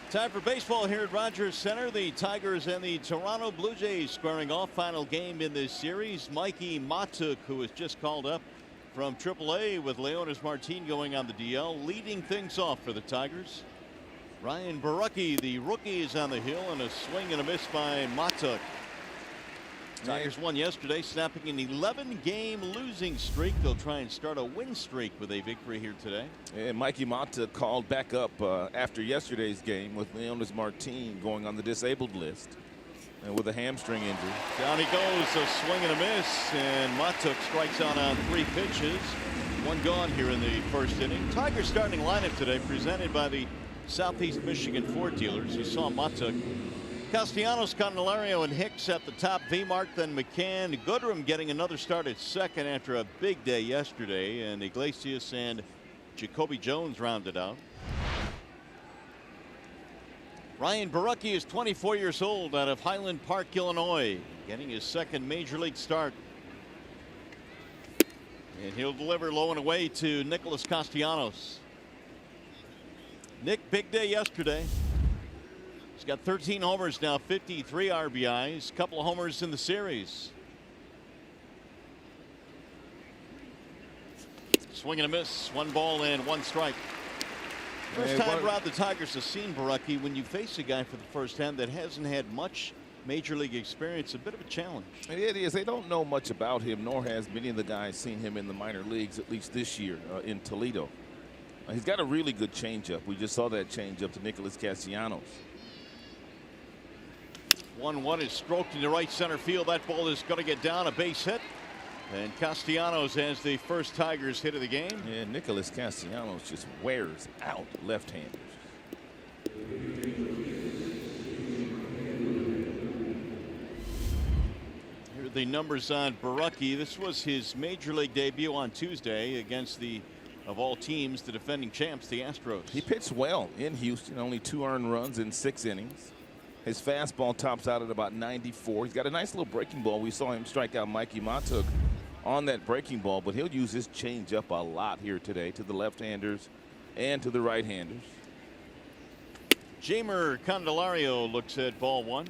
Time for baseball here at Rogers Center. The Tigers and the Toronto Blue Jays squaring off. Final game in this series. Mikey Matuk, who was just called up from AAA with Leonis Martin going on the DL, leading things off for the Tigers. Ryan Borucki, the rookie, is on the hill, and a swing and a miss by Matuk. Tigers won yesterday, snapping an 11-game losing streak. They'll try and start a win streak with a victory here today. And Mikey Matuk called back up after yesterday's game with Leonis Martin going on the disabled list and with a hamstring injury. Down he goes, a swing and a miss, and Matuk strikes out on 3 pitches. 1 gone here in the first inning. Tigers starting lineup today presented by the Southeast Michigan Ford dealers. You saw Matuk, Castellanos, Candelario, and Hicks at the top. V-Mark, then McCann. Goodrum getting another start at second after a big day yesterday, and Iglesias and Jacoby Jones rounded out. Ryan Borucki is 24 years old, out of Highland Park, Illinois, getting his second major league start. And he'll deliver low and away to Nicholas Castellanos. Nick, big day yesterday. He's got 13 homers now, 53 RBIs, couple of homers in the series. Swing and a miss, 1 ball and 1 strike. First time around the Tigers have seen Borucki. When you face a guy for the first time that hasn't had much major league experience, a bit of a challenge. It is. They don't know much about him, nor has many of the guys seen him in the minor leagues, at least this year in Toledo. He's got a really good changeup. We just saw that changeup to Nicholas Castellanos. 1-1 is stroked into right center field. That ball is going to get down, a base hit. And Castellanos has the first Tigers hit of the game. And Nicholas Castellanos just wears out left-handers. Here are the numbers on Borucki. This was his major league debut on Tuesday against the, of all teams, the defending champs, the Astros. He pitched well in Houston, only 2 earned runs in 6 innings. His fastball tops out at about 94. He's got a nice little breaking ball. We saw him strike out Mikey Matuk on that breaking ball, but he'll use his changeup a lot here today to the left-handers and to the right-handers. Jamer Candelario looks at ball 1.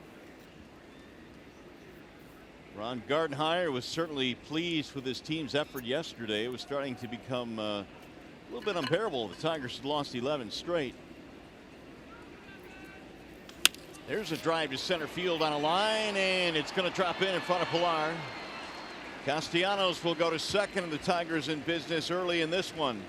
Ron Gardenhire was certainly pleased with his team's effort yesterday. It was starting to become a little bit unbearable. The Tigers had lost 11 straight. There's a drive to center field on a line, and it's going to drop in front of Pilar. Castellanos will go to second, and the Tigers in business early in this one.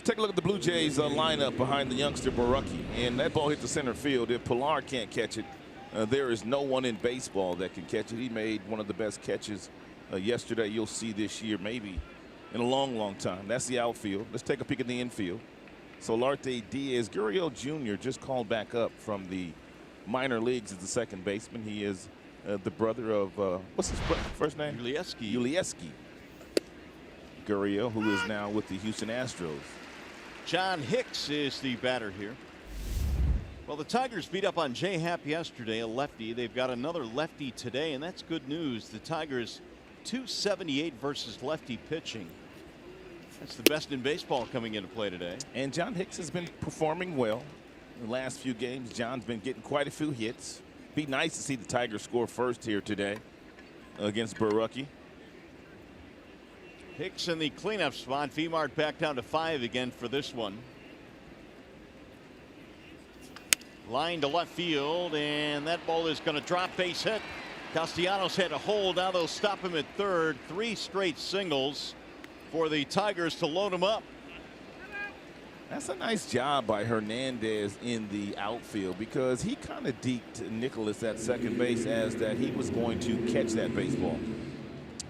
Take a look at the Blue Jays lineup behind the youngster Borucki, and that ball hit the center field. If Pilar can't catch it, there is no one in baseball that can catch it. He made one of the best catches yesterday you'll see this year, maybe in a long, long time. That's the outfield. Let's take a peek at the infield. Solarte Diaz Gurriel Jr. just called back up from the minor leagues as the second baseman. He is the brother of, what's his first name? Ulieski Gurriel, who is now with the Houston Astros. John Hicks is the batter here. Well, the Tigers beat up on Jay Happ yesterday, a lefty. They've got another lefty today, and that's good news. The Tigers 278 versus lefty pitching. That's the best in baseball coming into play today. And John Hicks has been performing well in the last few games. John's been getting quite a few hits. Be nice to see the Tigers score first here today against Borucki. Hicks in the cleanup spot. V-Mark back down to 5 again for this one. Line to left field, and that ball is going to drop, base hit. Castellanos had a hold. Now they'll stop him at third. 3 straight singles for the Tigers to load him up. That's a nice job by Hernandez in the outfield, because he kind of deked Nicholas at second base as that he was going to catch that baseball.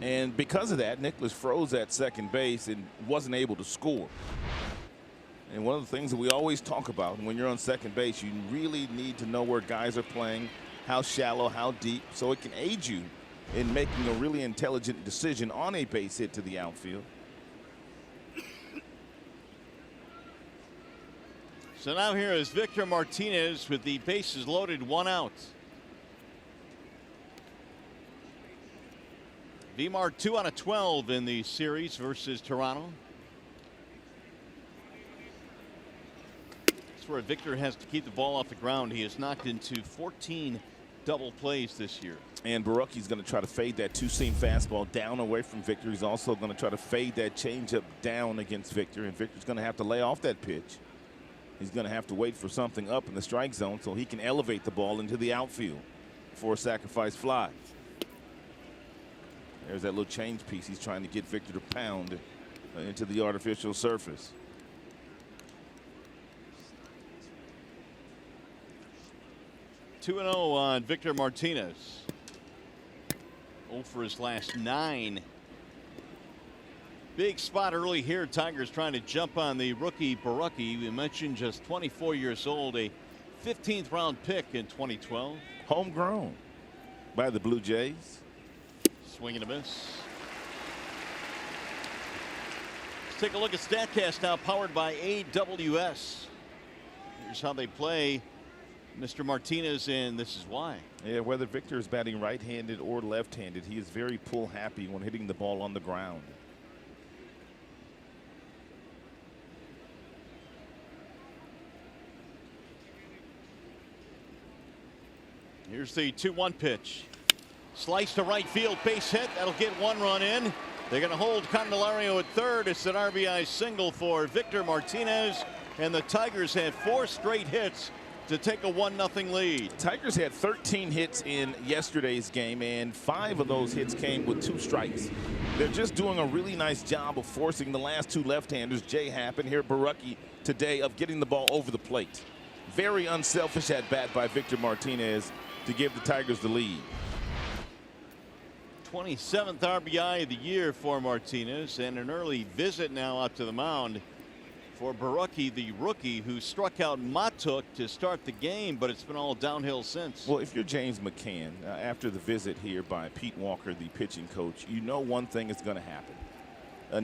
And because of that, Nicholas froze at second base and wasn't able to score. And one of the things that we always talk about when you're on second base, you really need to know where guys are playing, how shallow, how deep, so it can aid you in making a really intelligent decision on a base hit to the outfield. So now here is Victor Martinez with the bases loaded, 1 out. V-Mark 2 out of 12 in the series versus Toronto. That's where Victor has to keep the ball off the ground. He has knocked into 14 double plays this year. And Borucki's going to try to fade that two-seam fastball down away from Victor. He's also going to try to fade that changeup down against Victor, and Victor's going to have to lay off that pitch. He's going to have to wait for something up in the strike zone so he can elevate the ball into the outfield for a sacrifice fly. There's that little change piece he's trying to get Victor to pound into the artificial surface. Two and 0 on Victor Martinez. 0 for his last 9. Big spot early here. Tigers trying to jump on the rookie Borucki. We mentioned just 24 years old, a 15th round pick in 2012. Homegrown by the Blue Jays. Swing and a miss. Let's take a look at StatCast now, powered by AWS. Here's how they play Mr. Martinez, and this is why. Yeah, whether Victor is batting right-handed or left-handed, he is very pull happy when hitting the ball on the ground. Here's the 2-1 pitch. Slice to right field, base hit. That'll get 1 run in. They're going to hold Candelario at third. It's an RBI single for Victor Martinez, and the Tigers had 4 straight hits to take a 1-0 lead. Tigers had 13 hits in yesterday's game, and 5 of those hits came with 2 strikes. They're just doing a really nice job of forcing the last 2 left-handers, Jay Happ and here Borucki today, of getting the ball over the plate. Very unselfish at bat by Victor Martinez to give the Tigers the lead. 27th RBI of the year for Martinez, and an early visit now up to the mound for Borucki, the rookie, who struck out Matuk to start the game, but it's been all downhill since. Well, if you're James McCann, after the visit here by Pete Walker, the pitching coach, you know one thing is going to happen.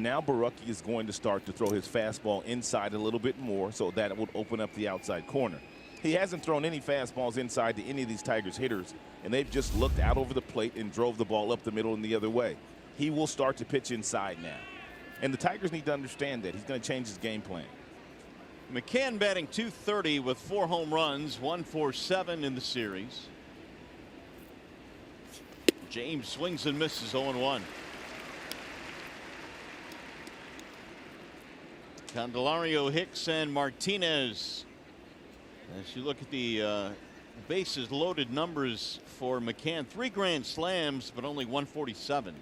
Now Borucki is going to start to throw his fastball inside a little bit more, so that it would open up the outside corner. He hasn't thrown any fastballs inside to any of these Tigers hitters, and they've just looked out over the plate and drove the ball up the middle and the other way. He will start to pitch inside now. And the Tigers need to understand that. He's going to change his game plan. McCann batting .230 with 4 home runs, 1 for 7 in the series. James swings and misses, 0-1. Candelario, Hicks, and Martinez. As you look at the bases loaded numbers for McCann, 3 grand slams, but only 147.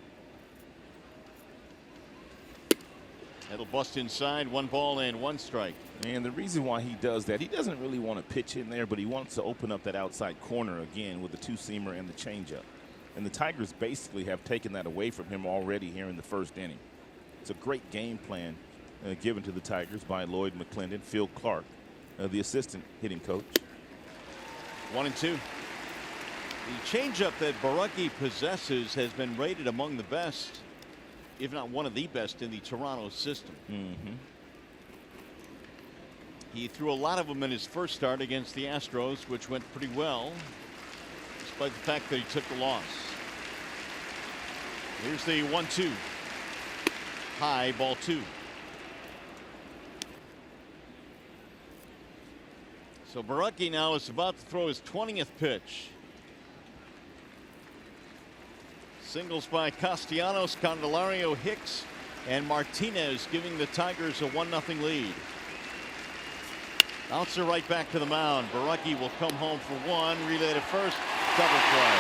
That'll bust inside, 1 ball and 1 strike. And the reason why he does that, he doesn't really want to pitch in there, but he wants to open up that outside corner again with the 2-seamer and the changeup. And the Tigers basically have taken that away from him already here in the first inning. It's a great game plan given to the Tigers by Lloyd McClendon, Phil Clark, the assistant hitting coach. 1-2. The changeup that Borucki possesses has been rated among the best, if not one of the best, in the Toronto system. He threw a lot of them in his first start against the Astros, which went pretty well, despite the fact that he took the loss. Here's the 1-2. High, ball 2. So Borucki now is about to throw his 20th pitch. Singles by Castellanos, Candelario, Hicks, and Martinez, giving the Tigers a 1-0 lead. Bouncer right back to the mound. Borucki will come home for 1, relay to first, double play.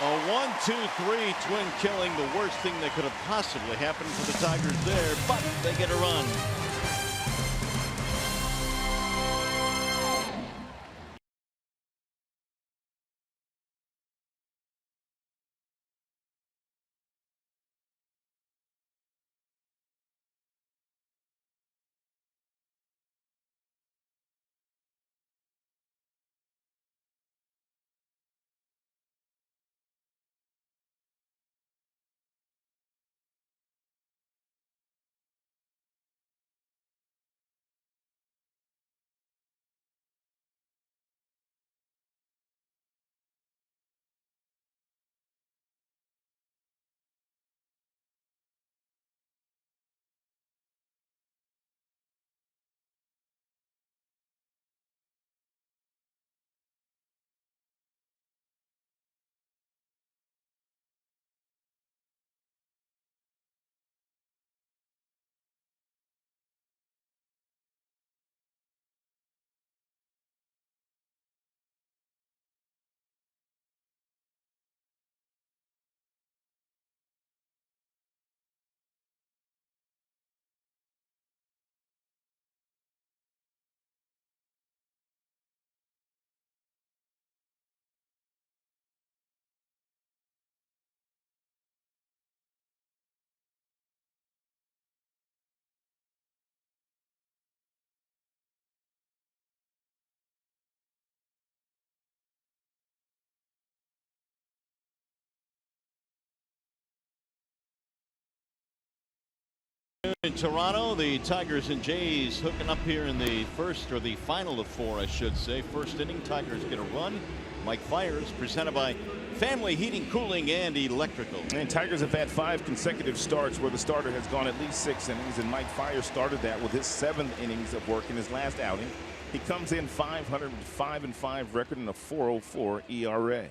A 1-2-3 twin killing, the worst thing that could have possibly happened for the Tigers there, but they get a run. In Toronto, the Tigers and Jays hooking up here in the first, or the final of 4, I should say. First inning, Tigers get a run. Mike Fiers, presented by Family Heating, Cooling, and Electrical. And Tigers have had 5 consecutive starts where the starter has gone at least 6 innings, and Mike Fiers started that with his 7th innings of work in his last outing. He comes in 505-5 record and a 4.04 ERA.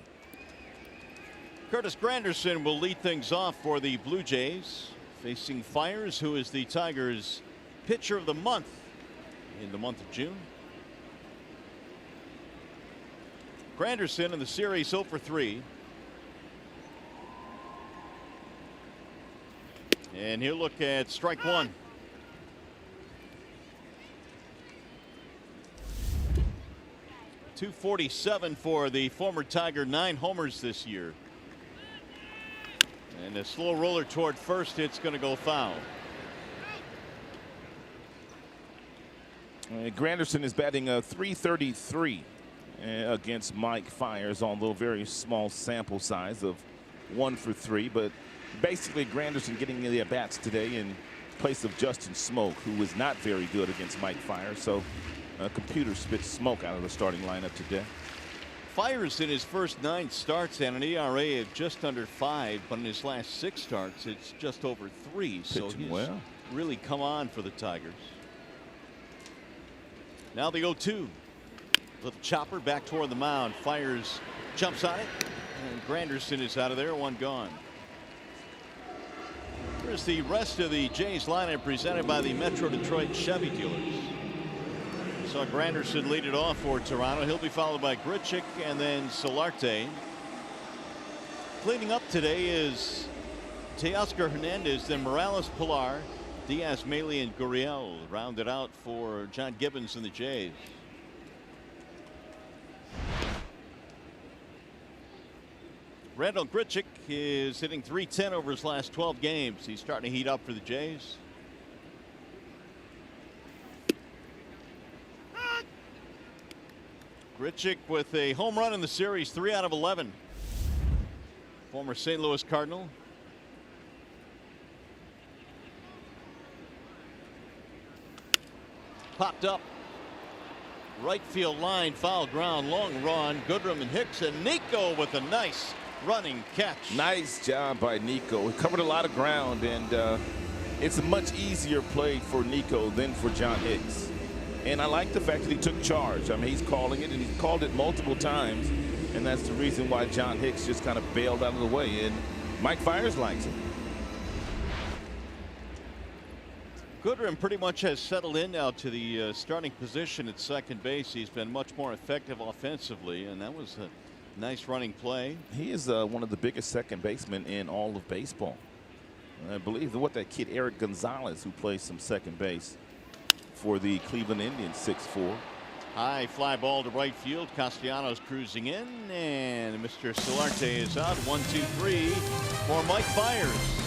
Curtis Granderson will lead things off for the Blue Jays, facing Fiers, who is the Tigers' pitcher of the month in the month of June. Granderson in the series 0 for 3. And he'll look at strike 1. .247 for the former Tiger, 9 homers this year. And a slow roller toward first. It's going to go foul. Granderson is batting a .333 against Mike Fiers, although very small sample size of 1 for 3. But basically, Granderson getting the at-bats today in place of Justin Smoke, who was not very good against Mike Fiers. So computer spits Smoke out of the starting lineup today. Fiers in his first 9 starts and an ERA of just under 5, but in his last 6 starts, it's just over 3. So he's really come on for the Tigers. Now the 0-2. Little chopper back toward the mound. Fiers jumps on it, and Granderson is out of there. 1 gone. Here's the rest of the Jays lineup presented by the Metro Detroit Chevy dealers. Saw Granderson lead it off for Toronto. He'll be followed by Grichuk and then Solarte. Cleaning up today is Teoscar Hernandez, then Morales, Pilar, Diaz, Maley, and Gurriel rounded out for John Gibbons and the Jays. Randall Grichuk is hitting .310 over his last 12 games. He's starting to heat up for the Jays. Grichuk with a home run in the series, 3 out of 11. Former St. Louis Cardinal. Popped up. Right field line, foul ground, long run. Goodrum and Hicks, and Nico with a nice running catch. Nice job by Nico. He covered a lot of ground, and it's a much easier play for Nico than for John Hicks. And I like the fact that he took charge. I mean, he's calling it, and he's called it multiple times, and that's the reason why John Hicks just kind of bailed out of the way, and Mike Fiers likes it. Goodrum pretty much has settled in now to the starting position at second base. He's been much more effective offensively, and that was a nice running play. He is one of the biggest second basemen in all of baseball. I believe that kid Eric Gonzalez, who plays some second base for the Cleveland Indians, 6'4". High fly ball to right field. Castellanos cruising in, and Mr. Solarte is out. 1-2-3 for Mike Fiers.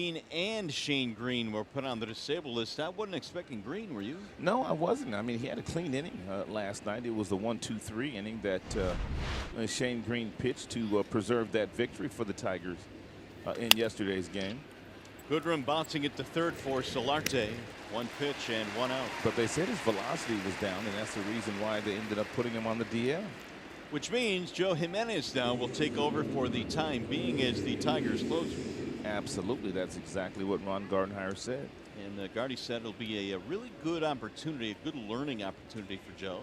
and Shane Green were put on the disabled list. I wasn't expecting Green, were you? No, I wasn't. I mean, he had a clean inning last night. It was the 1-2-3 inning that Shane Green pitched to preserve that victory for the Tigers in yesterday's game. Goodrum bouncing it to third for Solarte. 1 pitch and 1 out. But they said his velocity was down, and that's the reason why they ended up putting him on the DL. Which means Joe Jimenez now will take over for the time being as the Tigers closer. Absolutely. That's exactly what Ron Gardenhire said. And Gardy said it'll be a really good opportunity, a good learning opportunity for Joe.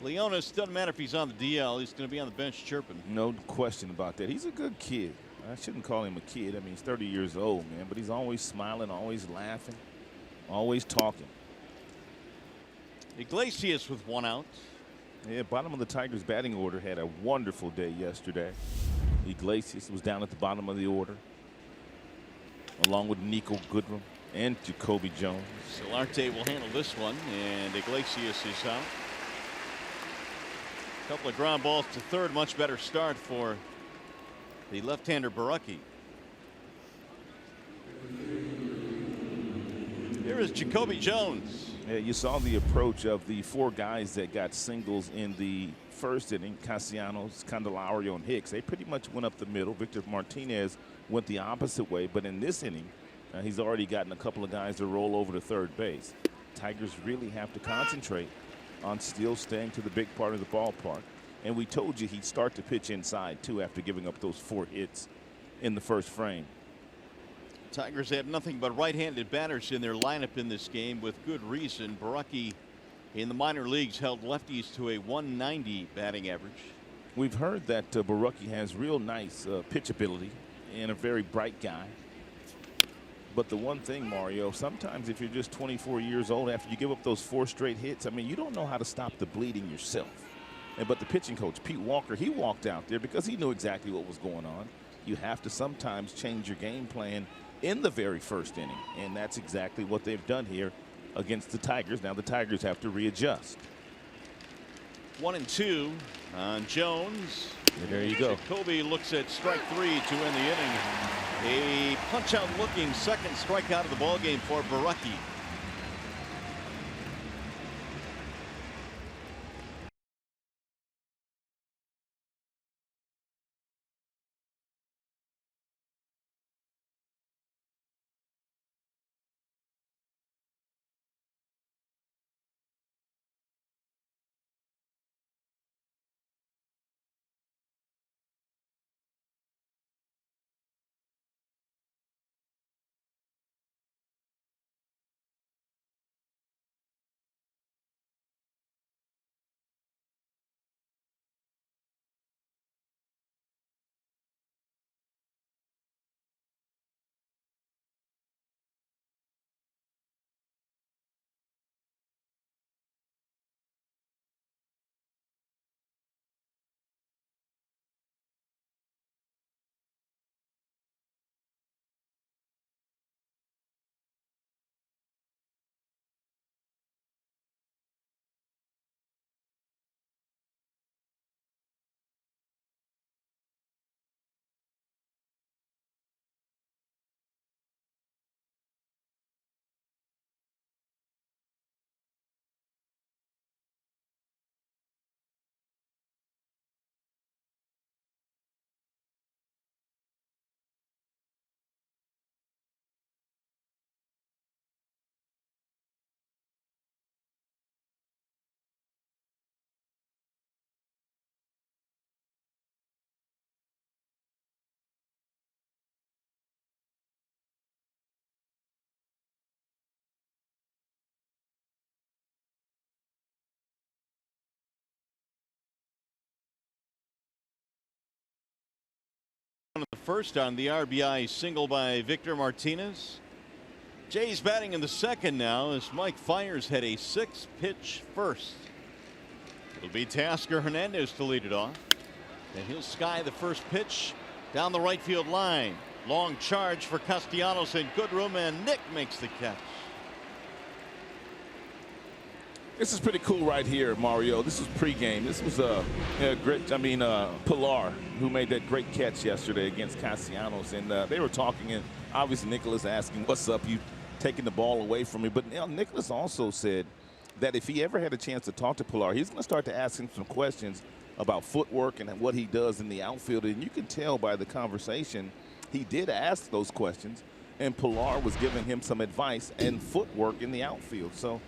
Leonis, doesn't matter if he's on the DL, he's going to be on the bench chirping. No question about that. He's a good kid. I shouldn't call him a kid. I mean, he's 30 years old, man, but he's always smiling, always laughing, always talking. Iglesias with 1 out. Yeah, bottom of the Tigers batting order had a wonderful day yesterday. Iglesias was down at the bottom of the order, along with Nico Goodrum and Jacoby Jones. Solarte will handle this one, and Iglesias is out. A couple of ground balls to third. Much better start for the left-hander Borucki. Here is Jacoby Jones. Yeah, you saw the approach of the 4 guys that got singles in the first inning. Castellanos, Candelario, and Hicks. They pretty much went up the middle. Victor Martinez went the opposite way, but in this inning, he's already gotten a couple of guys to roll over to third base. Tigers really have to concentrate on still staying to the big part of the ballpark. And we told you he'd start to pitch inside, too, after giving up those 4 hits in the first frame. Tigers have nothing but right-handed batters in their lineup in this game with good reason. Borucki in the minor leagues held lefties to a 190 batting average. We've heard that Borucki has real nice pitch ability and a very bright guy. But the one thing, Mario, sometimes if you're just 24 years old after you give up those 4 straight hits, I mean, you don't know how to stop the bleeding yourself. But the pitching coach, Pete Walker, he walked out there because he knew exactly what was going on. You have to sometimes change your game plan in the very first inning, and that's exactly what they've done here against the Tigers. Now the Tigers have to readjust. 1-2 on Jones. And there you go. Jacoby looks at strike 3 to end the inning. A punch-out looking second strikeout of the ballgame for Borucki. The first on the RBI single by Victor Martinez. Jay's batting in the second now as Mike Fiers had a 6-pitch first. It'll be Tasker Hernandez to lead it off, and he'll sky the first pitch down the right field line. Long charge for Castellanos and Goodrum, and Nick makes the catch. This is pretty cool right here, Mario. This was pregame. This was a great, Pilar, who made that great catch yesterday against Castellanos. And they were talking, and Obviously, Nicholas asking, what's up? You taking the ball away from me. But Nicholas also said that if he ever had a chance to talk to Pilar, he's going to start to ask him some questions about footwork and what he does in the outfield. And you can tell by the conversation, he did ask those questions, and Pilar was giving him some advice and footwork in the outfield. So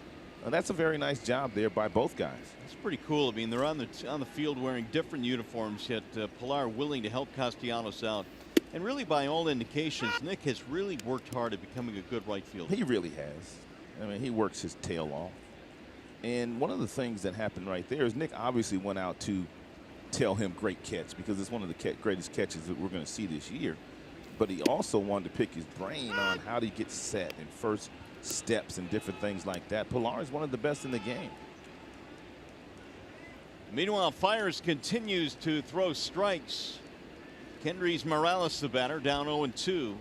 that's a very nice job there by both guys. It's pretty cool. I mean, they're on the field wearing different uniforms, yet Pilar willing to help Castellanos out. And really, by all indications, Nick has really worked hard at becoming a good right fielder. He really has. I mean, he works his tail off. And one of the things that happened right there is Nick obviously went out to tell him great catch, because it's one of the greatest catches that we're going to see this year. But he also wanted to pick his brain on how to get set and first steps and different things like that. Pilar is one of the best in the game. Meanwhile, Fiers continues to throw strikes. Kendrys Morales, the batter, down 0-2.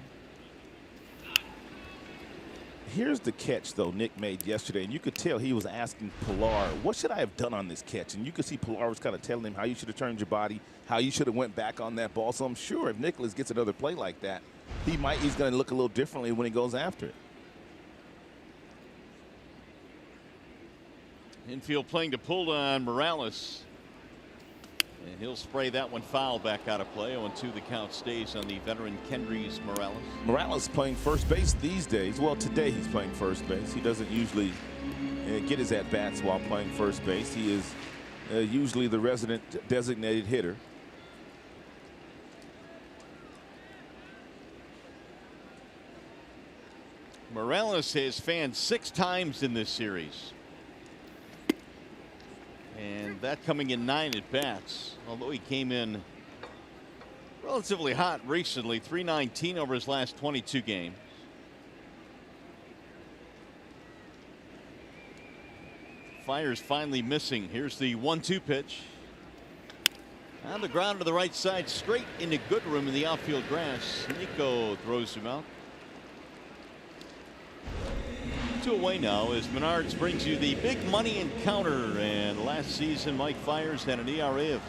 Here's the catch, though, Nick made yesterday, and you could tell he was asking Pilar, what should I have done on this catch? And you could see Pilar was kind of telling him how you should have turned your body, how you should have went back on that ball. So I'm sure if Nicholas gets another play like that, he's going to look a little differently when he goes after it. Infield playing to pull on Morales. And he'll spray that one foul back out of play. 0-2 the count stays on the veteran Kendrys Morales. Morales playing first base these days. Well, today he's playing first base. He doesn't usually get his at-bats while playing first base. He is usually the resident designated hitter. Morales has fanned 6 times in this series. And that coming in 9 at bats, although he came in relatively hot recently, 319 over his last 22 games. Fiers finally missing. Here's the 1-2 pitch. On the ground to the right side, straight into good room in the outfield grass. Nico throws him out. 2 away now as Menards brings you the big money encounter. And last season, Mike Fiers had an ERA of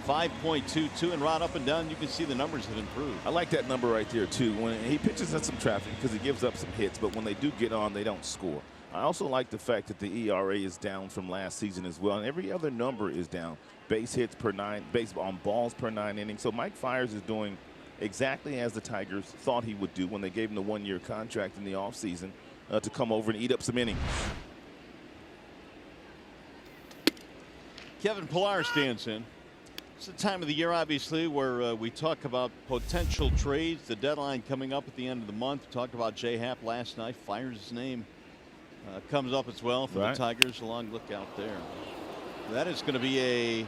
5.22, and right up and down you can see the numbers have improved. I like that number right there too. When he pitches in some traffic, because he gives up some hits, but when they do get on, they don't score. I also like the fact that the ERA is down from last season as well, and every other number is down. Base hits per 9, base on balls per 9 innings. So Mike Fiers is doing exactly as the Tigers thought he would do when they gave him the 1-year contract in the offseason. To come over and eat up some innings. Kevin Pilar stands in. It's the time of the year, obviously, where we talk about potential trades. The deadline coming up at the end of the month. We talked about J. Happ last night. Fiers' name comes up as well for the Tigers. A long look out there. That is going to be a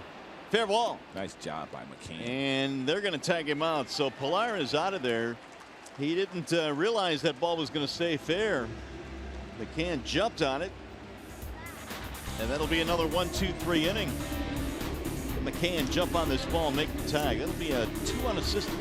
fair ball. Nice job by McCann. And they're going to tag him out. So Pilar is out of there. He didn't realize that ball was going to stay fair. McCann jumped on it, and that'll be another 1-2-3 inning. McCann jump on this ball and make the tag. That'll be a 2 unassisted.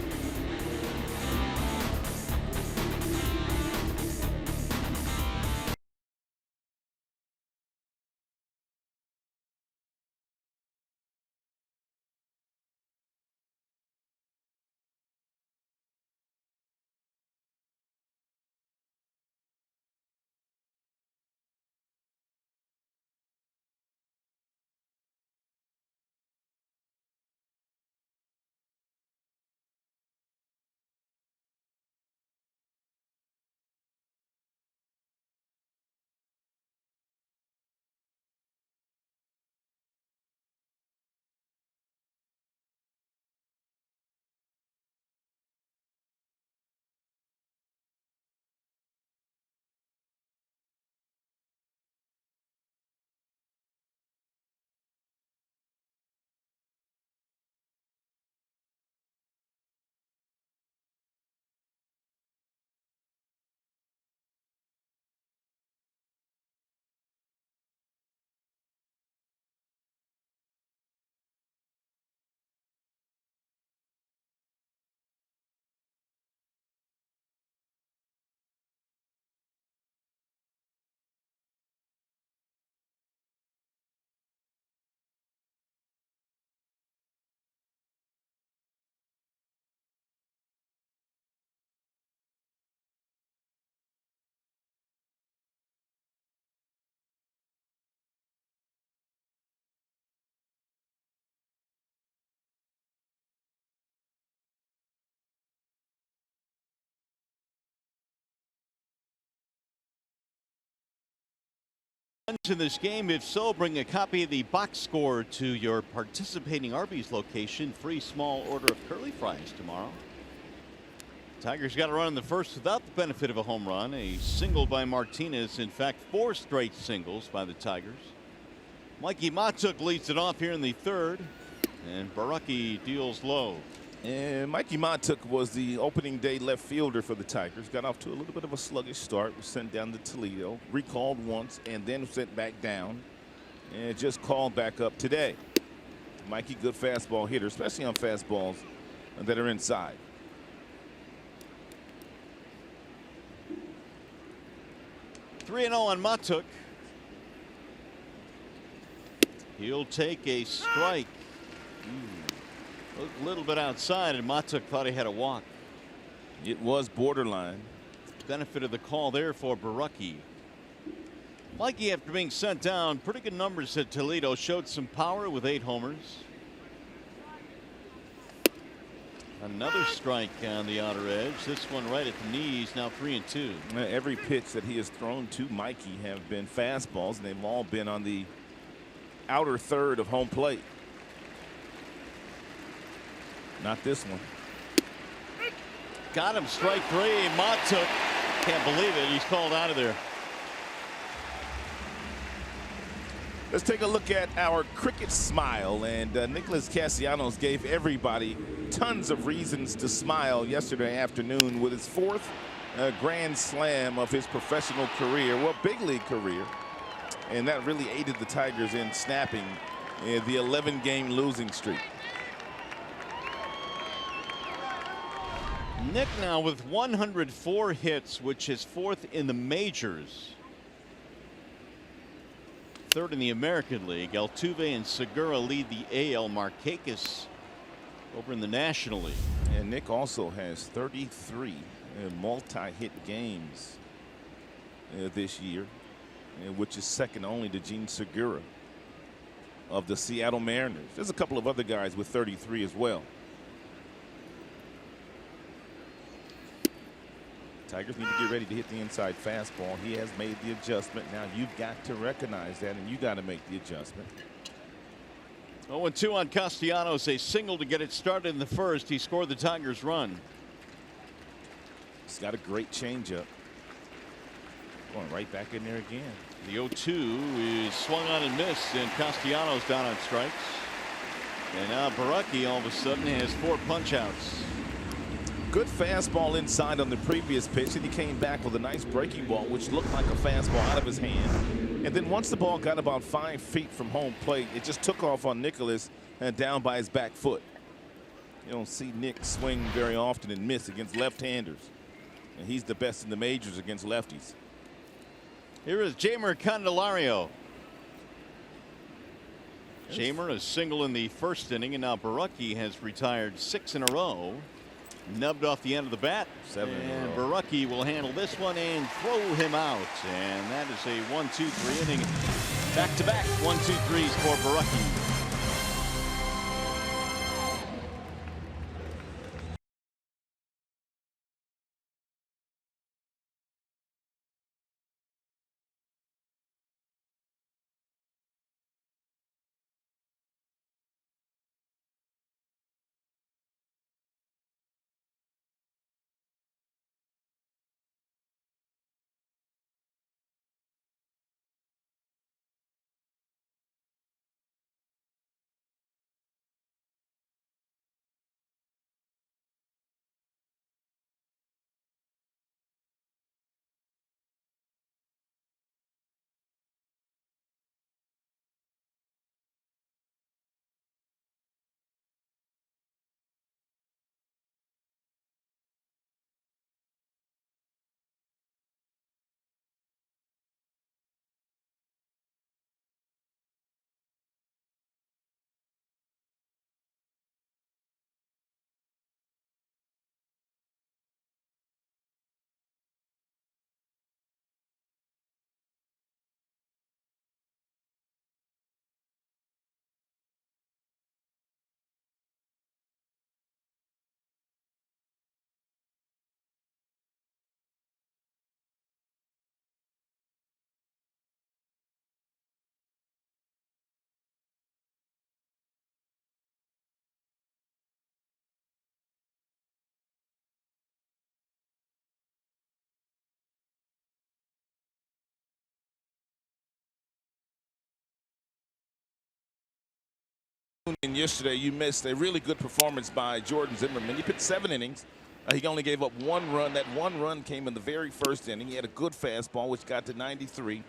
in this game? If so, bring a copy of the box score to your participating Arby's location. Free small order of curly fries tomorrow. Tigers got a run in the first without the benefit of a home run. A single by Martinez. In fact, 4 straight singles by the Tigers. Mikey Matuk leads it off here in the third, and Borucki deals low. And Mikey Matuk was the opening day left fielder for the Tigers. Got off to a little bit of a sluggish start. Was sent down to Toledo, recalled once, and then sent back down, and just called back up today. Mikey, good fastball hitter, especially on fastballs that are inside. (3-0) on Matuk. He'll take a strike. Looked a little bit outside, and Matuk thought he had a walk. It was borderline. Benefit of the call there for Borucki. Mikey, after being sent down, pretty good numbers at Toledo. Showed some power with 8 homers. Another strike on the outer edge. This one right at the knees. Now 3-2. Every pitch that he has thrown to Mikey have been fastballs, and they've all been on the outer third of home plate. Not this one. Got him, strike 3. Matuk, can't believe it. He's called out of there. Let's take a look at our cricket smile. And Nicholas Castellanos gave everybody tons of reasons to smile yesterday afternoon with his 4th grand slam of his professional career, well, big league career. And that really aided the Tigers in snapping the 11-game losing streak. Nick now with 104 hits, which is 4th in the majors. 3rd in the American League. Altuve and Segura lead the AL. Markakis over in the National League. And Nick also has 33 multi-hit games this year, which is second only to Gene Segura of the Seattle Mariners. There's a couple of other guys with 33 as well. Tigers need to get ready to hit the inside fastball. He has made the adjustment. Now you've got to recognize that, and you got to make the adjustment. 0-2 on Castellanos. A single to get it started in the first. He scored the Tigers' run. He's got a great changeup. Going right back in there again. The 0-2 is swung on and missed, and Castellanos down on strikes. And now Borucki all of a sudden has 4 punch-outs. Good fastball inside on the previous pitch, and he came back with a nice breaking ball, which looked like a fastball out of his hand. And then once the ball got about 5 feet from home plate, it just took off on Nicholas and down by his back foot. You don't see Nick swing very often and miss against left-handers. And he's the best in the majors against lefties. Here is Jeimer Candelario. Jeimer a single in the first inning, and now Borucki has retired 6 in a row. Nubbed off the end of the bat. 7 in a and row. Borucki will handle this one and throw him out. And that is a 1-2-3 inning. Back-to-back 1-2-3s for Borucki. And yesterday you missed a really good performance by Jordan Zimmerman. He pitched 7 innings. He only gave up 1 run. That 1 run came in the very first inning. He had a good fastball, which got to 93.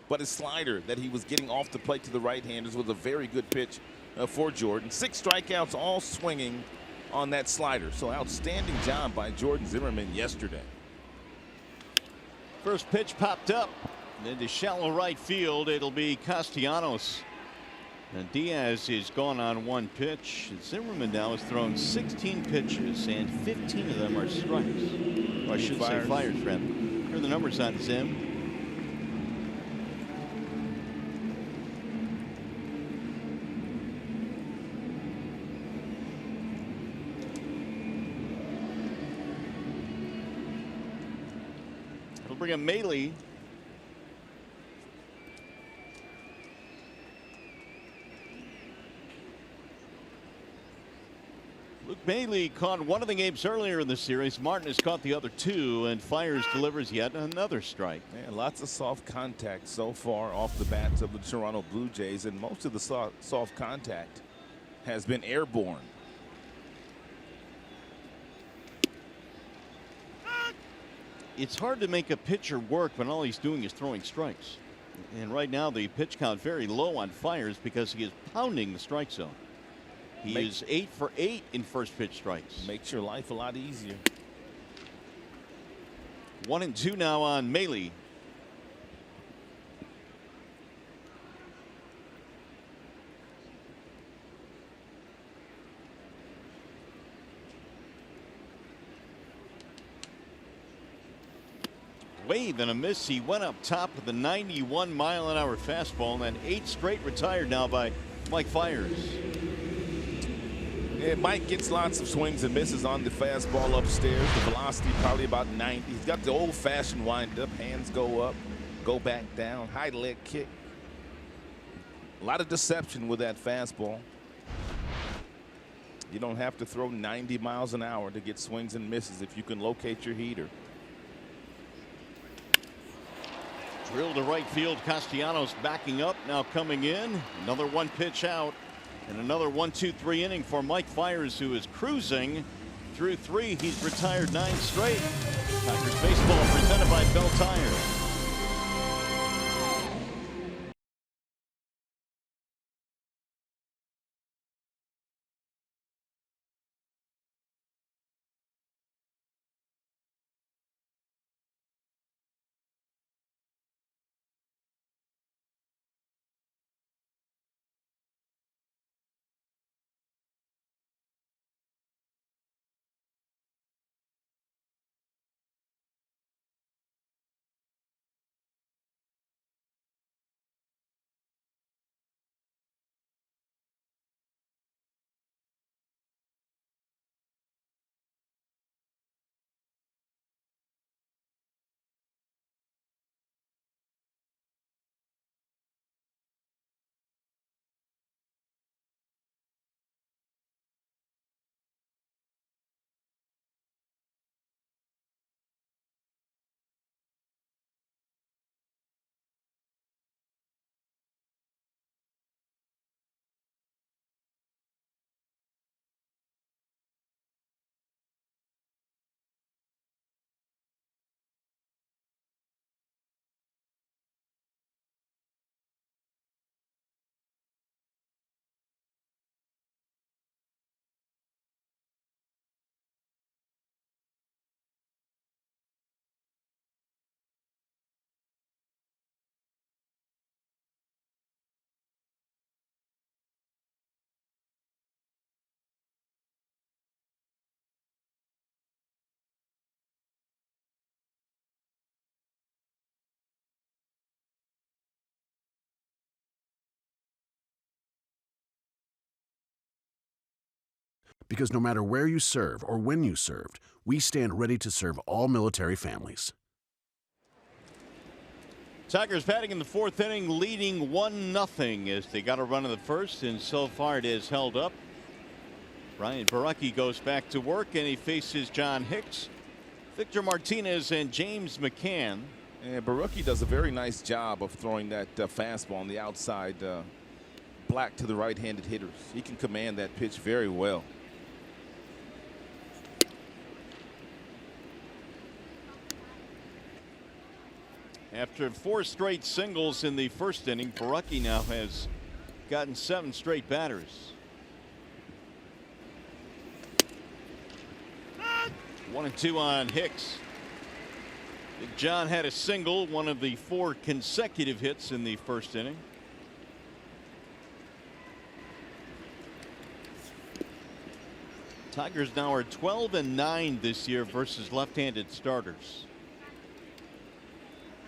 But his slider that he was getting off the plate to the right-handers was a very good pitch for Jordan. 6 strikeouts, all swinging on that slider. So outstanding job by Jordan Zimmerman yesterday. First pitch popped up into shallow right field. It'll be Castellanos. And Diaz is gone on 1 pitch. Zimmerman now has thrown 16 pitches, and 15 of them are strikes. Or I should say Fiers, rather. Here are the numbers on Zim. It'll bring a Maley. Luke Bailey caught 1 of the games earlier in the series. Martin has caught the other 2, and Fiers delivers yet another strike. Man, lots of soft contact so far off the bats of the Toronto Blue Jays, and most of the soft contact has been airborne. It's hard to make a pitcher work when all he's doing is throwing strikes. And right now the pitch count very low on Fiers because he is pounding the strike zone. He is 8 for 8 in first pitch strikes. Makes your life a lot easier. 1-2 now on Maley. Wave and a miss. He went up top with a 91-mile-an-hour fastball, and then 8 straight retired now by Mike Fiers. Yeah, Mike gets lots of swings and misses on the fastball upstairs. The velocity probably about 90. He's got the old-fashioned wind-up. Hands go up, go back down, high leg kick. A lot of deception with that fastball. You don't have to throw 90 miles an hour to get swings and misses if you can locate your heater. Drilled to right field. Castellanos backing up, now coming in. Another 1 pitch out. And another 1-2-3 inning for Mike Fiers, who is cruising through 3. He's retired 9 straight. Tigers baseball presented by Bell Tire. Because no matter where you serve or when you served, we stand ready to serve all military families. Tigers batting in the 4th inning, leading 1-0 as they got a run in the first, and so far it has held up. Ryan Borucki goes back to work, and he faces John Hicks, Victor Martinez, and James McCann. And Borucki does a very nice job of throwing that fastball on the outside black to the right-handed hitters. He can command that pitch very well. After 4 straight singles in the first inning, Borucki now has gotten 7 straight batters. 1-2 on Hicks. Big John had a single, one of the 4 consecutive hits in the first inning. Tigers now are 12-9 this year versus left-handed starters.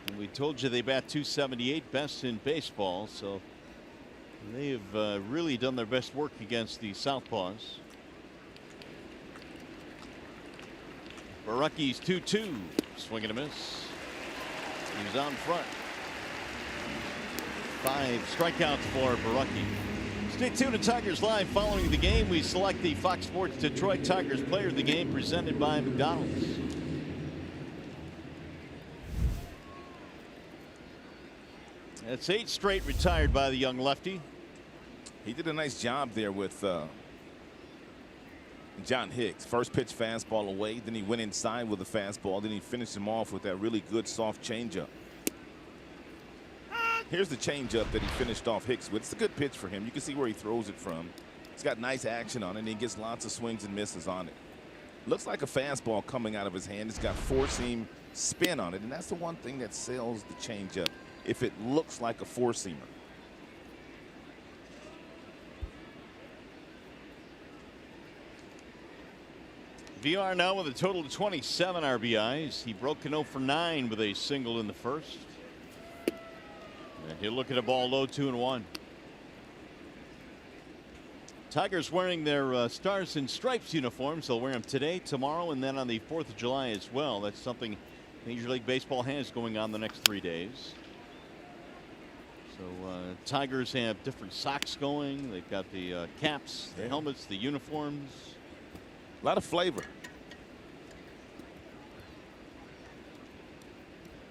And we told you they bat .278, best in baseball, so they have really done their best work against the southpaws. Borucki's 2-2, swing and a miss. He's on front. 5 strikeouts for Borucki. Stay tuned to Tigers Live. Following the game, we select the Fox Sports Detroit Tigers Player of the Game, presented by McDonald's. That's 8 straight retired by the young lefty. He did a nice job there with John Hicks. First pitch fastball away, then he went inside with a fastball, then he finished him off with that really good soft changeup. Here's the changeup that he finished off Hicks with. It's a good pitch for him. You can see where he throws it from. He's got nice action on it, and he gets lots of swings and misses on it. Looks like a fastball coming out of his hand. It's got 4-seam spin on it, and that's the one thing that sells the changeup, if it looks like a 4-seamer. VR now with a total of 27 RBIs. He broke an 0 for 9 with a single in the first. And he'll look at a ball low, 2-1. Tigers wearing their Stars and Stripes uniforms. They'll wear them today, tomorrow, and then on the 4th of July as well. That's something Major League Baseball has going on the next 3 days. So Tigers have different socks going. They've got the caps, the helmets, the uniforms. A lot of flavor.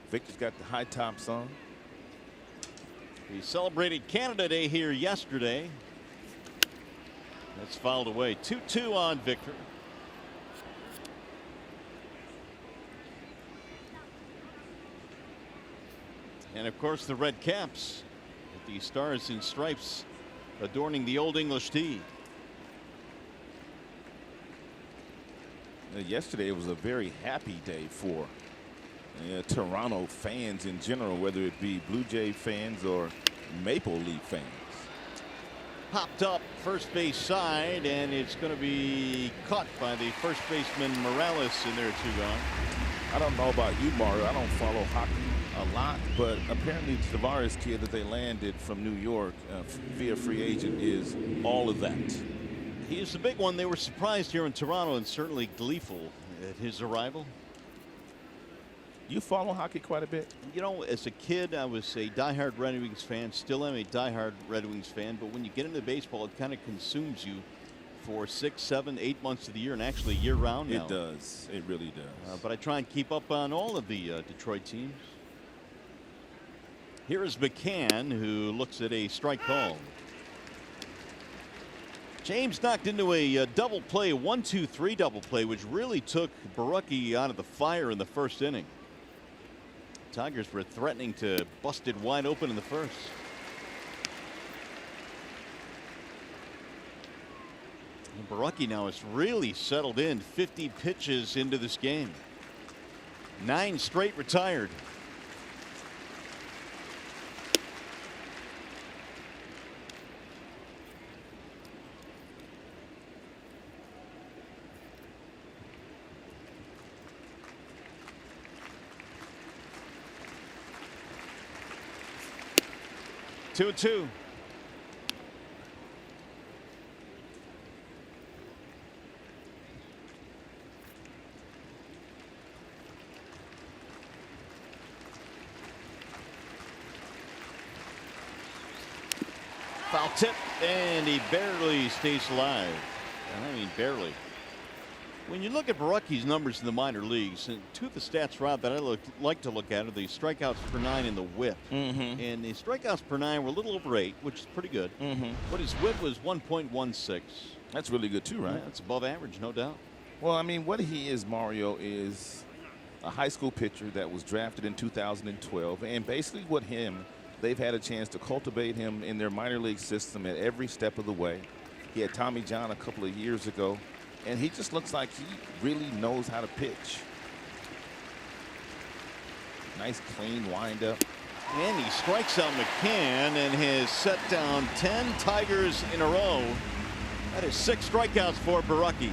Victor's got the high tops on. We celebrated Canada Day here yesterday. That's fouled away. 2-2 on Victor. And of course the red caps with the Stars and Stripes adorning the Old English tee. Yesterday was a very happy day for Toronto fans in general, whether it be Blue Jay fans or Maple Leaf fans. Popped up first base side, and it's going to be caught by the first baseman Morales, and there 2 gone. I don't know about you, Mario. I don't follow hockey a lot, but apparently Tavares kid that they landed from New York via free agent is all of that. He is the big one. They were surprised here in Toronto and certainly gleeful at his arrival. You follow hockey quite a bit? You know, as a kid, I was a diehard Red Wings fan. Still am a diehard Red Wings fan. But when you get into baseball, it kind of consumes you for 6, 7, 8 months of the year, and actually year-round now. It does. It really does. But I try and keep up on all of the Detroit teams. Here is McCann, who looks at a strike call. James knocked into a double play, 1-2-3 double play, which really took Borucki out of the fire in the first inning. Tigers were threatening to bust it wide open in the first. And Borucki now has really settled in. 50 pitches into this game. 9 straight retired. Two. Foul tip, and he barely stays alive. I mean, barely. When you look at Barocki's numbers in the minor leagues, and two of the stats, Rob, that I like to look at are the strikeouts per 9 and the whip. And the strikeouts per 9 were a little over 8, which is pretty good. But his whip was 1.16. That's really good too, right? Yeah, that's above average, no doubt. Well, I mean, what he is, Mario, is a high school pitcher that was drafted in 2012. And basically they've had a chance to cultivate him in their minor league system at every step of the way. He had Tommy John a couple of years ago. And he just looks like he really knows how to pitch. Nice clean windup. And he strikes out McCann and has set down 10 Tigers in a row. That is 6 strikeouts for Barocki.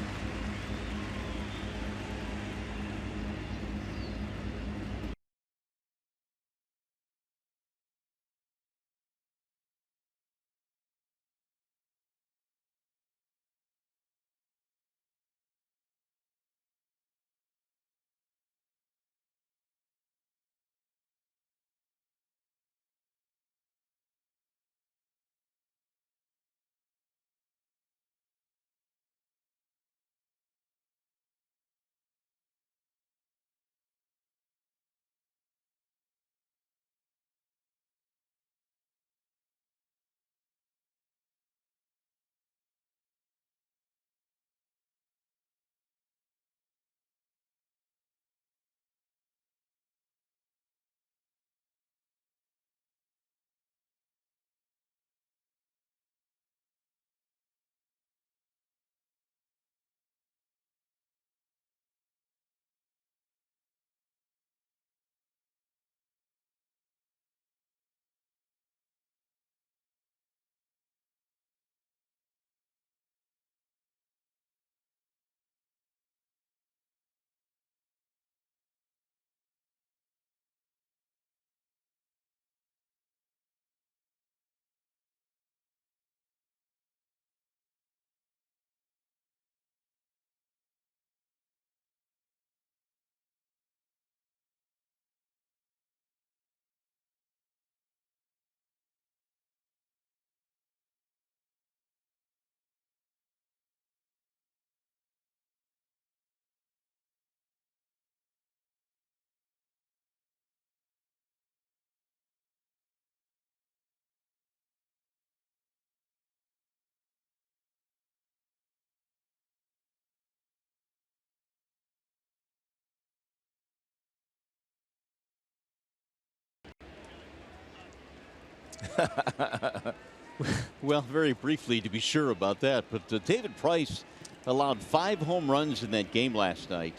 Well, very briefly to be sure about that, but David Price allowed 5 home runs in that game last night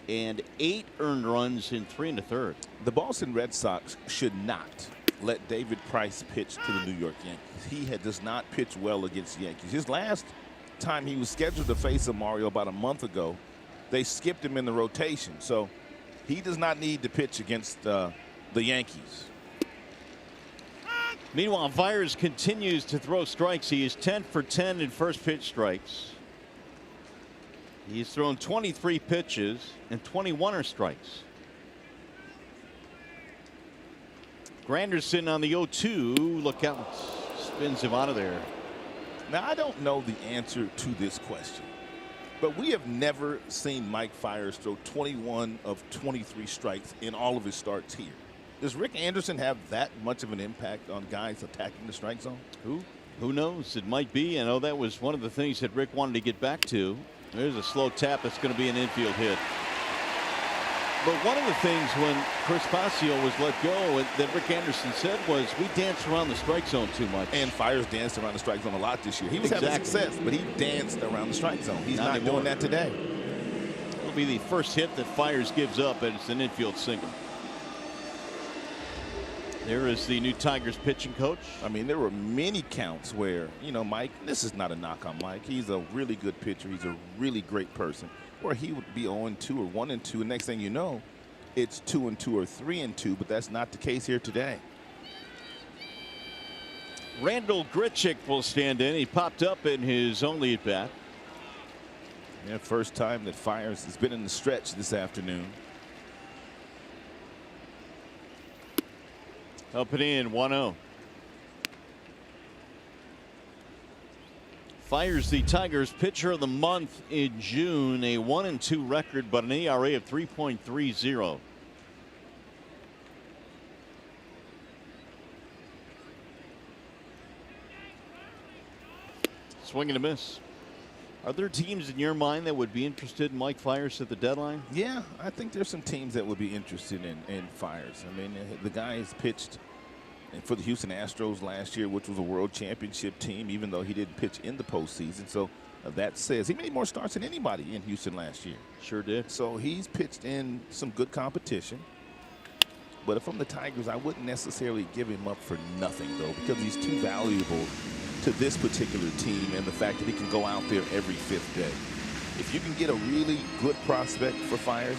and 8 earned runs in 3 1/3. The Boston Red Sox should not let David Price pitch to the New York Yankees. He does not pitch well against the Yankees. His last time he was scheduled to face a Mario about a month ago, they skipped him in the rotation. So he does not need to pitch against the Yankees. Meanwhile, Fiers continues to throw strikes. He is 10 for 10 in first pitch strikes. He's thrown 23 pitches and 21 are strikes. Granderson on the 0-2. Look out. Spins him out of there. Now, I don't know the answer to this question, but we have never seen Mike Fiers throw 21 of 23 strikes in all of his starts here. Does Rick Anderson have that much of an impact on guys attacking the strike zone? Who knows? It might be. I know that was one of the things that Rick wanted to get back to. There's a slow tap that's going to be an infield hit. But one of the things when Chris Pasio was let go that Rick Anderson said was, we danced around the strike zone too much. And Fiers danced around the strike zone a lot this year. He was having success, but he danced around the strike zone. He's not doing that today. It'll be the first hit that Fiers gives up, and it's an infield single. There is the new Tigers pitching coach. I mean, there were many counts where, you know, Mike, this is not a knock on Mike. He's a really good pitcher. He's a really great person. Where he would be 0-2 or 1-2, and next thing you know, it's 2-2 or 3-2, but that's not the case here today. Randall Grichuk will stand in. He popped up in his only at bat. Yeah, first time that Fiers has been in the stretch this afternoon. Up and in, 1-0. Fiers, the Tigers pitcher of the month in June, a 1-2 record, but an ERA of 3.30. Swing and a miss. Are there teams in your mind that would be interested in Mike Fiers at the deadline? Yeah, I think there's some teams that would be interested in Fiers. I mean, the guy has pitched for the Houston Astros last year, which was a world championship team, even though he didn't pitch in the postseason. So that says he made more starts than anybody in Houston last year. Sure did. So he's pitched in some good competition. But if I'm the Tigers, I wouldn't necessarily give him up for nothing, though, because he's too valuable to this particular team and the fact that he can go out there every fifth day. If you can get a really good prospect for Fiers,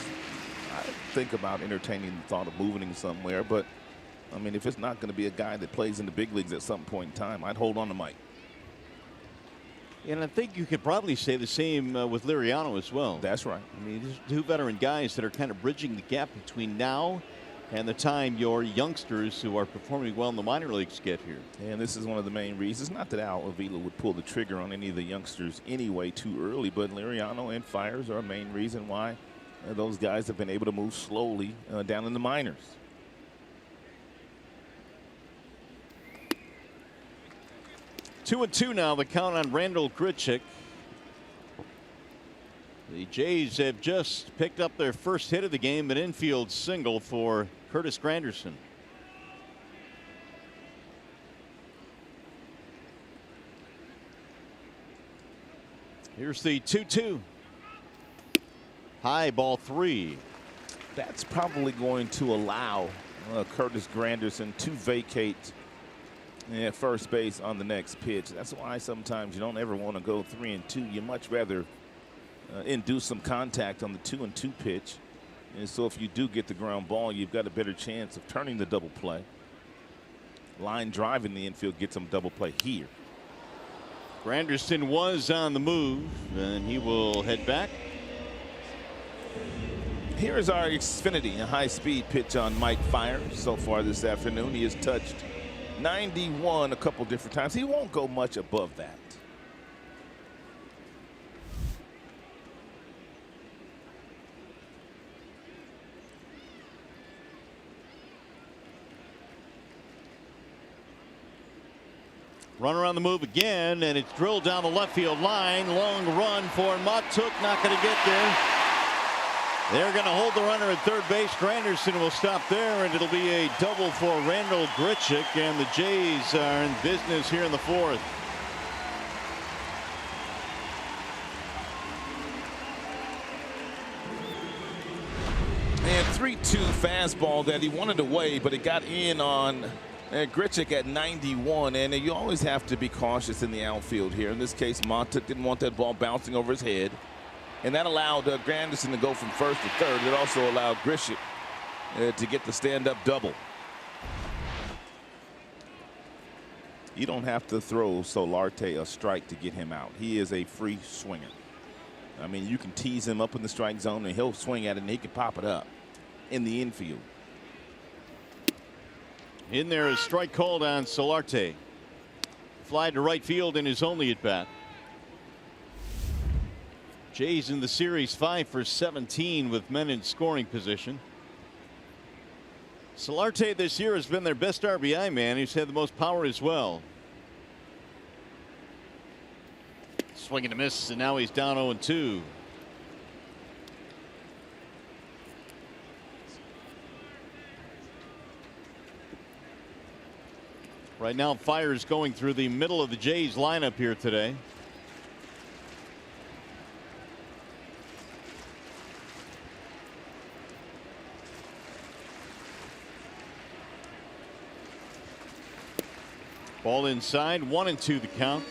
I think about entertaining the thought of moving him somewhere. But I mean, if it's not going to be a guy that plays in the big leagues at some point in time, I'd hold on to Mike. And I think you could probably say the same with Liriano as well. That's right. I mean, these are two veteran guys that are kind of bridging the gap between now and the time your youngsters who are performing well in the minor leagues get here. And this is one of the main reasons, not that Al Avila would pull the trigger on any of the youngsters anyway too early, but Liriano and Fiers are a main reason why those guys have been able to move slowly down in the minors. 2-2 now, the count on Randall Grichuk. The Jays have just picked up their first hit of the game, an infield single for Curtis Granderson. Here's the 2-2. High, ball 3. That's probably going to allow Curtis Granderson to vacate first base on the next pitch. That's why sometimes you don't ever want to go 3-2. You much rather induce some contact on the 2-2 pitch. And so if you do get the ground ball, you've got a better chance of turning the double play. Line drive in the infield gets him double play here. Granderson was on the move, and he will head back. Here is our Xfinity, a high-speed pitch on Mike Fiers so far this afternoon. He has touched 91 a couple different times. He won't go much above that. Runner on the move again, and it's drilled down the left field line. Long run for Matuk, not going to get there. They're going to hold the runner at third base. Granderson will stop there, and it'll be a double for Randall Grichuk, and the Jays are in business here in the fourth. And 3-2 fastball that he wanted away, but it got in on Grichuk at 91, and you always have to be cautious in the outfield here. In this case, Matuk didn't want that ball bouncing over his head. And that allowed Granderson to go from first to third. It also allowed Grichuk to get the stand-up double. You don't have to throw Solarte a strike to get him out. He is a free swinger. I mean, you can tease him up in the strike zone, and he'll swing at it, and he can pop it up in the infield. In there, a strike called on Solarte. Fly to right field in his only at-bat. Jays in the series 5 for 17 with men in scoring position. Solarte this year has been their best RBI man. He's had the most power as well. Swing and a miss, and now he's down 0-2. Right now, Fiers going through the middle of the Jays lineup here today. Ball inside, 1-2 the count.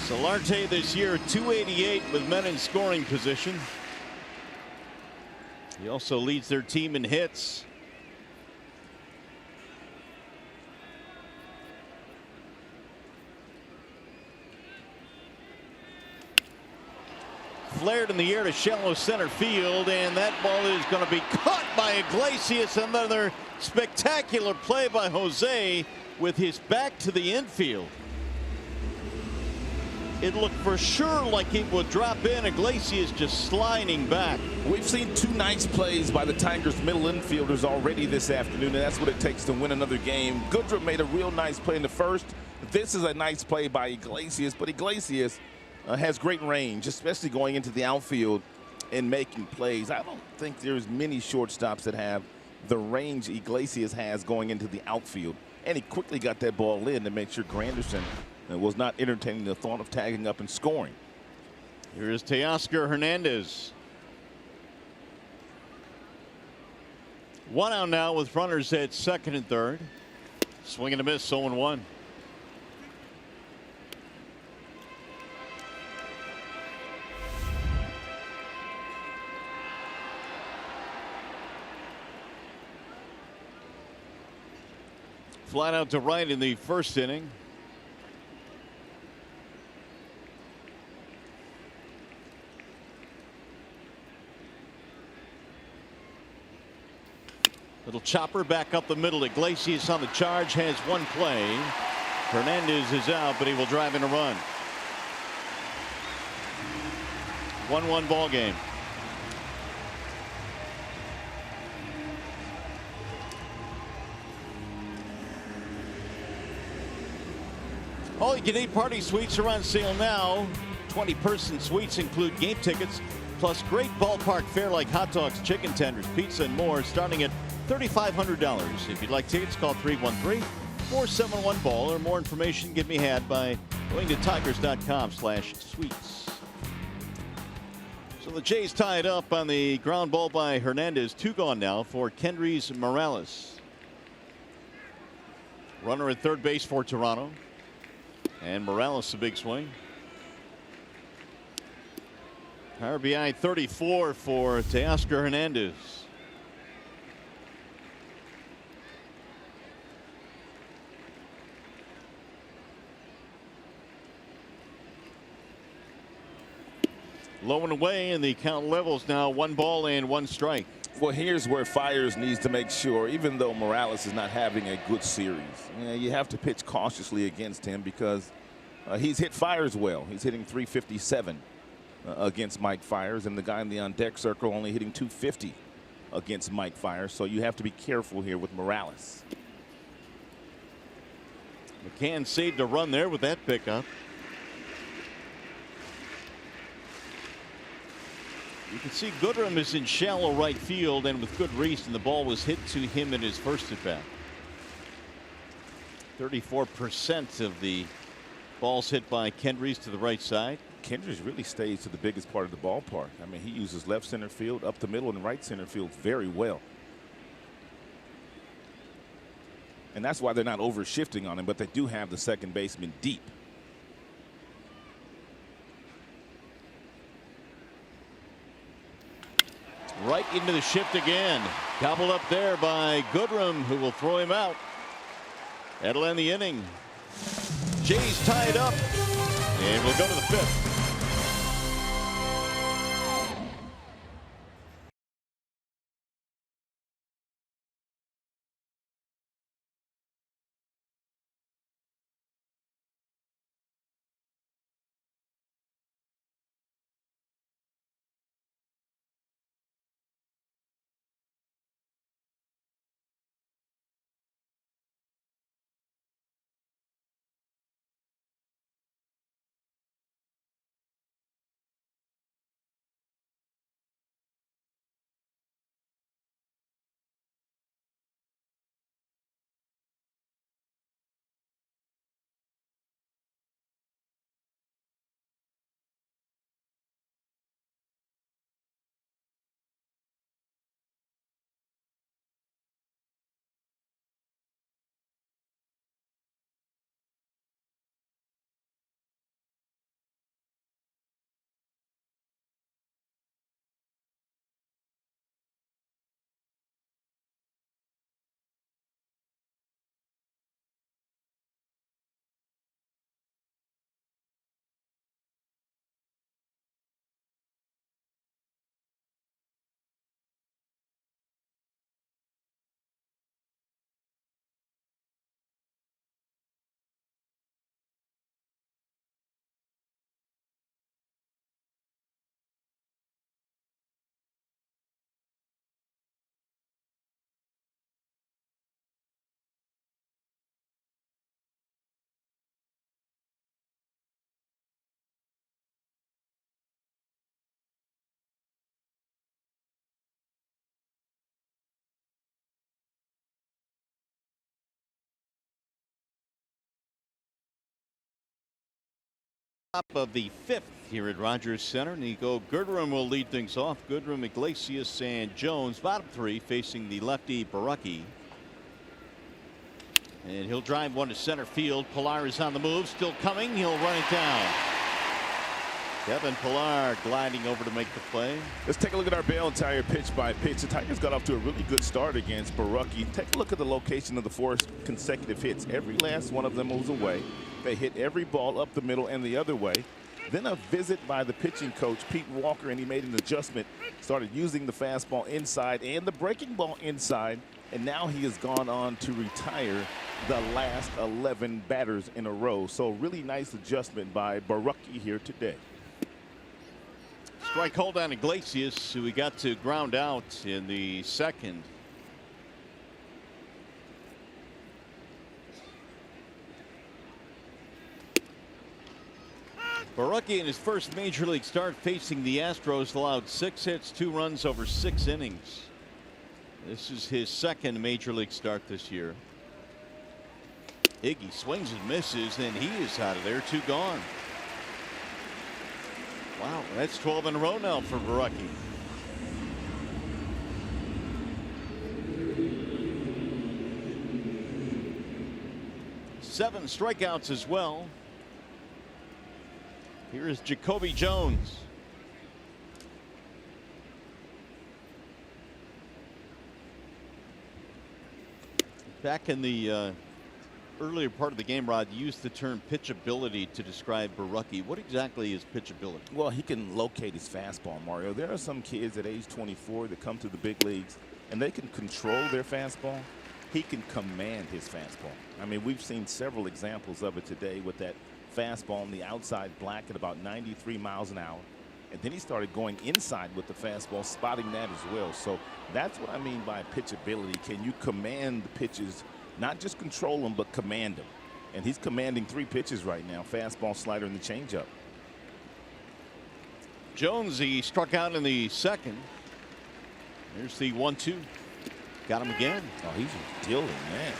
Solarte this year, 288 with men in scoring position. He also leads their team in hits. flared in the air to shallow center field, and that ball is going to be caught by Iglesias. Another spectacular play by Jose with his back to the infield. It looked for sure like it would drop in. Iglesias just sliding back. We've seen two nice plays by the Tigers middle infielders already this afternoon, and that's what it takes to win another game. Goodrum made a real nice play in the first. This is a nice play by Iglesias, but Iglesias has great range, especially going into the outfield and making plays. I don't think there's many shortstops that have the range Iglesias has going into the outfield. And he quickly got that ball in to make sure Granderson was not entertaining the thought of tagging up and scoring. Here's Teoscar Hernandez. One out now with runners at second and third. Swing and a miss, 0-1. Flat out to right in the first inning. Little chopper back up the middle. Iglesias on the charge, has one play. Hernandez is out, but he will drive in a run. 1-1 ball game. All-you-can-eat party suites are on sale now. 20-person suites include game tickets, plus great ballpark fare like hot dogs, chicken tenders, pizza, and more, starting at $3,500. If you'd like tickets, call 313-471-BALL, or more information can be had by going to tigers.com/suites. So the Jays tie it up on the ground ball by Hernandez. 2 gone now for Kendrys Morales. Runner at third base for Toronto. And Morales a big swing. RBI 34 for Teoscar Hernandez. Low and away, and the count levels now 1 ball and 1 strike. Well, here's where Fiers needs to make sure, even though Morales is not having a good series, you have to pitch cautiously against him because he's hit Fiers well. He's hitting .357 against Mike Fiers, and the guy in the on-deck circle only hitting .250 against Mike Fiers. So you have to be careful here with Morales. McCann saved a run there with that pickup. You can see Goodrum is in shallow right field, and with good reason. The ball was hit to him in his first at bat. 34% of the balls hit by Kendrys to the right side. Kendrys really stays to the biggest part of the ballpark. I mean, he uses left center field, up the middle, and right center field very well. And that's why they're not over shifting on him, but they do have the second baseman deep. Right into the shift again. Gobbled up there by Goodrum, who will throw him out. That'll end the inning. Jays tied up, and we'll go to the 5th. of the 5th here at Rogers Center. Nico Goodrum will lead things off. Goodrum, Iglesias, and Jones. Bottom 3 facing the lefty Baraki. And he'll drive one to center field. Pilar is on the move, still coming. He'll run it down. Kevin Pilar gliding over to make the play. Let's take a look at our Bell Tire pitch by pitch. The Tigers got off to a really good start against Baraki. Take a look at the location of the 4 consecutive hits. Every last one of them was away. They hit every ball up the middle and the other way. Then a visit by the pitching coach, Pete Walker, and he made an adjustment. Started using the fastball inside and the breaking ball inside. And now he has gone on to retire the last 11 batters in a row. So really nice adjustment by Baraki here today. Strike hold on Iglesias, who we got to ground out in the 2nd. Baraki in his first major league start facing the Astros allowed 6 hits, 2 runs over 6 innings. This is his 2nd major league start this year. Iggy swings and misses, and he is out of there. 2 gone. Wow, that's 12 in a row now for Baraki. Seven strikeouts as well. Here is Jacoby Jones. Back in the earlier part of the game, Rod, used the term pitchability to describe Baraki. What exactly is pitchability? Well, he can locate his fastball, Mario. There are some kids at age 24 that come to the big leagues and they can control their fastball. He can command his fastball. I mean, we've seen several examples of it today with that fastball on the outside black at about 93 miles an hour. And then he started going inside with the fastball, spotting that as well. So that's what I mean by pitchability. Can you command the pitches? Not just control them, but command them. And he's commanding 3 pitches right now. Fastball, slider, and the changeup. Jones, he struck out in the 2nd. There's the 1-2. Got him again. Oh, he's dealing, man.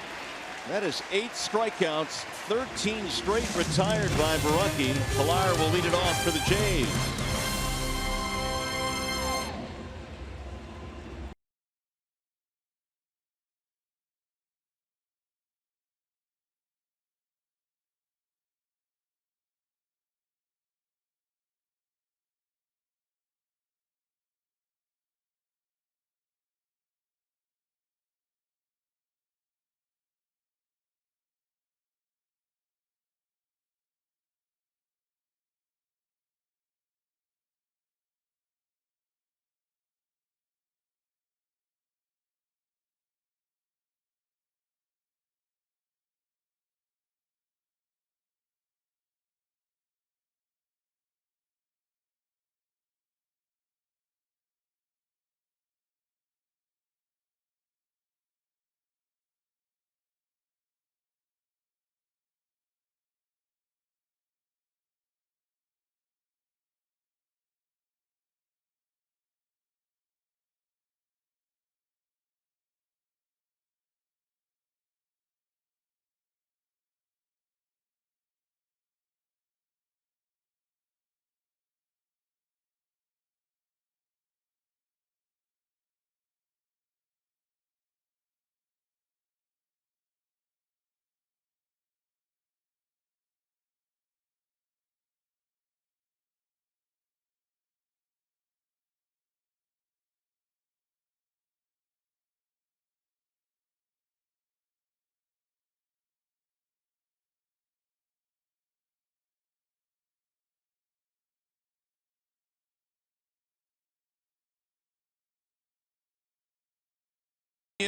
That is 8 strikeouts, 13 straight retired by Baraki. Pilar will lead it off for the Jays.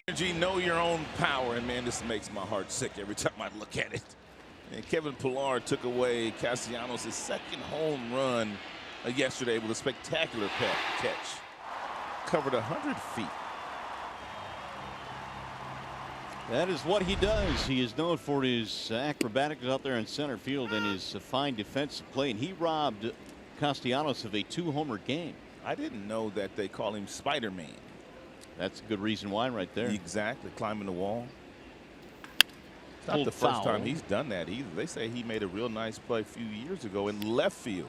Energy, know your own power, and man, this makes my heart sick every time I look at it. And Kevin Pilar took away Castellanos' 2nd home run yesterday with a spectacular catch. Covered 100 feet. That is what he does. He is known for his acrobatics out there in center field and his fine defensive play. And he robbed Castellanos of a 2-homer game. I didn't know that they call him Spider-Man. That's a good reason why right there. Exactly, climbing the wall. Not pulled the first foul. time he's done that either. They say he made a real nice play a few years ago in left field.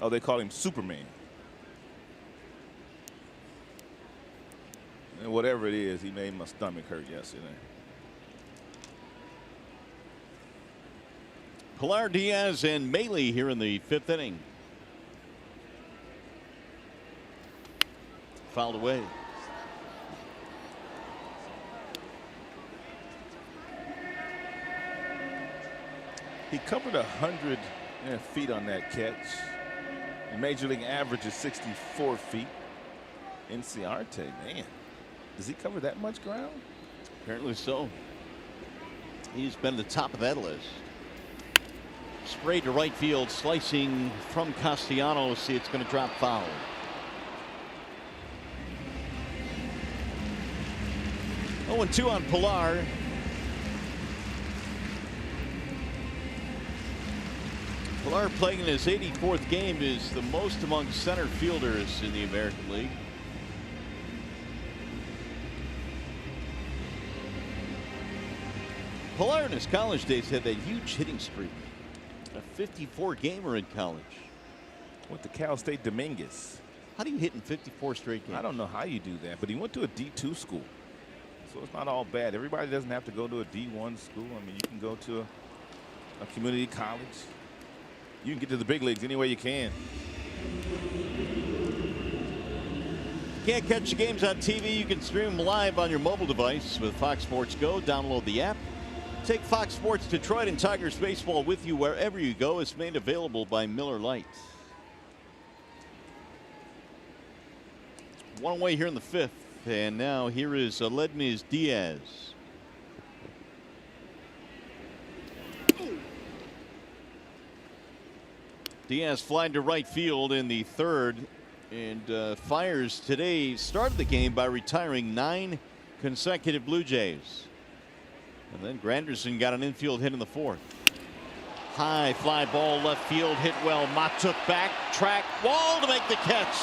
Oh, they call him Superman. And whatever it is, he made my stomach hurt yesterday. Pilar, Diaz, and Maley here in the 5th inning. Fouled away. He covered 100 feet on that catch. The Major League average is 64 feet. Inciarte, man. Does he cover that much ground? Apparently so. He's been at the top of that list. Sprayed to right field, slicing from Castellanos. See, it's going to drop foul. Oh, 2 on Pilar. Pilar, playing in his 84th game, is the most among center fielders in the American League. Pilar in his college days had that huge hitting streak. A 54 gamer in college. Went to Cal State Dominguez. How do you hit in 54 straight games? I don't know how you do that, but he went to a D2 school. So it's not all bad. Everybody doesn't have to go to a D1 school. I mean, you can go to a community college. You can get to the big leagues any way you can. Can't catch the games on TV? You can stream them live on your mobile device with Fox Sports Go. Download the app. Take Fox Sports Detroit and Tigers baseball with you wherever you go. It's made available by Miller Lite. One away here in the 5th. And now here is Aledmys Diaz. Diaz flying to right field in the 3rd. And Fiers today started the game by retiring 9 consecutive Blue Jays. And then Granderson got an infield hit in the 4th. High fly ball left field, hit well. Matuk back, track, wall to make the catch.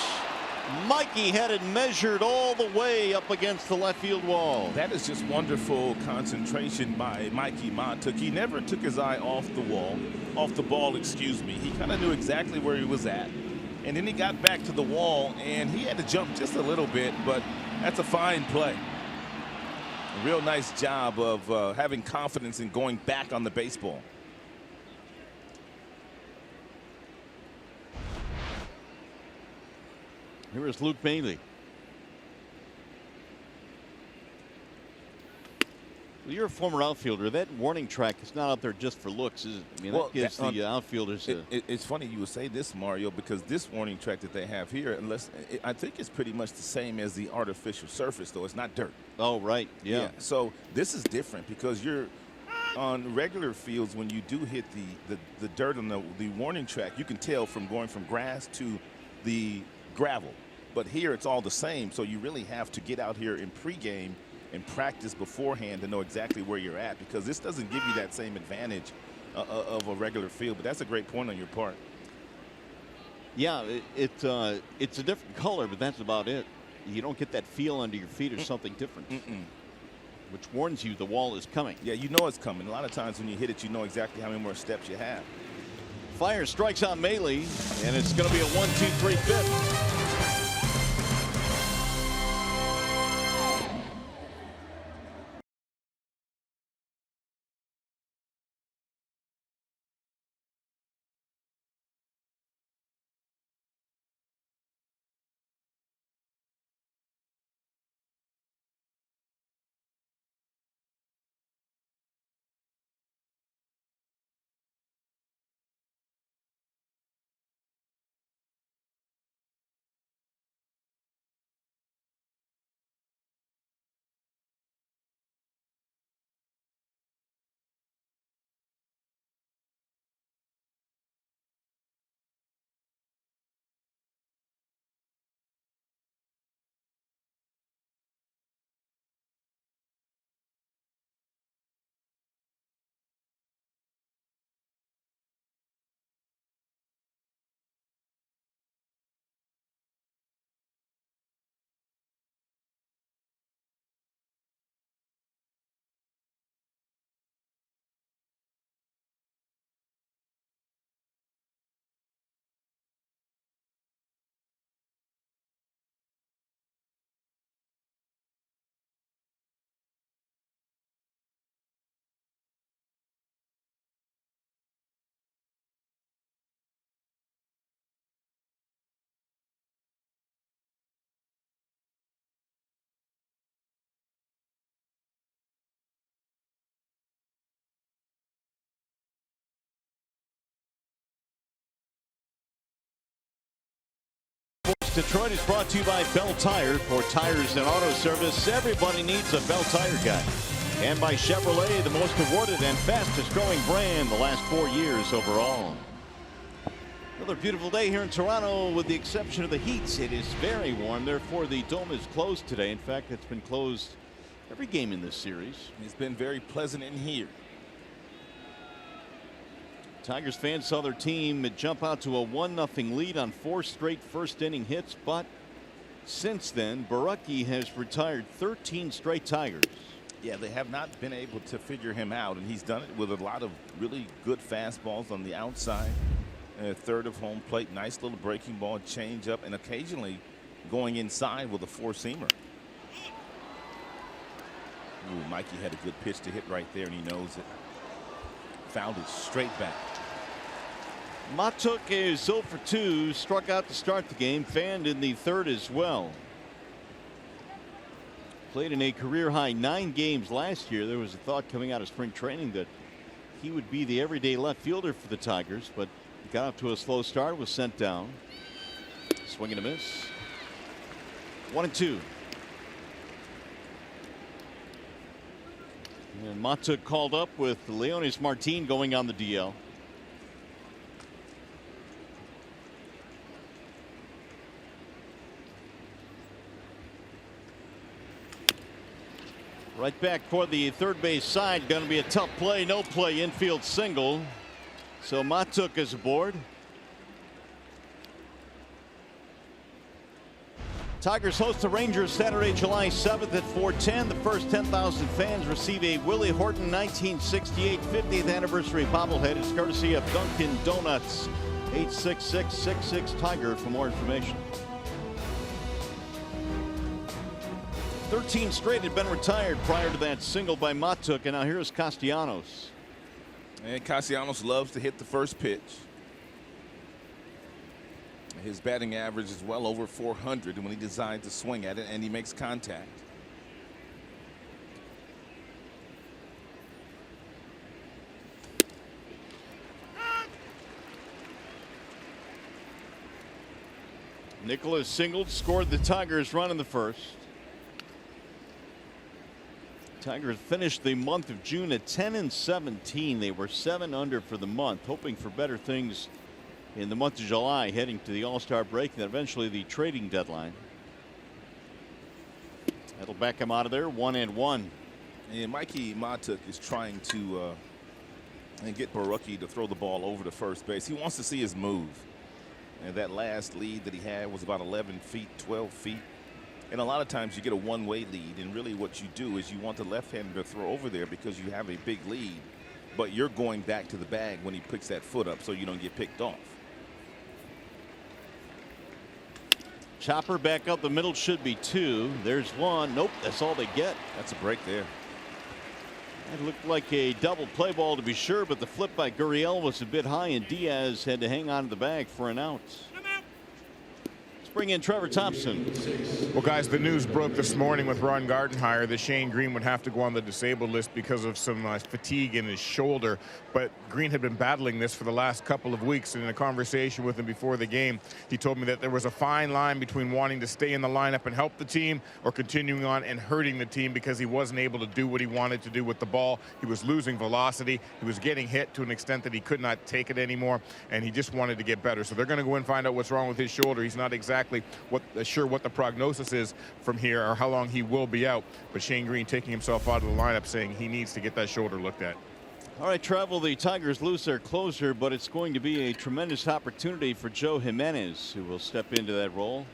Mikey had it measured all the way up against the left field wall. That is just wonderful concentration by Mikey Matuk. He never took his eye off the ball, excuse me. He kind of knew exactly where he was at. And then he got back to the wall, and he had to jump just a little bit, but that's a fine play. A real nice job of having confidence in going back on the baseball. Here is Luke Maley. Well, you're a former outfielder. That warning track is not out there just for looks, is it? I mean, that gives the outfielders it's funny you would say this, Mario, because this warning track that they have here, I think it's pretty much the same as the artificial surface, though. It's not dirt. Oh, right. Yeah. So this is different because you're on regular fields. When you do hit the dirt on the warning track, you can tell from going from grass to the gravel. But here it's all the same, so you really have to get out here in pregame and practice beforehand to know exactly where you're at, because this doesn't give you that same advantage of a regular field. But that's a great point on your part. Yeah, it's a different color, but that's about it. You don't get that feel under your feet or something different, which warns you the wall is coming. Yeah, you know it's coming. A lot of times when you hit it, you know exactly how many more steps you have. Fiers strikes on Maley, and it's going to be a 1-2-3 5th. Detroit is brought to you by Bell Tire. For tires and auto service, everybody needs a Bell Tire guy. And by Chevrolet, the most awarded and fastest growing brand the last 4 years overall. Another beautiful day here in Toronto, with the exception of the heat. It is very warm, therefore the dome is closed today. In fact, it's been closed every game in this series. It's been very pleasant in here. Tigers fans saw their team jump out to a 1-0 lead on 4 straight first inning hits, but since then Borucki has retired 13 straight Tigers. Yeah, they have not been able to figure him out, and he's done it with a lot of really good fastballs on the outside, third of home plate, nice little breaking ball, change up, and occasionally going inside with a four-seamer. Ooh, Mikey had a good pitch to hit right there, and he knows it. Fouled it straight back. Matuk is 0 for 2, struck out to start the game, fanned in the third as well. Played in a career high 9 games last year. There was a thought coming out of spring training that he would be the everyday left fielder for the Tigers, but got off to a slow start, was sent down. Swing and a miss. 1-2. And Matuk called up with Leonis Martin going on the DL. Right back for the third base side. Going to be a tough play. No play. Infield single. So Matuk is aboard. Tigers host the Rangers Saturday, July 7th at 4:10. The first 10,000 fans receive a Willie Horton 1968 50th anniversary bobblehead. It's courtesy of Dunkin' Donuts. 866-66-TIGER for more information. 13 straight had been retired prior to that single by Matuk, and now here's Castellanos. And Castellanos loves to hit the first pitch. His batting average is well over 400 when he decides to swing at it, and he makes contact. Nicholas singled, scored the Tigers run in the first. Tigers finished the month of June at 10-17. They were 7 under for the month, hoping for better things in the month of July, heading to the All-Star break and then eventually the trading deadline. That'll back him out of there. 1-1. And Mikey Matuk is trying to get Borucki to throw the ball over to first base. He wants to see his move. And that last lead that he had was about 11 feet, 12 feet. And a lot of times you get a one-way lead, and really what you do is you want the left-hander to throw over there because you have a big lead, but you're going back to the bag when he picks that foot up so you don't get picked off. Chopper back up the middle, should be 2. There's 1. Nope, that's all they get. That's a break there. It looked like a double play ball to be sure, but the flip by Gurriel was a bit high, and Diaz had to hang on to the bag for an out. Bring in Trevor Thompson. Well, guys, the news broke this morning with Ron Gardenhire that Shane Green would have to go on the disabled list because of some fatigue in his shoulder. But Green had been battling this for the last couple of weeks. And in a conversation with him before the game, he told me that there was a fine line between wanting to stay in the lineup and help the team or continuing on and hurting the team because he wasn't able to do what he wanted to do with the ball. He was losing velocity. He was getting hit to an extent that he could not take it anymore, and he just wanted to get better. So they're going to go and find out what's wrong with his shoulder. He's not exactly sure what the prognosis is from here or how long he will be out, but Shane Green taking himself out of the lineup, saying he needs to get that shoulder looked at. All right, Travel, the Tigers lose their closer, but it's going to be a tremendous opportunity for Joe Jimenez, who will step into that role,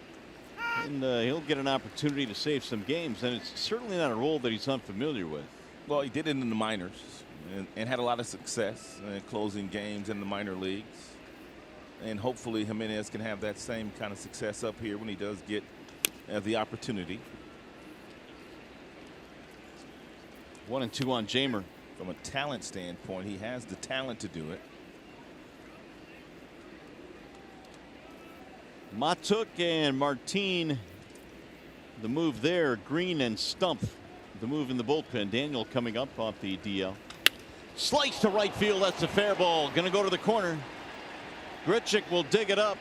and he'll get an opportunity to save some games, and it's certainly not a role that he's unfamiliar with. Well, he did it in the minors and had a lot of success closing games in the minor leagues. And hopefully Jimenez can have that same kind of success up here when he does get the opportunity. 1-2 on Jamer. From a talent standpoint, he has the talent to do it. Matuk and Martin, the move there. Green and Stump, the move in the bullpen. Daniel coming up off the DL. Slice to right field. That's a fair ball. Going to go to the corner. Grichuk will dig it up.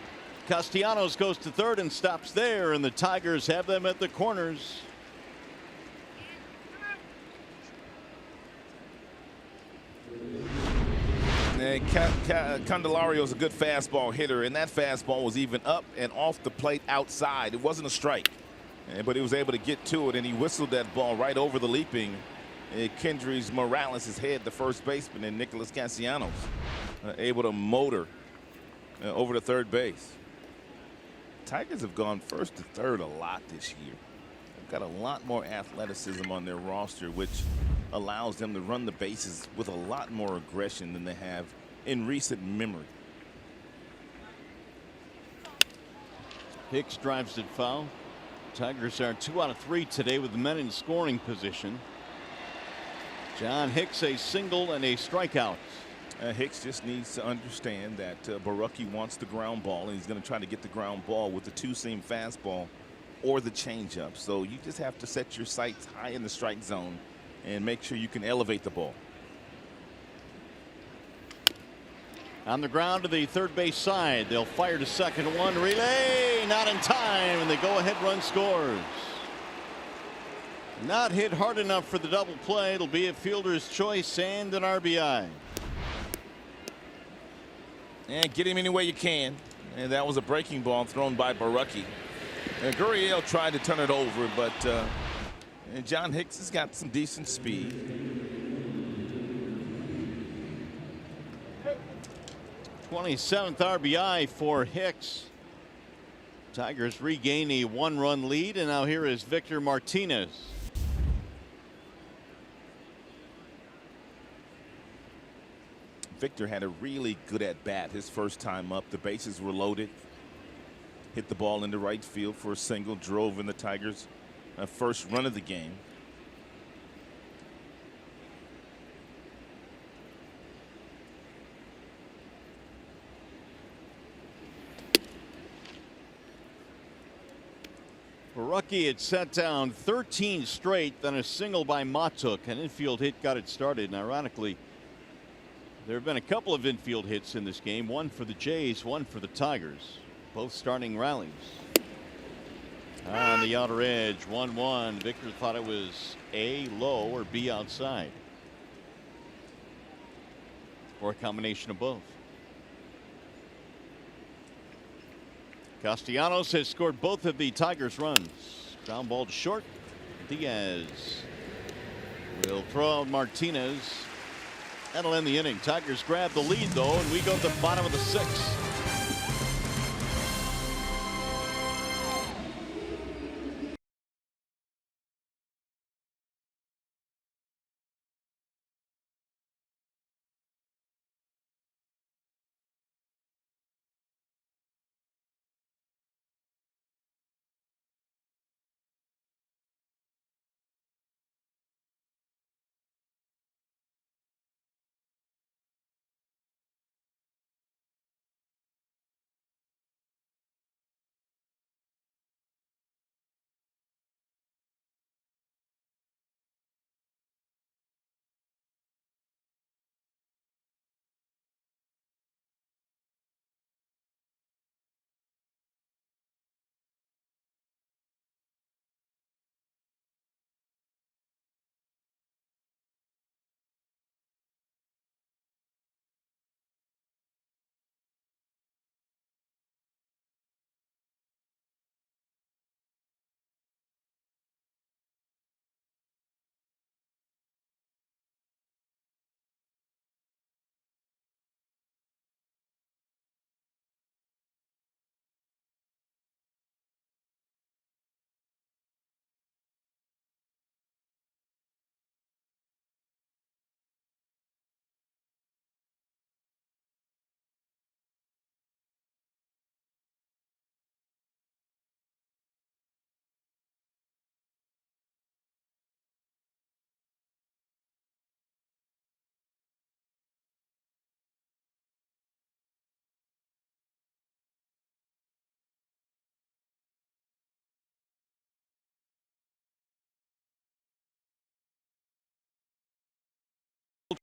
Castellanos goes to third and stops there, and the Tigers have them at the corners. And Candelario is a good fastball hitter, and that fastball was even up and off the plate outside. It wasn't a strike, but he was able to get to it, and he whistled that ball right over the leaping Kendrys Morales' head, the first baseman, and Nicholas Castellanos able to motor over to third base. Tigers have gone first to third a lot this year. They've got a lot more athleticism on their roster, which allows them to run the bases with a lot more aggression than they have in recent memory. Hicks drives it foul. Tigers are 2 out of 3 today with the men in scoring position. John Hicks a single and a strikeout. Hicks just needs to understand that Borucki wants the ground ball, and he's going to try to get the ground ball with the two-seam fastball or the changeup. So you just have to set your sights high in the strike zone and make sure you can elevate the ball. On the ground to the third base side. They'll fire to second. One relay, not in time, and the go-ahead run scores. Not hit hard enough for the double play. It'll be a fielder's choice and an RBI. And get him any way you can. And that was a breaking ball thrown by Borucki. Gurriel tried to turn it over, but and John Hicks has got some decent speed. 27th RBI for Hicks. Tigers regain a 1-run lead, and now here is Victor Martinez. Victor had a really good at bat his first time up. The bases were loaded. Hit the ball into right field for a single, drove in the Tigers' first run of the game. Borucki had set down 13 straight, then a single by Matuk. An infield hit got it started, and ironically, there have been a couple of infield hits in this game, one for the Jays, one for the Tigers, both starting rallies. On the outer edge, 1-1. Victor thought it was A low or B outside, or a combination of both. Castellanos has scored both of the Tigers' runs. Ground ball to short. Diaz will throw out Martinez. That'll end the inning. Tigers grab the lead, though, and we go to the bottom of the 6th.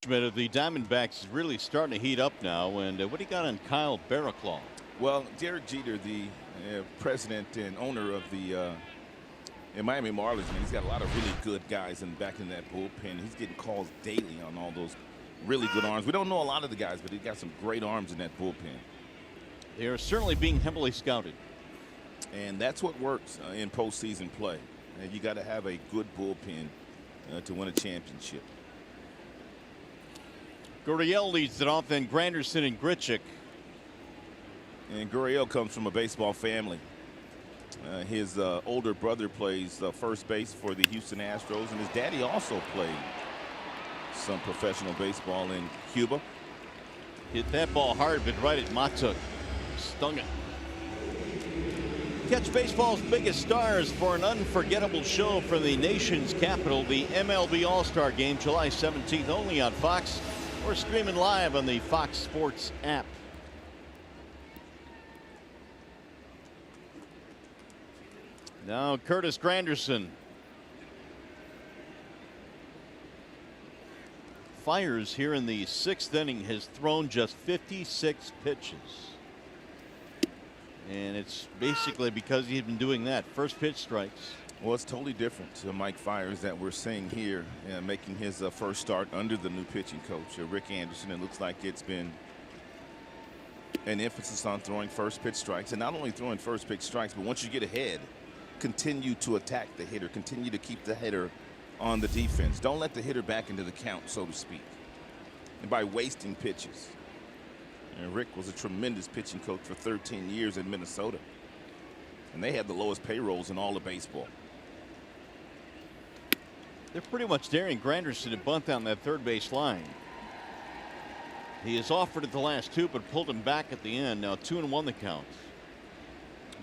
Of the Diamondbacks is really starting to heat up now. And what do you got on Kyle Barraclough? Well, Derek Jeter, the president and owner of the Miami Marlins, man, he's got a lot of really good guys back in that bullpen. He's getting calls daily on all those really good arms. We don't know a lot of the guys, but he's got some great arms in that bullpen. They are certainly being heavily scouted. And that's what works in postseason play. And you got to have a good bullpen to win a championship. Gurriel leads it off, then Granderson and Grichuk. And Gurriel comes from a baseball family. His older brother plays first base for the Houston Astros, and his daddy also played some professional baseball in Cuba. Hit that ball hard, but right at Matuk. Stung it. Catch baseball's biggest stars for an unforgettable show from the nation's capital, the MLB All-Star Game, July 17th, only on Fox, or streaming live on the Fox Sports app. Now Curtis Granderson. Fiers here in the 6th inning has thrown just 56 pitches. And it's basically because he's been doing that. First pitch strikes. Well, it's totally different to Mike Fiers that we're seeing here, making his first start under the new pitching coach, Rick Anderson. It looks like it's been an emphasis on throwing first pitch strikes, and not only throwing first pitch strikes, but once you get ahead, continue to attack the hitter, continue to keep the hitter on the defense. Don't let the hitter back into the count, so to speak, and by wasting pitches. And Rick was a tremendous pitching coach for 13 years in Minnesota, and they had the lowest payrolls in all of baseball. They're pretty much daring Granderson to bunt down that third base line. He has offered it the last two, but pulled him back at the end. Now 2-1 the count.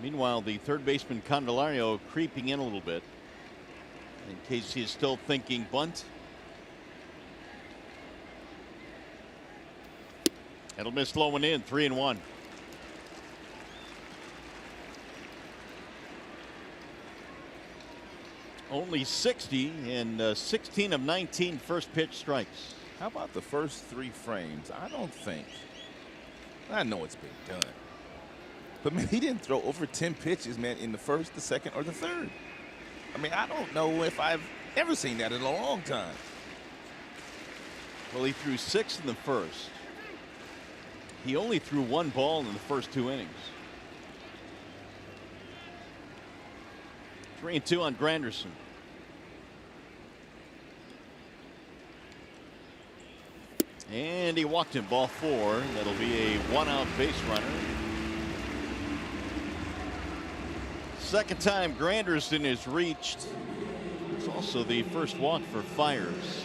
Meanwhile, the third baseman Candelario creeping in a little bit in case he's still thinking bunt. It'll miss low and in. 3-1. Only 60 in 16 of 19 first pitch strikes. How about the first 3 frames? I don't think. I know it's been done, but man, he didn't throw over 10 pitches, man, in the first, the second, or the third. I mean, I don't know if I've ever seen that in a long time. Well, he threw 6 in the first. He only threw 1 ball in the first 2 innings. 3-2 on Granderson. And he walked him, ball 4. That'll be a 1-out base runner. Second time Granderson is reached. It's also the first walk for Fiers.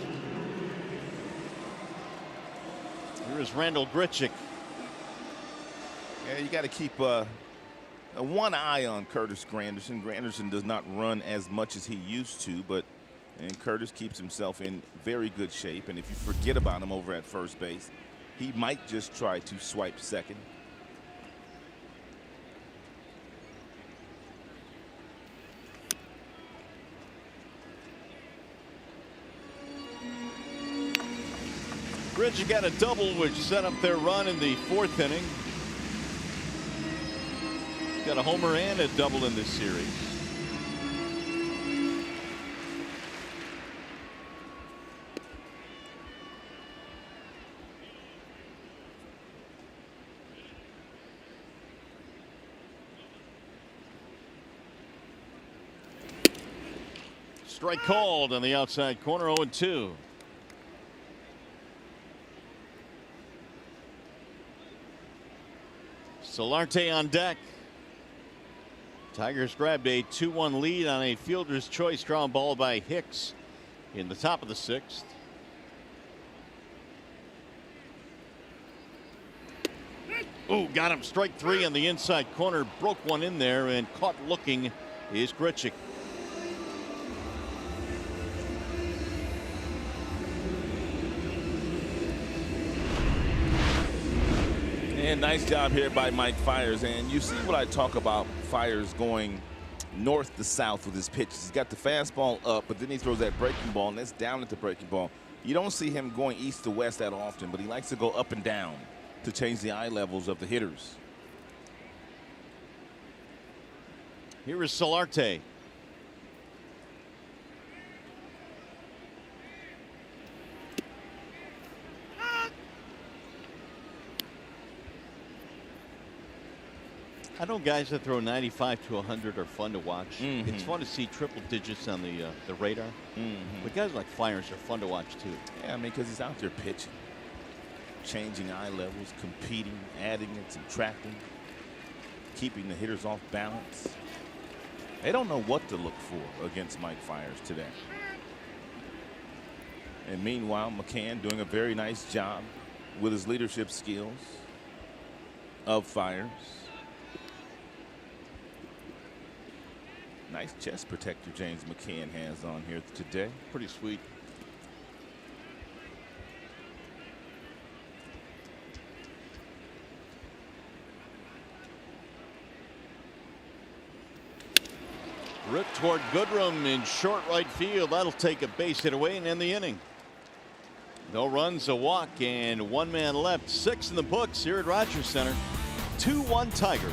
Here is Randall Grichuk. Yeah, you got to keep one eye on Curtis Granderson. Granderson does not run as much as he used to, and Curtis keeps himself in very good shape. And if you forget about him over at first base, he might just try to swipe second. Grichuk got a double, which set up their run in the 4th inning. Got a homer and a double in this series. Strike called on the outside corner. 0-2. Solarte on deck. Tigers grabbed a 2-1 lead on a fielder's choice ground ball by Hicks in the top of the 6th. Oh, got him. Strike 3 on the inside corner. Broke one in there, and caught looking is Grichuk. And nice job here by Mike Fiers. And you see what I talk about Fiers going north to south with his pitches. He's got the fastball up, but then he throws that breaking ball, and that's down at the breaking ball. You don't see him going east to west that often, but he likes to go up and down to change the eye levels of the hitters. Here is Solarte. I know guys that throw 95 to 100 are fun to watch. It's fun to see triple digits on the radar. But guys like Fiers are fun to watch too. Yeah, I mean, because he's out there pitching, changing eye levels, competing, adding and subtracting, keeping the hitters off balance. They don't know what to look for against Mike Fiers today. And meanwhile, McCann doing a very nice job with his leadership skills of Fiers. Nice chest protector James McCann has on here today. Pretty sweet. Rip toward Goodrum in short right field. That'll take a base hit away and end the inning. No runs, a walk, and one man left. 6 in the books here at Rogers Center. 2-1 Tigers.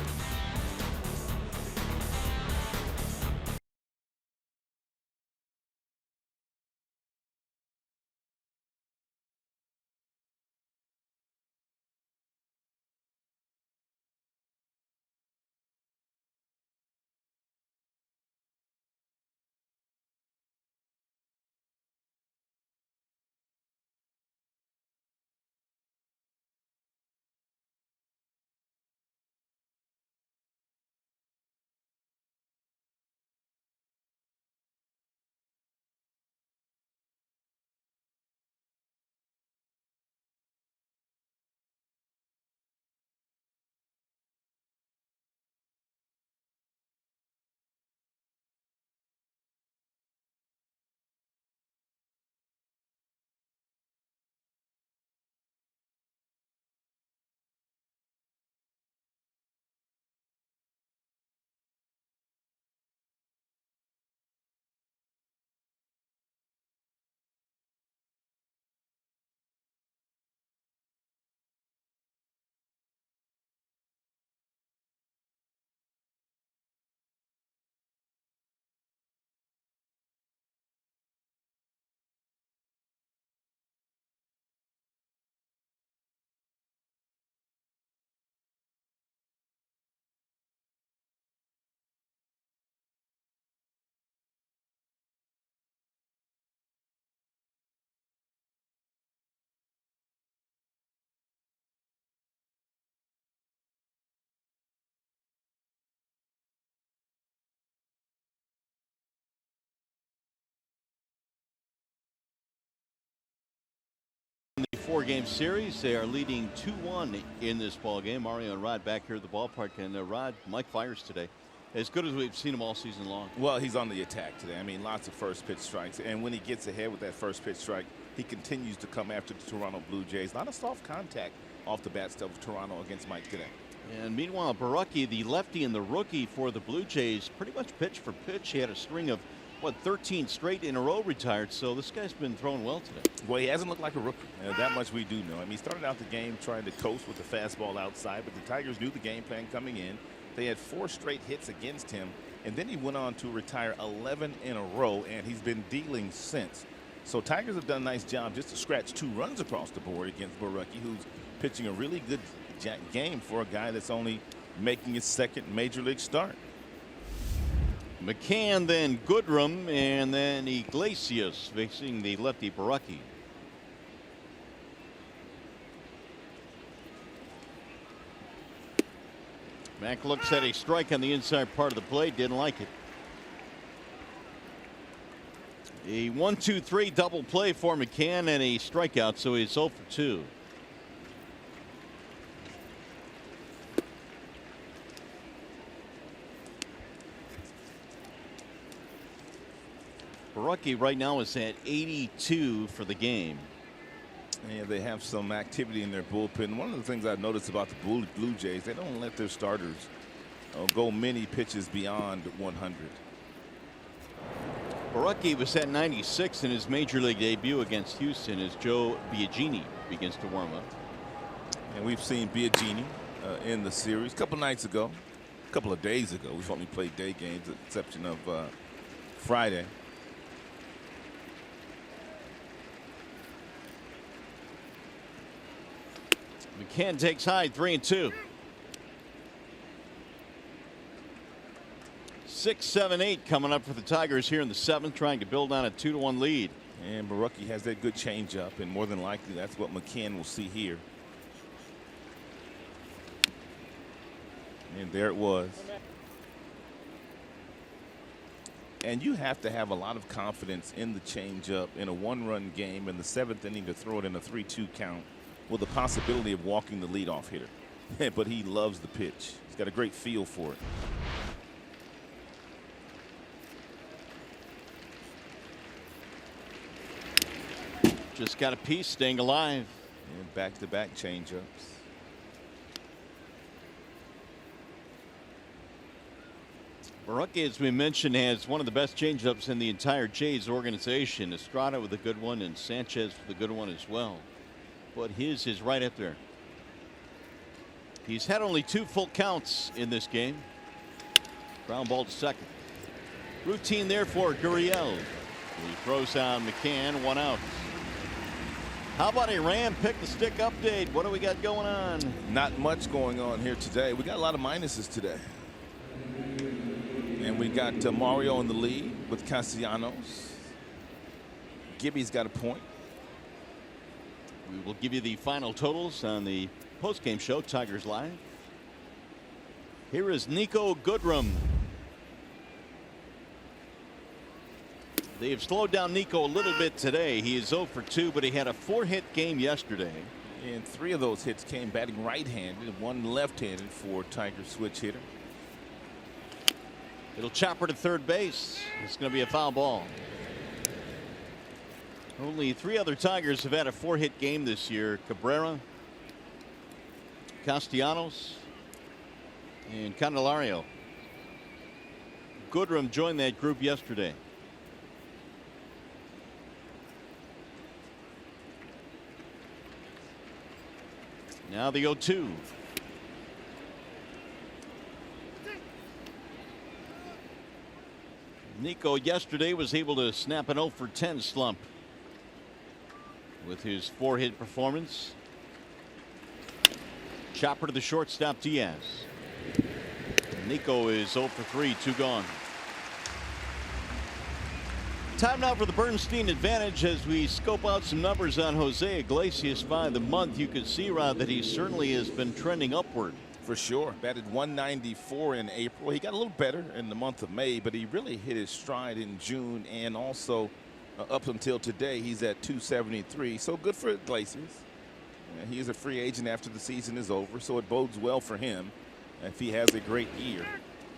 The 4-game series, they are leading 2-1 in this ball game. Mario and Rod back here at the ballpark, and Rod, Mike Fiers today, as good as we've seen him all season long. Well, he's on the attack today. I mean, lots of first pitch strikes, and when he gets ahead with that first pitch strike, he continues to come after the Toronto Blue Jays. A lot of soft contact off the bat stuff of Toronto against Mike today. And meanwhile, Borucki, the lefty and the rookie for the Blue Jays, pretty much pitch for pitch. He had a string of 13 straight in a row retired, so this guy's been throwing well today. Well, he hasn't looked like a rookie. That much we do know. I mean, he started out the game trying to coast with the fastball outside, but the Tigers knew the game plan coming in. They had 4 straight hits against him, and then he went on to retire 11 in a row, and he's been dealing since. So Tigers have done a nice job just to scratch 2 runs across the board against Borucki, who's pitching a really good game for a guy that's only making his 2nd major league start. McCann, then Goodrum, and then Iglesias facing the lefty Borucki. Mac looks at a strike on the inside part of the plate, didn't like it. A 1-2-3 double play for McCann and a strikeout, so he's 0 for 2. Borucki right now is at 82 for the game. Yeah, they have some activity in their bullpen. One of the things I've noticed about the Blue Jays, they don't let their starters go many pitches beyond 100. Borucki was at 96 in his major league debut against Houston as Joe Biagini begins to warm up. And we've seen Biagini in the series a couple nights ago. a couple of days ago. We've only played day games, with the exception of Friday. McCann takes high, 3-2. 6, 7, 8 coming up for the Tigers here in the 7th, trying to build on a 2-1 lead. And Borucki has that good changeup, and more than likely that's what McCann will see here. And there it was. And you have to have a lot of confidence in the changeup in a one-run game in the 7th inning to throw it in a 3-2 count with the possibility of walking the leadoff hitter. But he loves the pitch. He's got a great feel for it. Just got a piece, staying alive. And back-to-back changeups. Borucki, as we mentioned, has one of the best changeups in the entire Jays organization. Estrada with a good one and Sanchez with a good one as well. But his is right up there. He's had only 2 full counts in this game. Ground ball to second. Routine there for Gurriel. He throws down McCann, 1 out. How about a Ram pick the stick update? What do we got going on? Not much going on here today. We got a lot of minuses today. And we got Mario in the lead with Castellanos. Gibby's got a point. We will give you the final totals on the postgame show, Tigers Live. Here is Nico Goodrum. They've slowed down Nico a little bit today. He is 0 for 2, but he had a 4-hit game yesterday. And 3 of those hits came batting right-handed, 1 left-handed for Tiger switch hitter. It'll chopper to third base. It's going to be a foul ball. Only 3 other Tigers have had a 4-hit game this year. Cabrera, Castellanos, and Candelario. Goodrum joined that group yesterday. Now the 0-2. Nico yesterday was able to snap an 0 for 10 slump with his 4-hit performance. Chopper to the shortstop, Diaz. Nico is 0 for 3, 2 gone. Time now for the Bernstein advantage as we scope out some numbers on Jose Iglesias by the month. You can see, Rod, that he certainly has been trending upward. For sure. Batted 194 in April. He got a little better in the month of May, but he really hit his stride in June, and also up until today he's at 273. So good for Iglesias. He is a free agent after the season is over, so it bodes well for him if he has a great year.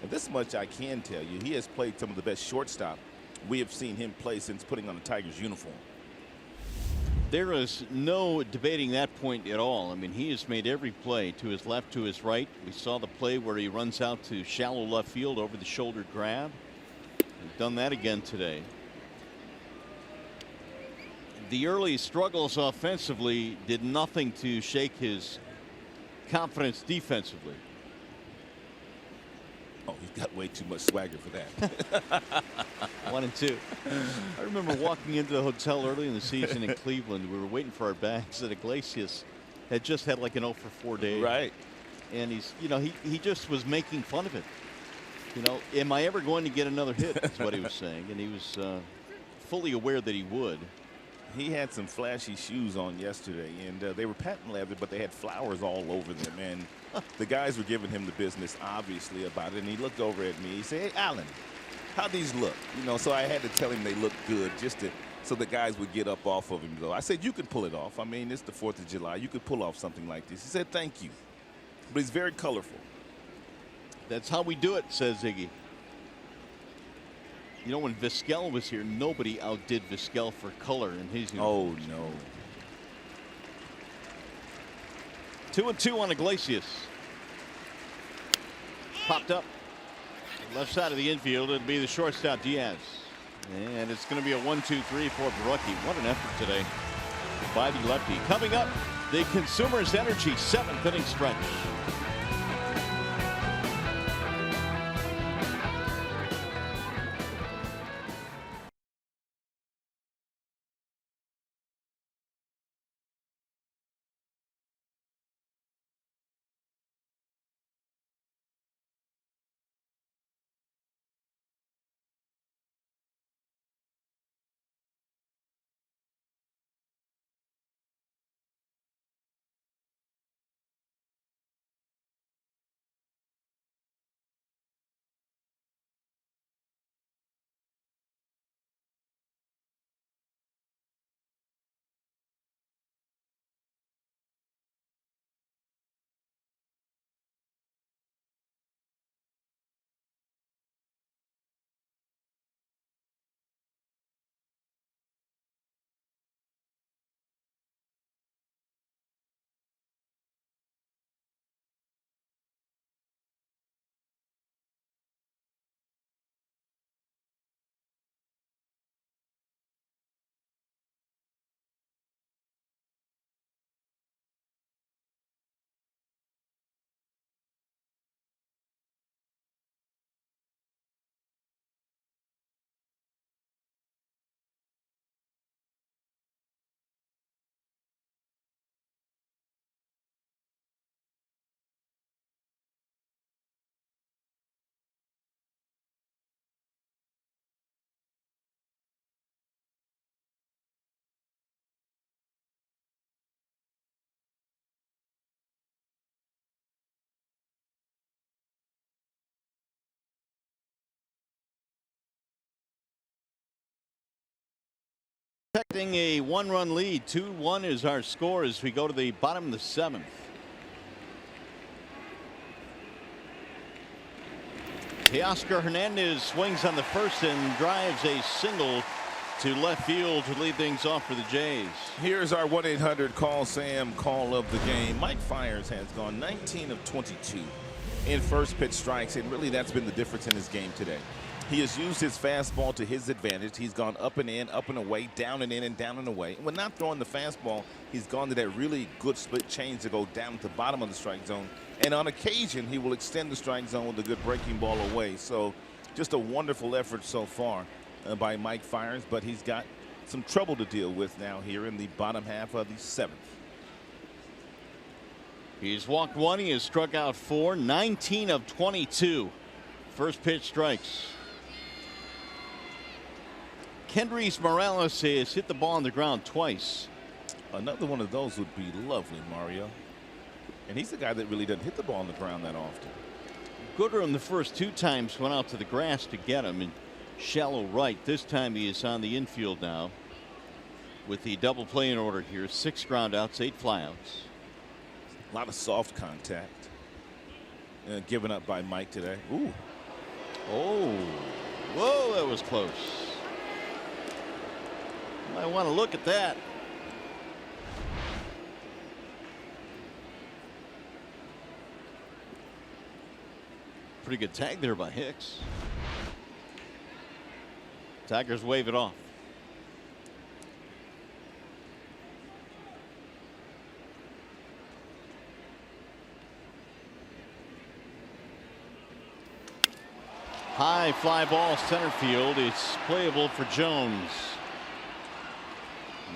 And this much I can tell you, he has played some of the best shortstop we have seen him play since putting on the Tigers uniform. There is no debating that point at all. I mean, he has made every play to his left, to his right. We saw the play where he runs out to shallow left field over the shoulder grab. He's done that again today. The early struggles offensively did nothing to shake his confidence defensively. Oh, he's got way too much swagger for that. 1 and 2. I remember walking into the hotel early in the season in Cleveland. We were waiting for our bags, and Iglesias had just had like an 0 for 4 day. Right. And he's, you know, he just was making fun of it. You know, am I ever going to get another hit? Is what he was saying, and he was fully aware that he would. He had some flashy shoes on yesterday, and they were patent leather, but they had flowers all over them. And the guys were giving him the business, obviously, about it. And he looked over at me. He said, "Hey, Alan, how these look?" You know, so I had to tell him they look good, just to so the guys would get up off of him. Though I said, "You can pull it off. I mean, it's the 4th of July. You could pull off something like this." He said, "Thank you," but he's very colorful. That's how we do it, says Iggy. You know, when Vizquel was here, nobody outdid Vizquel for color in his uniform. Oh, no. 2 and 2 on Iglesias. Popped up. Left side of the infield. It'll be the shortstop, Diaz. And it's going to be a 1-2-3 for Borucki. What an effort today by the lefty. Coming up, the Consumers Energy 7th inning stretch. Expecting a 1-run lead. 2-1 is our score as we go to the bottom of the 7th. Teoscar Hernandez swings on the first and drives a single to left field to lead things off for the Jays. Here's our 1-800-CALL-SAM call of the game. Mike Fiers has gone 19 of 22 in first pitch strikes, and really that's been the difference in his game today. He has used his fastball to his advantage. He's gone up and in, up and away, down and in, and down and away. When not throwing the fastball, he's gone to that really good split change to go down at the bottom of the strike zone. And on occasion, he will extend the strike zone with a good breaking ball away. So just a wonderful effort so far by Mike Fiers, but he's got some trouble to deal with now here in the bottom half of the 7th. He's walked 1. He has struck out 4. 19 of 22 first pitch strikes. Kendrys Morales has hit the ball on the ground twice. Another one of those would be lovely, Mario. And he's the guy that really doesn't hit the ball on the ground that often. Goodrum the first 2 times went out to the grass to get him in shallow right. This time he is on the infield now with the double play in order here. 6 ground outs, 8 flyouts. A lot of soft contact given up by Mike today. Ooh. Oh, whoa, that was close. I want to look at that. Pretty good tag there by Hicks. Tigers wave it off. High fly ball center field. It's playable for Jones.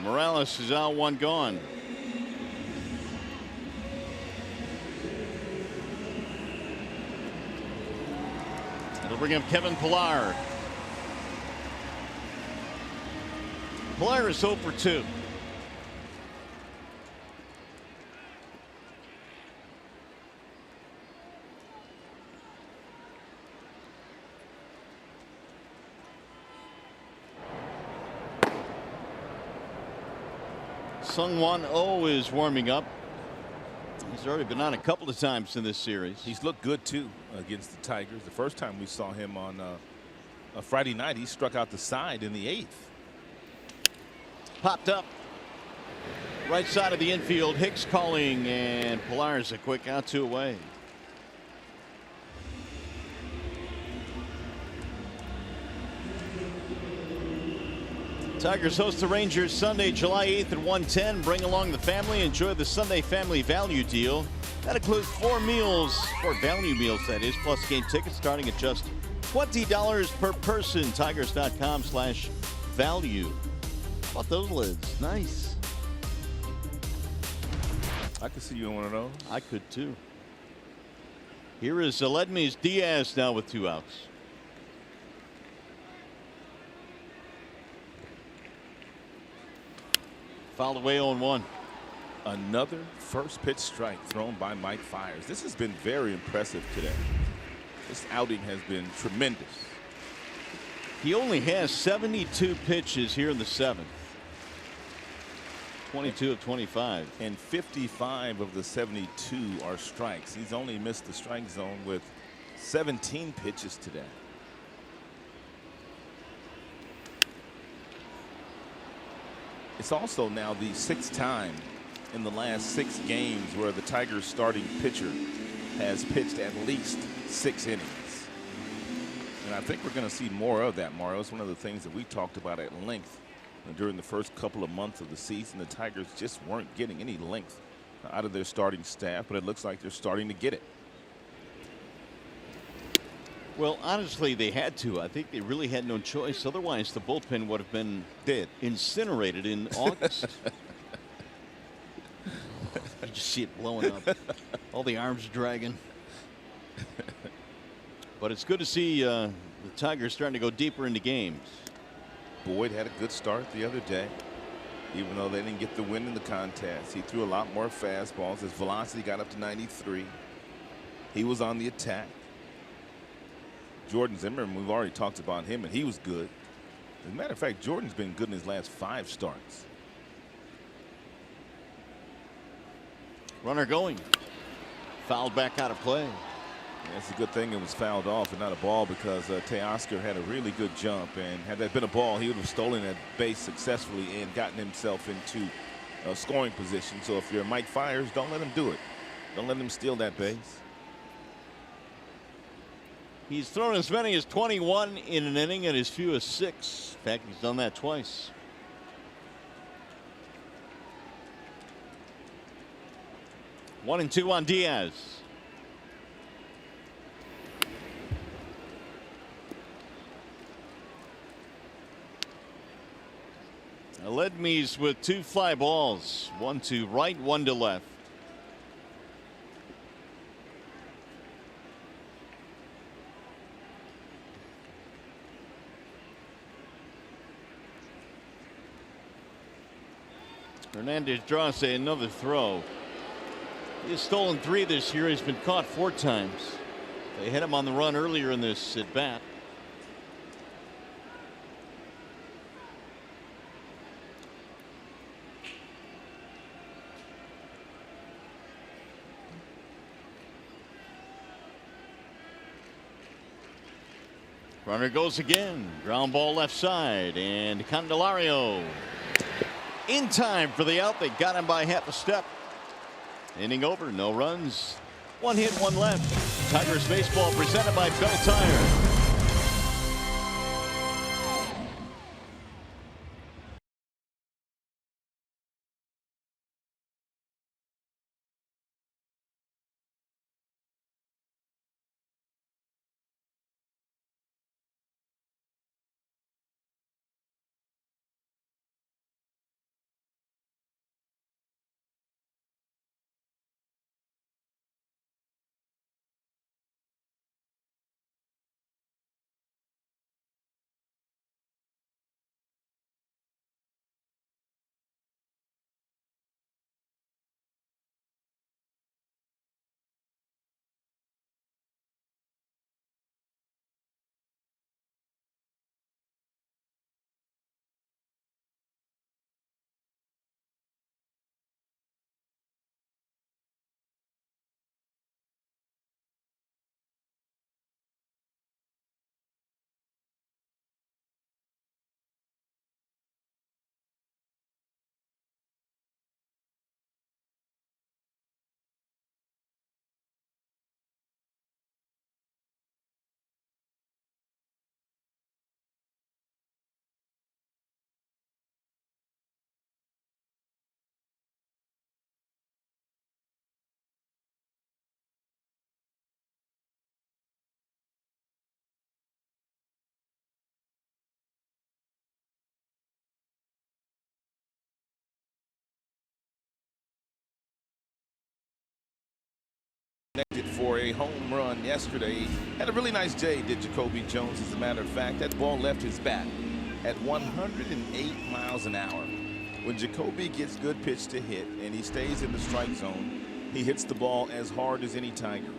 Morales is out, 1 gone. It'll bring up Kevin Pillar. Pillar is 0 for 2. Sung-Won Oh is warming up. He's already been on a couple of times in this series. He's looked good too against the Tigers. The first time we saw him on a Friday night, he struck out the side in the 8th. Popped up right side of the infield. Hicks calling, and Pillar's a quick out, 2 away. Tigers host the Rangers Sunday, July 8th at 1:10. Bring along the family. Enjoy the Sunday family value deal. That includes 4 meals, 4 value meals that is, plus game tickets starting at just $20 per person. Tigers.com/value. How about those lids? Nice. I could see you in one of those. I could too. Here is Aledmys Diaz now with 2 outs. Fouled away 0-1. Another first pitch strike thrown by Mike Fiers. This has been very impressive today. This outing has been tremendous. He only has 72 pitches here in the 7th. 22 of 25. And 55 of the 72 are strikes. He's only missed the strike zone with 17 pitches today. It's also now the 6th time in the last 6 games where the Tigers starting pitcher has pitched at least 6 innings. And I think we're going to see more of that, Mario. It's one of the things that we talked about at length during the first couple of months of the season. The Tigers just weren't getting any length out of their starting staff, but it looks like they're starting to get it. Well, honestly, they had to. I think they really had no choice. Otherwise, the bullpen would have been dead, incinerated in August. You just see it blowing up. All the arms dragging. But it's good to see the Tigers starting to go deeper into games. Boyd had a good start the other day, even though they didn't get the win in the contest. He threw a lot more fastballs. His velocity got up to 93. He was on the attack. Jordan Zimmerman, we've already talked about him, and he was good. As a matter of fact, Jordan's been good in his last 5 starts. Runner going. Fouled back out of play. That's a good thing it was fouled off and not a ball, because Teoscar had a really good jump, and had that been a ball, he would have stolen that base successfully and gotten himself into scoring position. So if you're Mike Fiers, don't let him do it. Don't let him steal that base. He's thrown as many as 21 in an inning and as few as 6. In fact, he's done that twice. One and 2 on Diaz. Ledmees with 2 fly balls. 1 to right, 1 to left. Hernandez draws another throw. He has stolen 3 this year. He's been caught 4 times. They hit him on the run earlier in this at bat. Runner goes again. Ground ball left side, and Candelario in time for the out. They got him by half a step. Inning over, no runs. 1 hit, 1 left. Tigers baseball presented by Bell Tire. Connected for a home run yesterday. Had a really nice day, did Jacoby Jones. As a matter of fact, that ball left his bat at 108 miles an hour. When Jacoby gets good pitch to hit and he stays in the strike zone, he hits the ball as hard as any Tiger.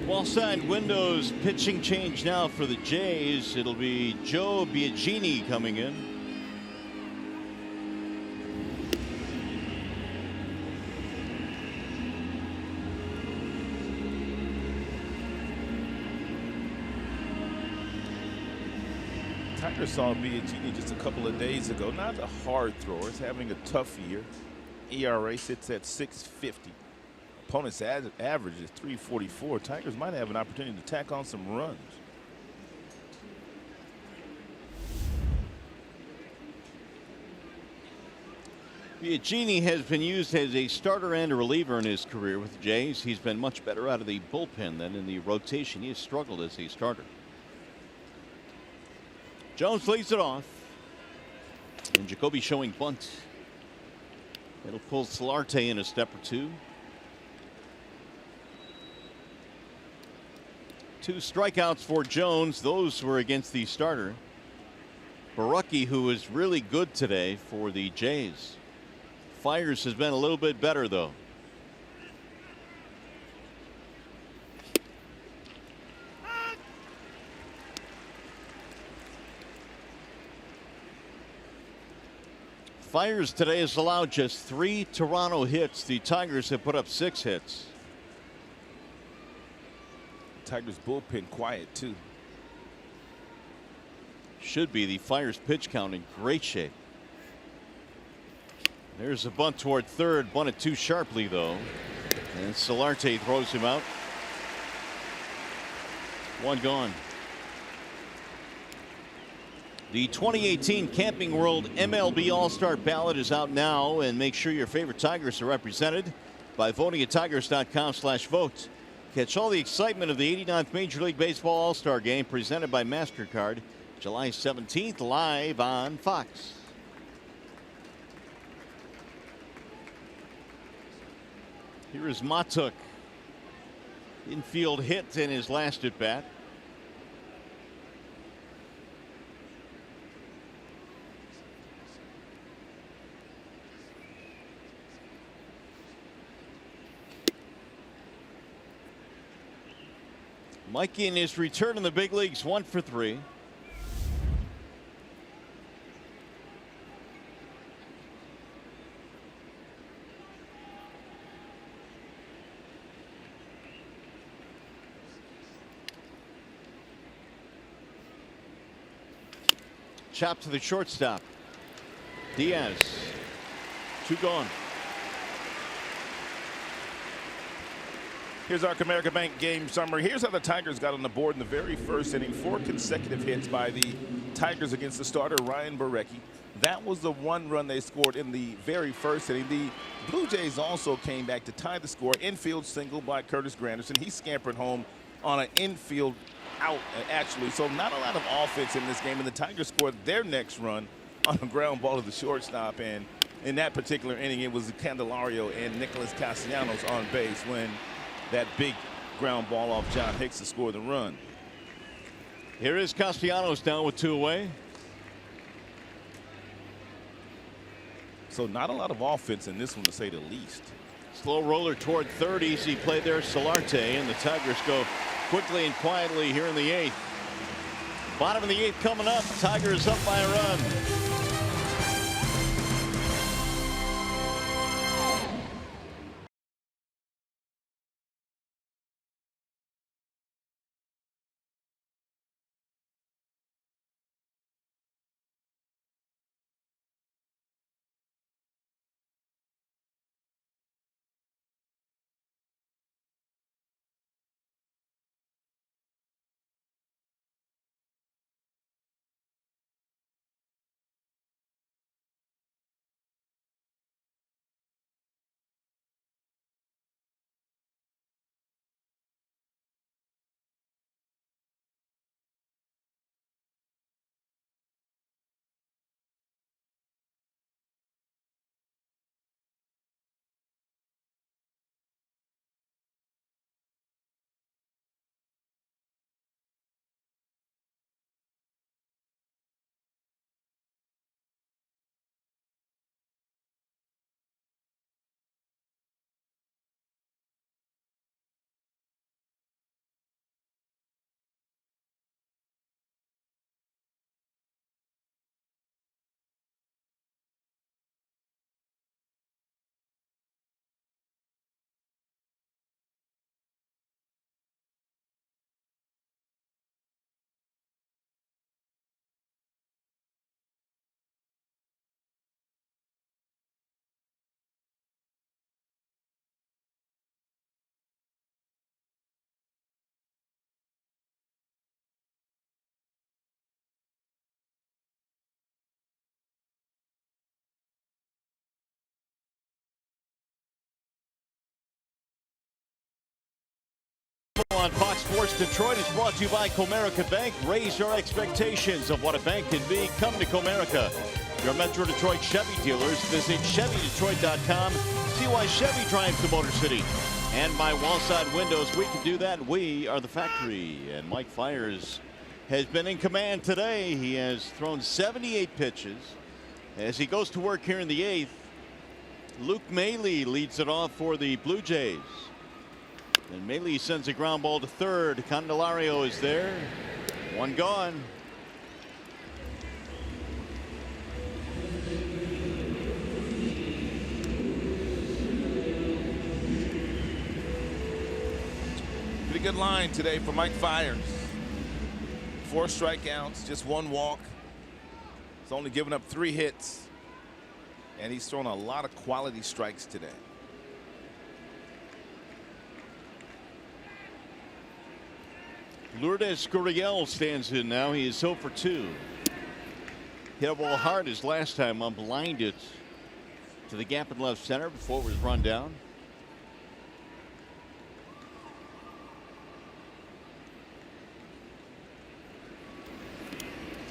Wall side windows pitching change now for the Jays. It'll be Joe Biagini coming in. Tiger saw Biagini just a couple of days ago. Not a hard thrower. He's having a tough year. ERA sits at 6.50. Opponent's average is 3.44. Tigers might have an opportunity to tack on some runs. Biagini has been used as a starter and a reliever in his career with the Jays. He's been much better out of the bullpen than in the rotation. He has struggled as a starter. Jones leads it off. And Jacoby showing bunt. It'll pull Solarte in a step or 2. 2 strikeouts for Jones. Those were against the starter, Barucki, who was really good today for the Jays. Fiers has been a little bit better, though. Fiers today has allowed just 3 Toronto hits. The Tigers have put up 6 hits. Tigers bullpen quiet too. Should be the Fiers pitch count in great shape. There's a bunt toward third, bunted too sharply though, and Solarte throws him out. 1 gone. The 2018 Camping World MLB All-Star Ballot is out now, and make sure your favorite Tigers are represented by voting at tigers.com/vote. Catch all the excitement of the 89th Major League Baseball All-Star Game presented by MasterCard, July 17th, live on Fox. Here is Matuk. Infield hit in his last at bat. Mikey in his return in the big leagues, 1 for 3. Chop to the shortstop. Diaz. 2 gone. Here's our Comerica Bank game summary. Here's how the Tigers got on the board in the very first inning. 4 consecutive hits by the Tigers against the starter, Ryan Borucki. That was the 1 run they scored in the very first inning. The Blue Jays also came back to tie the score. Infield single by Curtis Granderson. He scampered home on an infield out, actually. So not a lot of offense in this game. And the Tigers scored their next run on a ground ball to the shortstop. And in that particular inning, it was Candelario and Nicholas Castellanos on base when that big ground ball off John Hicks to score the run. Here is Castellanos down with 2 away. So not a lot of offense in this one, to say the least. Slow roller toward third. Easy play there, Solarte, and the Tigers go quickly and quietly here in the 8th. Bottom of the 8th coming up. Tigers up by a run. On Fox Sports Detroit is brought to you by Comerica Bank. Raise your expectations of what a bank can be. Come to Comerica, your Metro Detroit Chevy dealers. Visit ChevyDetroit.com. See why Chevy drives the Motor City. And by Wallside Windows, we can do that. We are the factory. And Mike Fiers has been in command today. He has thrown 78 pitches. As he goes to work here in the 8th, Luke Maile leads it off for the Blue Jays. And Maile sends a ground ball to third. Candelario is there. 1 gone. Pretty good line today for Mike Fiers. 4 strikeouts, just 1 walk. He's only given up 3 hits. And he's thrown a lot of quality strikes today. Lourdes Gurriel stands in now. He is 0 for 2. Hit a ball hard his last time on, blinded to the gap in left center before it was run down.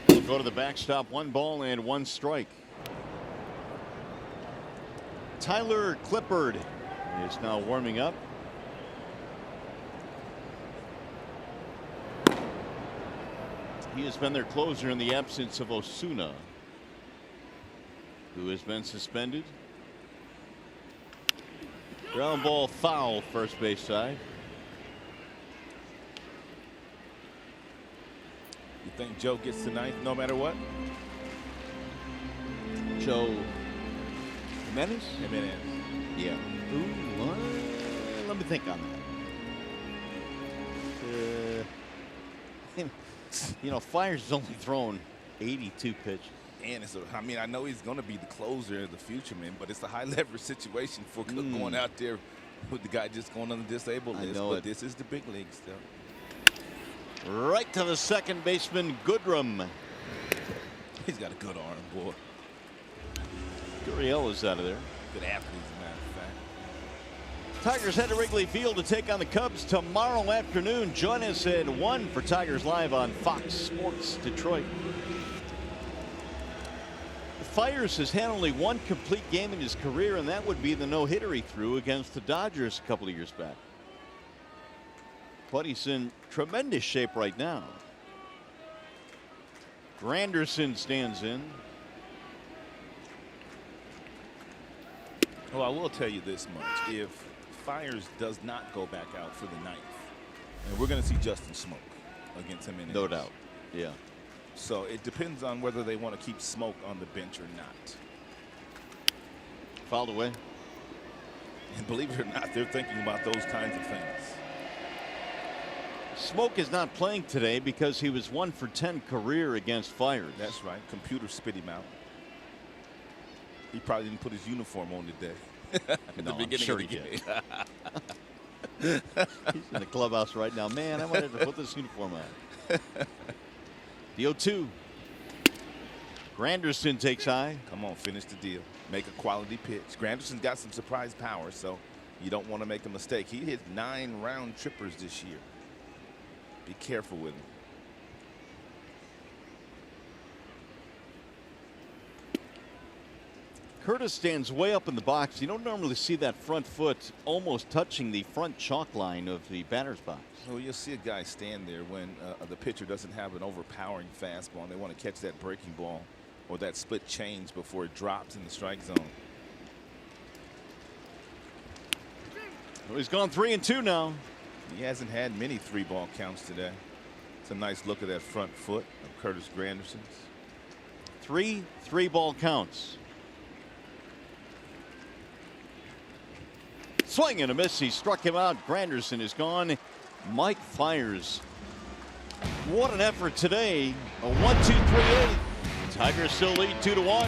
He'll go to the backstop. 1 ball and 1 strike. Tyler Clippard is now warming up. He has been their closer in the absence of Osuna, who has been suspended. Ground ball foul, first base side. You think Joe gets the 9th no matter what? Joe Jimenez? Jimenez. Yeah. Ooh, let me think on that. You know, Fiers has only thrown 82 pitches. And it's I mean, I know he's going to be the closer in the future, man, but it's a high leverage situation for going out there with the guy just going on the disabled list. But this is the big league still. Right to the second baseman, Goodrum. He's got a good arm, boy. Gurriel is out of there. Good athlete, as a matter of fact. Tigers head to Wrigley Field to take on the Cubs tomorrow afternoon. Join us at 1 for Tigers Live on Fox Sports Detroit. Fiers has had only 1 complete game in his career, and that would be the no-hitter he threw against the Dodgers a couple of years back. But he's in tremendous shape right now. Granderson stands in. Well, I will tell you this much. If Fiers does not go back out for the 9th, and we're going to see Justin Smoke against him in No doubt. Yeah. So it depends on whether they want to keep Smoke on the bench or not. Fouled away. And believe it or not, they're thinking about those kinds of things. Smoke is not playing today because he was 1 for 10 career against Fiers. That's right. Computer spit him out. He probably didn't put his uniform on today. At the beginning of the game. He's in the clubhouse right now. Man, I wanted to put this uniform on. The 0-2. Granderson takes high. Come on, finish the deal. Make a quality pitch. Granderson's got some surprise power, so you don't want to make a mistake. He hit 9 round trippers this year. Be careful with him. Curtis stands way up in the box. You don't normally see that front foot almost touching the front chalk line of the batter's box. Well, you'll see a guy stand there when the pitcher doesn't have an overpowering fastball and they want to catch that breaking ball or that split change before it drops in the strike zone. Well, he's gone 3-2 now. He hasn't had many 3-ball counts today. It's a nice look at that front foot of Curtis Granderson's. 3 3-ball counts. Swing and a miss. He struck him out. Granderson is gone. Mike Fiers. What an effort today. A 1-2-3-8. Tigers still lead 2-1.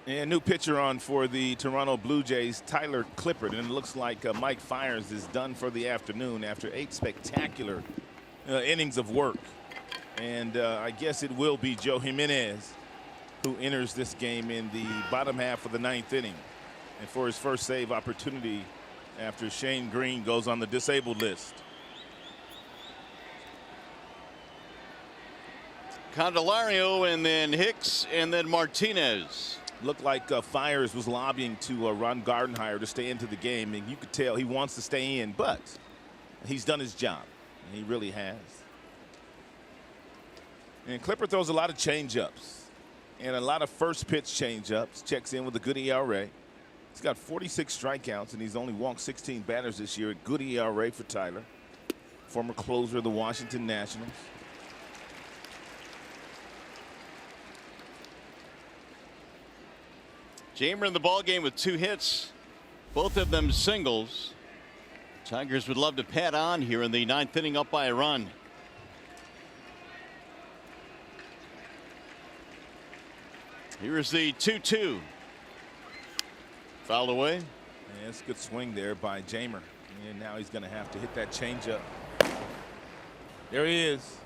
And new pitcher on for the Toronto Blue Jays, Tyler Clippard. And it looks like Mike Fiers is done for the afternoon after 8 spectacular innings of work. And I guess it will be Joe Jimenez who enters this game in the bottom half of the 9th inning. And for his first save opportunity after Shane Green goes on the disabled list. Candelario, and then Hicks, and then Martinez. Looked like Fiers was lobbying to Ron Gardenhire to stay into the game, and you could tell he wants to stay in, but he's done his job, and he really has. And Clipper throws a lot of changeups and a lot of first pitch changeups. Checks in with a good ERA. He's got 46 strikeouts, and he's only walked 16 batters this year. A good ERA for Tyler, former closer of the Washington Nationals. Jamer in the ballgame with 2 hits, both of them singles. Tigers would love to pad on here in the 9th inning, up by a run. Here is the 2-2. Fouled away. Yeah, it's a good swing there by Jamer. And now he's going to have to hit that changeup. There he is,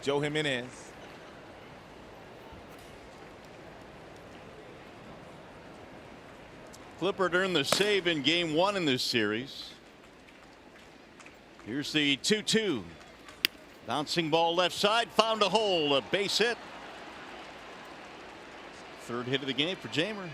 Joe Jimenez. Clippard earned the save in game 1 in this series. Here's the 2-2. Bouncing ball left side, found a hole, a base hit. 3rd hit of the game for Jamer.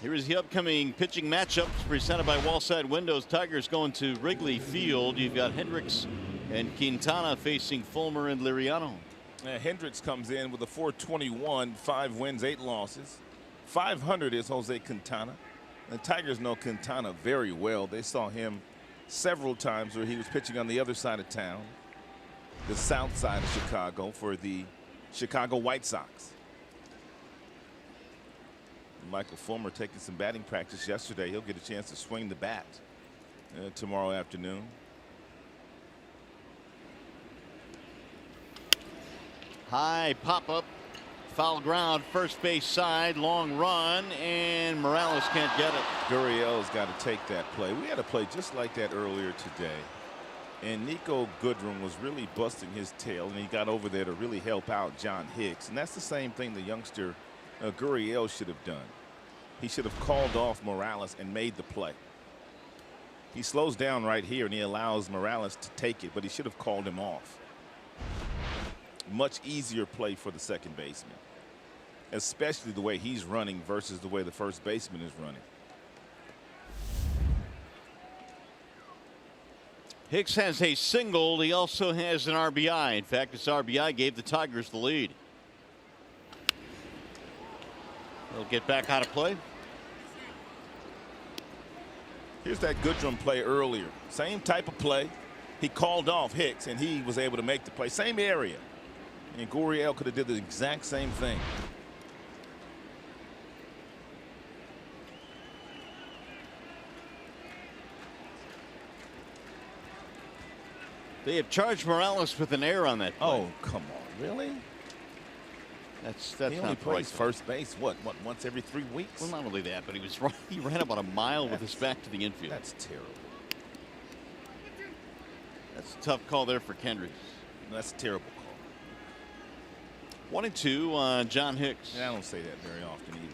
Here is the upcoming pitching matchups presented by Wallside Windows. Tigers going to Wrigley Field. You've got Hendricks and Quintana facing Fulmer and Liriano. Hendricks comes in with a 421, 5 wins, 8 losses. 500 is Jose Quintana. The Tigers know Quintana very well. They saw him several times where he was pitching on the other side of town, the south side of Chicago, for the Chicago White Sox. Michael Fulmer taking some batting practice yesterday. He'll get a chance to swing the bat tomorrow afternoon. High pop up, foul ground, first base side, long run, and Morales can't get it. Gurriel's got to take that play. We had a play just like that earlier today, and Nico Goodrum was really busting his tail, and he got over there to really help out John Hicks. And that's the same thing the youngster Gurriel should have done. He should have called off Morales and made the play. He slows down right here, and he allows Morales to take it, but he should have called him off. Much easier play for the second baseman, especially the way he's running versus the way the first baseman is running. Hicks has a single. He also has an RBI. In fact, this RBI gave the Tigers the lead. They'll get back out of play. Here's that Goodrum play earlier. Same type of play. He called off Hicks, and he was able to make the play. Same area. And Gurriel could have did the exact same thing. They have charged Morales with an error on that play. Oh, come on. Really? That's he only not plays right. first base, what, once every 3 weeks? Well, not only that, but he ran about a mile with his back to the infield. That's terrible. That's a tough call there for Kendricks. That's a terrible call. 1-2 on John Hicks. Yeah, I don't say that very often either.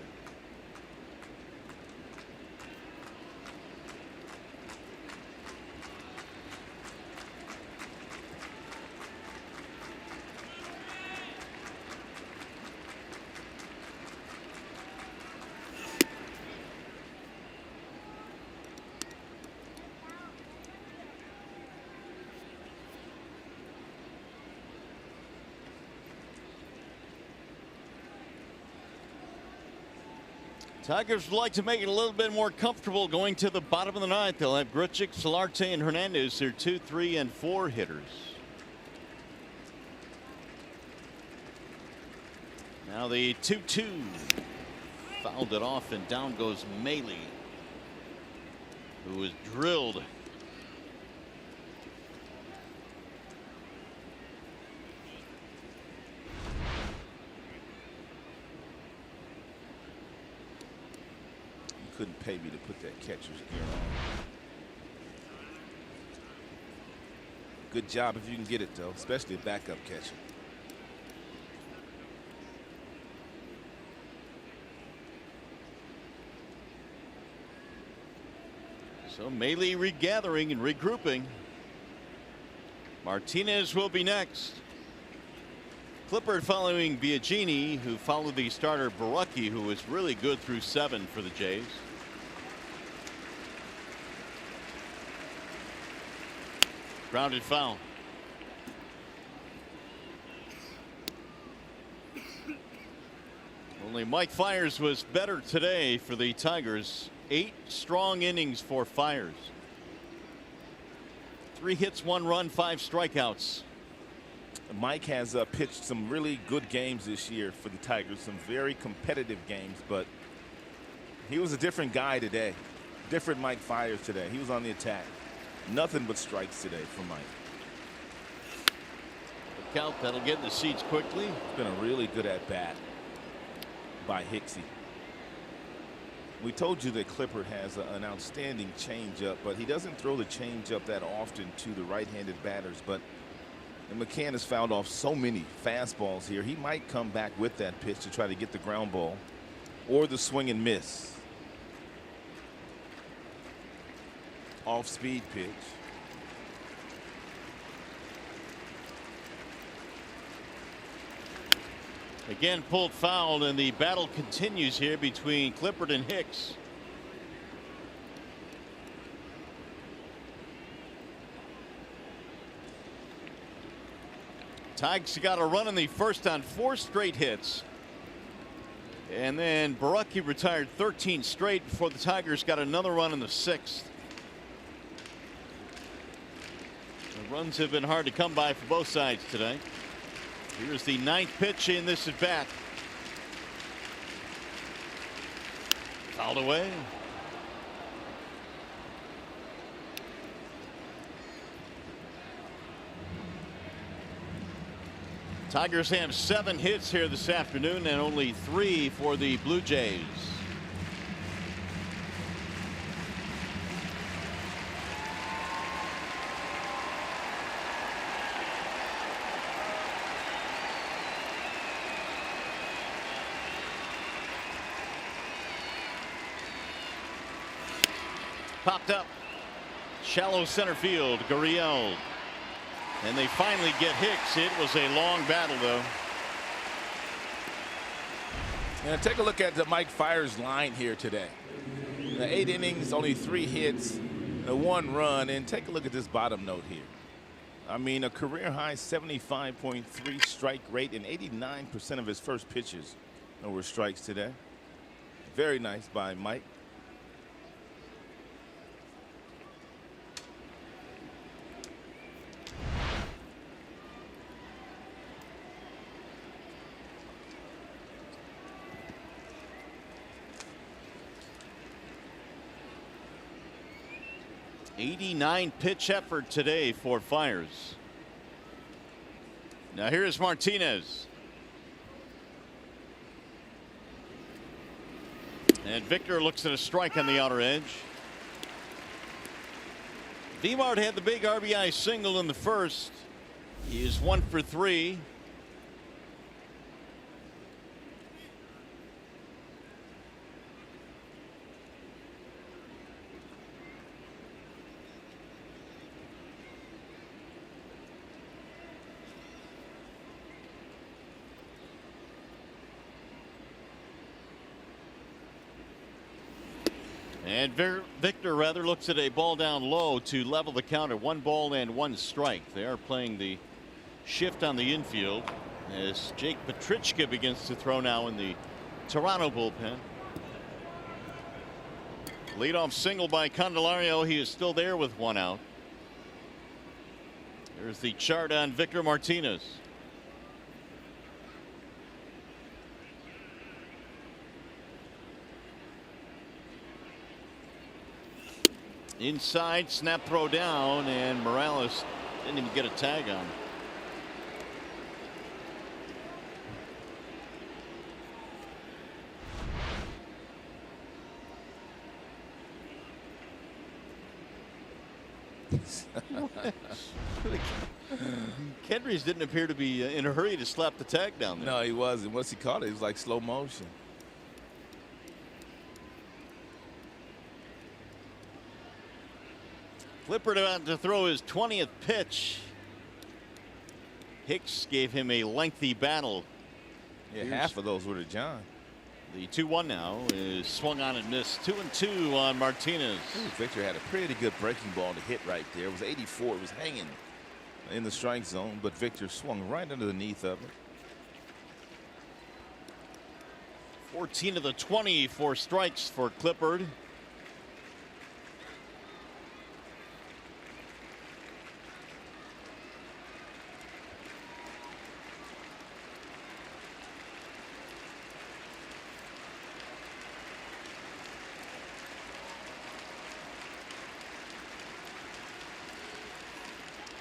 Tigers would like to make it a little bit more comfortable going to the bottom of the 9th. They'll have Grichuk, Solarte, and Hernandez, their 2, 3, and 4 hitters. Now the 2-2. Fouled it off, and down goes Maley, who was drilled. pay me to put that catcher's gear on. Good job if you can get it, though, especially a backup catcher. So Maley regathering and regrouping. Martinez will be next. Clippard following Biagini, who followed the starter Borucki, who was really good through 7 for the Jays. Grounded foul. Only Mike Fiers was better today for the Tigers. 8 strong innings for Fiers. 3 hits, 1 run, 5 strikeouts. Mike has pitched some really good games this year for the Tigers, some very competitive games, but he was a different guy today. Different Mike Fiers today. He was on the attack. Nothing but strikes today for Mike. The count, that'll get in the seats quickly. It's been a really good at bat by Hicksy. We told you that Clippard has an outstanding changeup, but he doesn't throw the changeup that often to the right-handed batters. But McCann has fouled off so many fastballs here. He might come back with that pitch to try to get the ground ball or the swing and miss. Off-speed pitch. Again pulled foul, and the battle continues here between Clippard and Hicks. Tigers got a run in the first on 4 straight hits. And then Borucki retired 13 straight before the Tigers got another run in the 6th. The runs have been hard to come by for both sides today. Here's the 9th pitch in this at bat. Fouled away. Tigers have 7 hits here this afternoon and only 3 for the Blue Jays. Popped up. Shallow center field. Gurriel. And they finally get Hicks. It was a long battle, though. And take a look at the Mike Fiers line here today. 8 innings, only 3 hits, 1 run. And take a look at this bottom note here. I mean, a career high 75.3 strike rate, and 89% of his first pitches were strikes today. Very nice by Mike. '89 pitch effort today for Fiers. Now here's Martinez. And Victor looks at a strike on the outer edge. Vimart had the big RBI single in the first. He is 1 for 3. And Victor rather looks at a ball down low to level the count at 1 ball and 1 strike. They are playing the shift on the infield as Jake Petrichka begins to throw now in the Toronto bullpen. Leadoff single by Candelario. He is still there with 1 out. There's the chart on Victor Martinez. Inside, snap throw down, and Morales didn't even get a tag on. Kendrys didn't appear to be in a hurry to slap the tag down there. No, he wasn't. Once he caught it, it was like slow motion. Clippard about to throw his 20th pitch. Hicks gave him a lengthy battle. Yeah, half of those were to John. The 2-1 now is swung on and missed. 2-2 on Martinez. Ooh, Victor had a pretty good breaking ball to hit right there. It was 84. It was hanging in the strike zone, but Victor swung right underneath of it. 14 of the 20 for strikes for Clippard.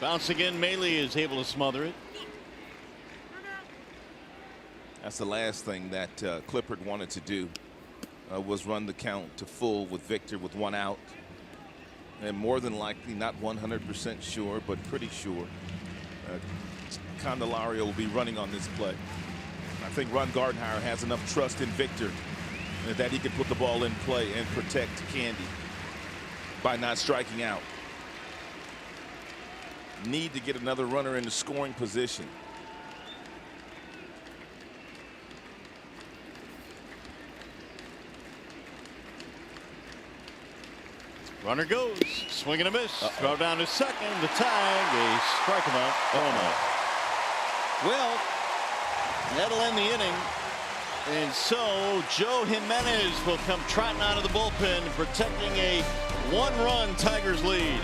Bounce again. Maley is able to smother it. That's the last thing that Clippard wanted to do, was run the count to full with Victor with one out. And more than likely, not 100% sure, but pretty sure, Candelario will be running on this play. I think Ron Gardenhire has enough trust in Victor that he can put the ball in play and protect Candy by not striking out. Need to get another runner in the scoring position. Runner goes. Swing and a miss. Throw down to second. The tag. A strike him out. Oh no. Well, that'll end the inning. And so Joe Jimenez will come trotting out of the bullpen, protecting a one-run Tigers lead.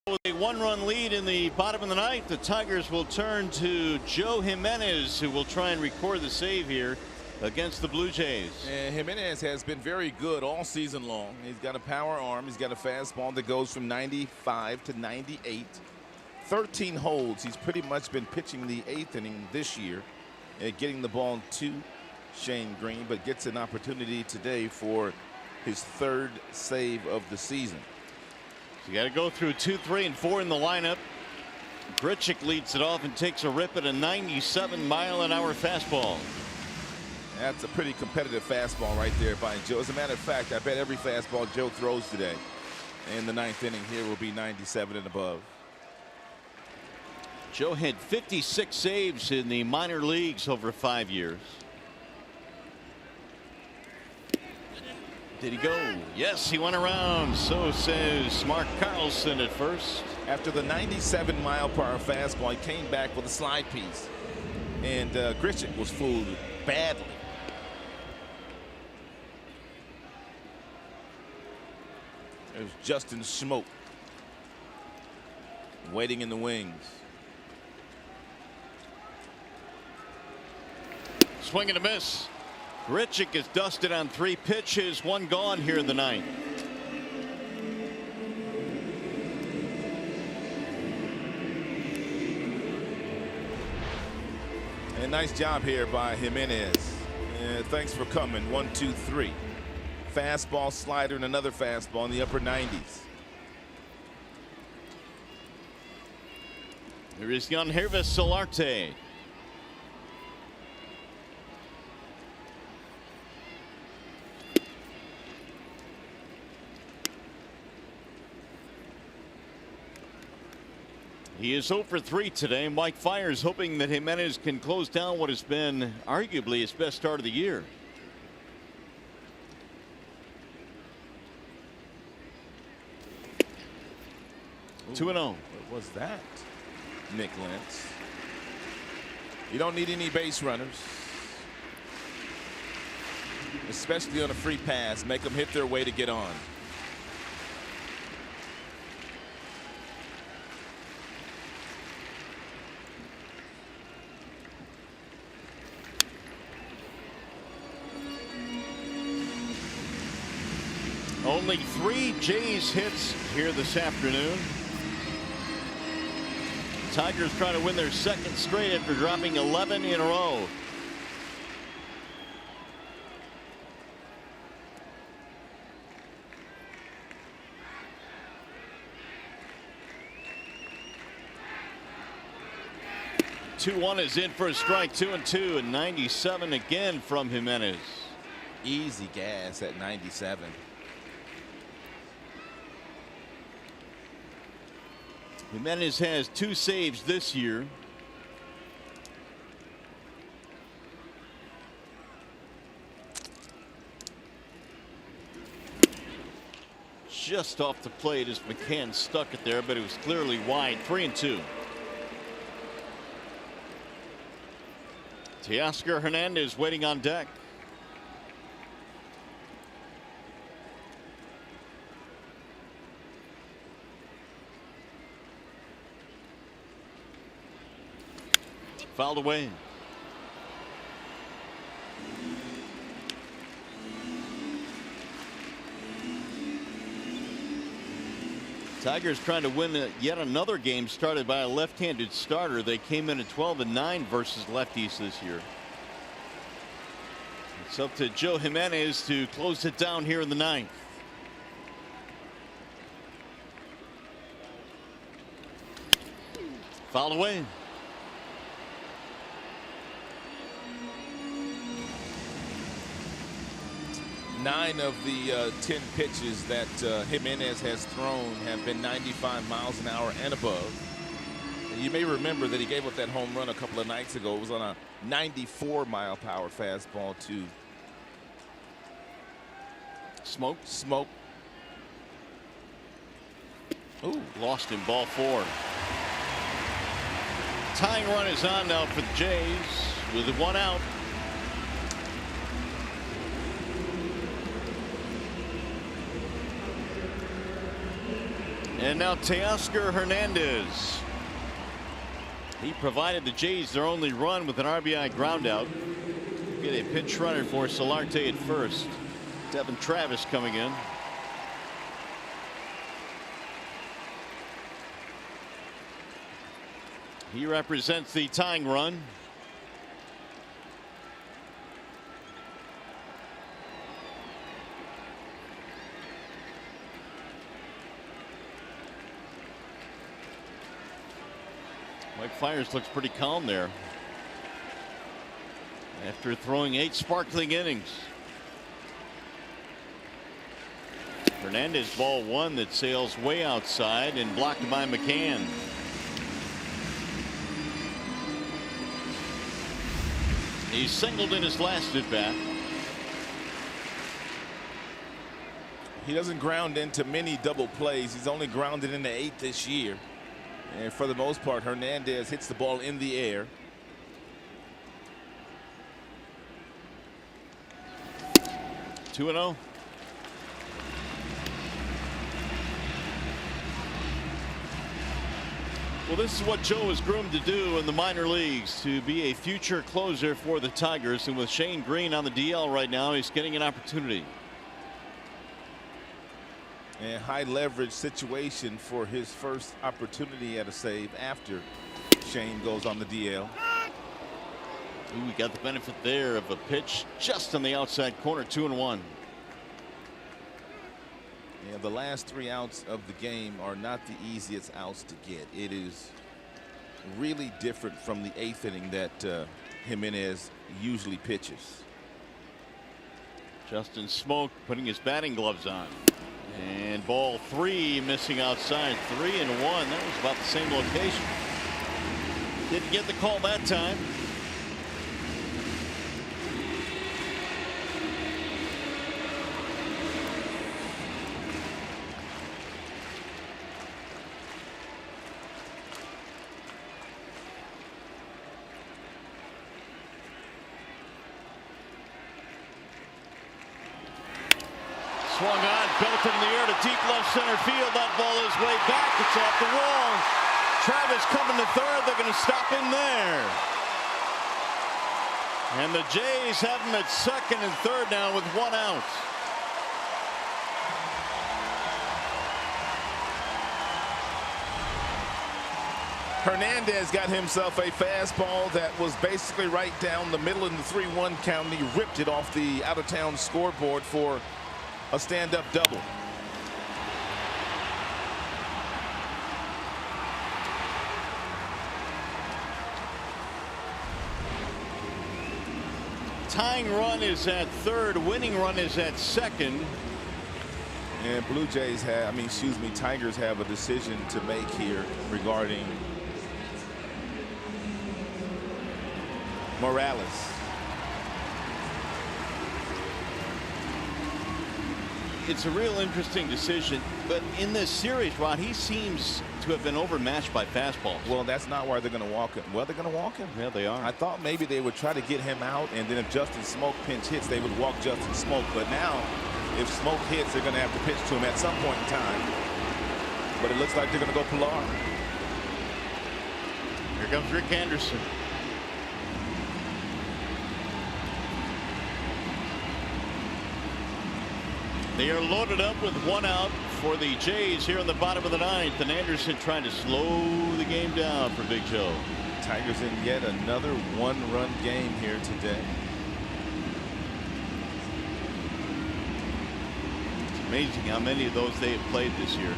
With a one-run lead in the bottom of the ninth, the Tigers will turn to Joe Jimenez, who will try and record the save here against the Blue Jays. And Jimenez has been very good all season long. He's got a power arm. He's got a fastball that goes from 95 to 98. 13 holds. He's pretty much been pitching the 8th inning this year, getting the ball to Shane Green, but gets an opportunity today for his 3rd save of the season. So you got to go through 2, 3, and 4 in the lineup. Grichuk leads it off and takes a rip at a 97-mile-an-hour fastball. That's a pretty competitive fastball right there by Joe. As a matter of fact, I bet every fastball Joe throws today in the 9th inning here will be 97 and above. Joe had 56 saves in the minor leagues over 5 years. Did he go? Yes, he went around. So says Mark Carlson at first. After the 97-mile-per-hour fastball, he came back with a slide piece. And Grichuk was fooled badly. There's Justin Smoke waiting in the wings. Swing and a miss. Grichuk is dusted on 3 pitches, 1 gone here in the 9th. And nice job here by Jimenez. Thanks for coming. 1, 2, 3. Fastball, slider, and another fastball in the upper 90s. Here is Yangervis Solarte. He is 0 for 3 today. Mike Fiers hoping that Jimenez can close down what has been arguably his best start of the year. Ooh, 2-0. What was that, Nick Lentz? You don't need any base runners, especially on a free pass. Make them hit their way to get on. Only 3 Jays hits here this afternoon. Tigers trying to win their 2nd straight after dropping 11 in a row. Two-one is in for a strike. 2-2, and 97 again from Jimenez. Easy gas at 97. Jimenez has 2 saves this year. Just off the plate as McCann stuck it there, but it was clearly wide. 3-2. Teoscar Hernandez waiting on deck. Fouled away. Tigers trying to win yet another game started by a left-handed starter. They came in at 12-9 versus lefties this year. It's up to Joe Jimenez to close it down here in the 9th. Fouled away. Nine of the 10 pitches that Jimenez has thrown have been 95 miles an hour and above. And you may remember that he gave up that home run a couple of nights ago. It was on a 94-mile-per-hour fastball to Smoke. Ooh, lost in ball 4. Tying run is on now for the Jays with 1 out. And now Teoscar Hernandez. He provided the Jays their only run with an RBI groundout. Get a pinch runner for Solarte at first. Devin Travis coming in. He represents the tying run. Mike Fiers looks pretty calm there after throwing 8 sparkling innings. Hernandez ball 1 that sails way outside and blocked by McCann. He singled in his last at bat. He doesn't ground into many double plays. He's only grounded into 8 this year. And for the most part, Hernandez hits the ball in the air. Two and 0. Well, this is what Joe is groomed to do in the minor leagues, to be a future closer for the Tigers. And with Shane Green on the DL right now, he's getting an opportunity. And high leverage situation for his first opportunity at a save after Shane goes on the DL. Ooh, we got the benefit there of a pitch just on the outside corner. 2-1. Yeah, the last 3 outs of the game are not the easiest outs to get. It is really different from the 8th inning that Jimenez usually pitches. Justin Smoke putting his batting gloves on. And ball 3 missing outside. 3-1. That was about the same location. Didn't get the call that time. Swung on, belted in the air to deep left center field. That ball is way back. It's off the wall. Travis coming to third. They're going to stop him there. And the Jays have him at second and third now with 1 out. Hernandez got himself a fastball that was basically right down the middle in the 3-1 count. And he ripped it off the out-of-town scoreboard for a stand-up double. Tying run is at third. Winning run is at second. And Blue Jays have, Tigers have a decision to make here regarding Morales. It's a real interesting decision, but in this series, Rod, he seems to have been overmatched by fastballs. Well, that's not why they're going to walk him. Well, they're going to walk him. Yeah, they are. I thought maybe they would try to get him out, and then if Justin Smoke pinch hits, they would walk Justin Smoke. But now, if Smoke hits, they're going to have to pitch to him at some point in time. But it looks like they're going to go Pilar. Here comes Rick Anderson. They are loaded up with 1 out for the Jays here in the bottom of the 9th. And Anderson trying to slow the game down for Big Joe. Tigers in yet another 1-run game here today. It's amazing how many of those they have played this year.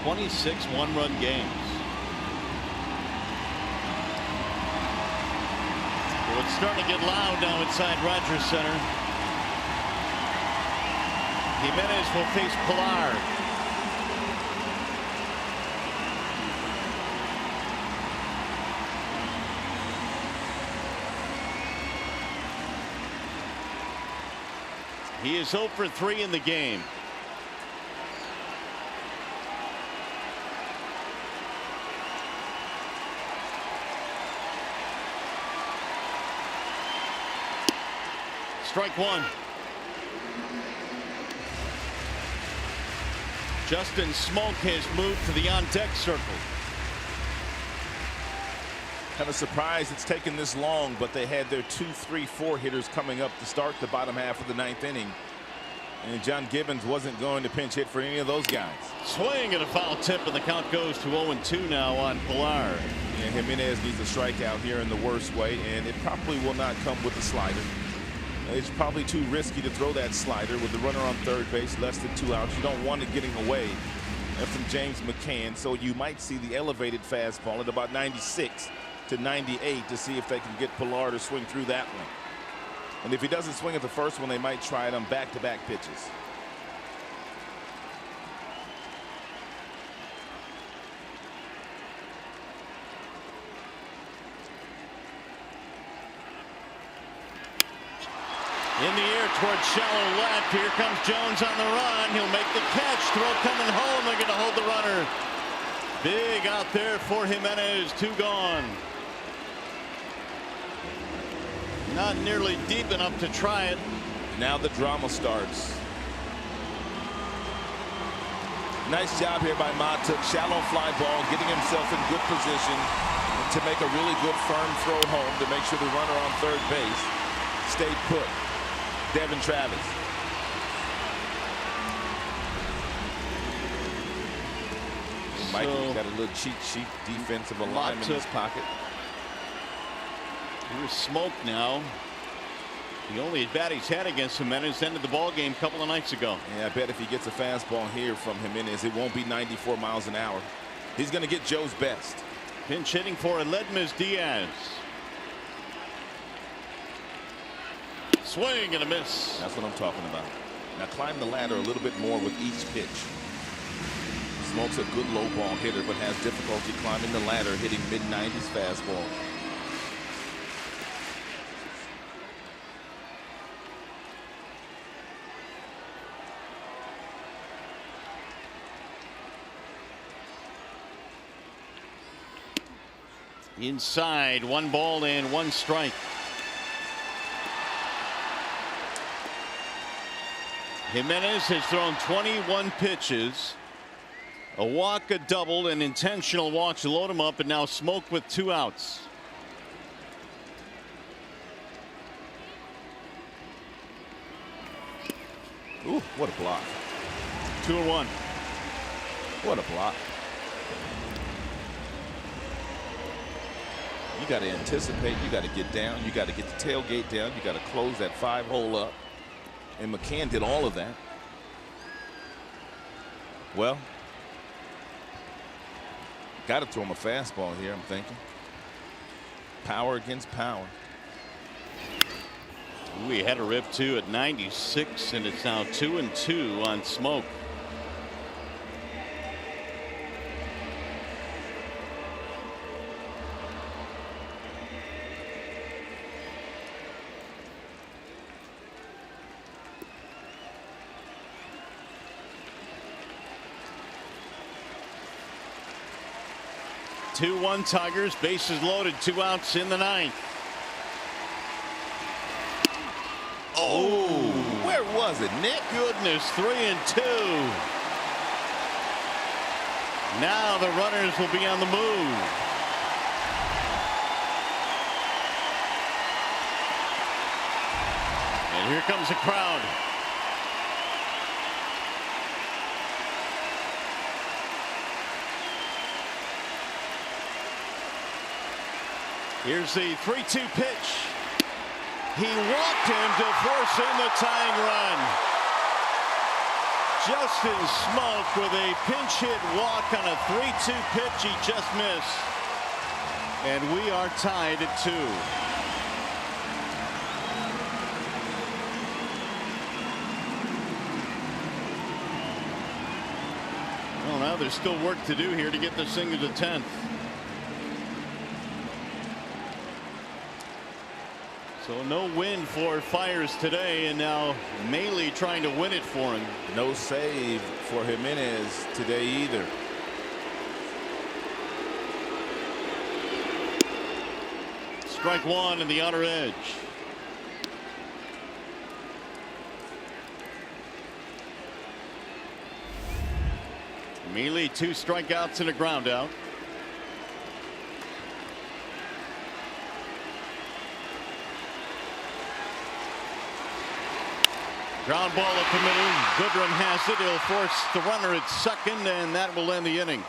26 1-run games. Well, it's starting to get loud now inside Rogers Center. Jimenez will face Pilar. He is 0 for 3 in the game. Strike 1. Justin Smoke has moved to the on-deck circle. Kind of surprised it's taken this long, but they had their 2, 3, 4 hitters coming up to start the bottom half of the 9th inning. And John Gibbons wasn't going to pinch hit for any of those guys. Swing and a foul tip, and the count goes to 0-2 now on Pilar. And Jimenez needs a strikeout here in the worst way, and it probably will not come with the slider. It's probably too risky to throw that slider with the runner on third base, less than 2 outs. You don't want it getting away from James McCann, so you might see the elevated fastball at about 96 to 98 to see if they can get Pilar to swing through that one. And if he doesn't swing at the first one, they might try it on back-to-back pitches. In the air towards shallow left. Here comes Jones on the run. He'll make the catch. Throw coming home. They're going to hold the runner. Big out there for Jimenez. 2 gone. Not nearly deep enough to try it. Now the drama starts. Nice job here by Matuk. Shallow fly ball, getting himself in good position to make a really good firm throw home to make sure the runner on third base stayed put. Devin Travis. Mikey's got a little cheat sheet defensive alignment in his pocket. Here's Smoke now. The only at bat he's had against Jimenez ended the ball game a couple of nights ago. Yeah, I bet if he gets a fastball here from Jimenez, it won't be 94 miles an hour. He's going to get Joe's best. Pinch hitting for Aledmys Diaz. Swing and a miss. That's what I'm talking about. Now climb the ladder a little bit more with each pitch. Smoke's a good low ball hitter, but has difficulty climbing the ladder, hitting mid-90s fastball. Inside, 1 ball and 1 strike. Jimenez has thrown 21 pitches. A walk, a double, and intentional walks to load him up, and now Smoke with 2 outs. Ooh, what a block. 2-1. What a block. You got to anticipate. You got to get down. You got to get the tailgate down. You got to close that 5-hole up. And McCann did all of that. Well, got to throw him a fastball here, I'm thinking. Power against power. We had a rip too at 96, and it's now 2-2 on Smoke. Two-1 Tigers, bases loaded, 2 outs in the 9th. Oh, where was it, Nick? Goodness, 3-2. Now the runners will be on the move. And here comes the crowd. Here's the 3-2 pitch. He walked him to force in the tying run. Justin Smoke with a pinch hit walk on a 3-2 pitch he just missed. And we are tied at 2. Well, now there's still work to do here to get this thing to the 10th. So no win for Fiers today, and now Maley trying to win it for him. No save for Jimenez today either. Strike 1 in the outer edge. Maley 2 strikeouts and a ground out. Ground ball up the middle. Goodrum has it. He'll force the runner at second, and that will end the inning.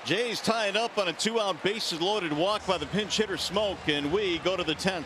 Jays tied up on a 2-out bases loaded walk by the pinch hitter Smoke, and we go to the 10th.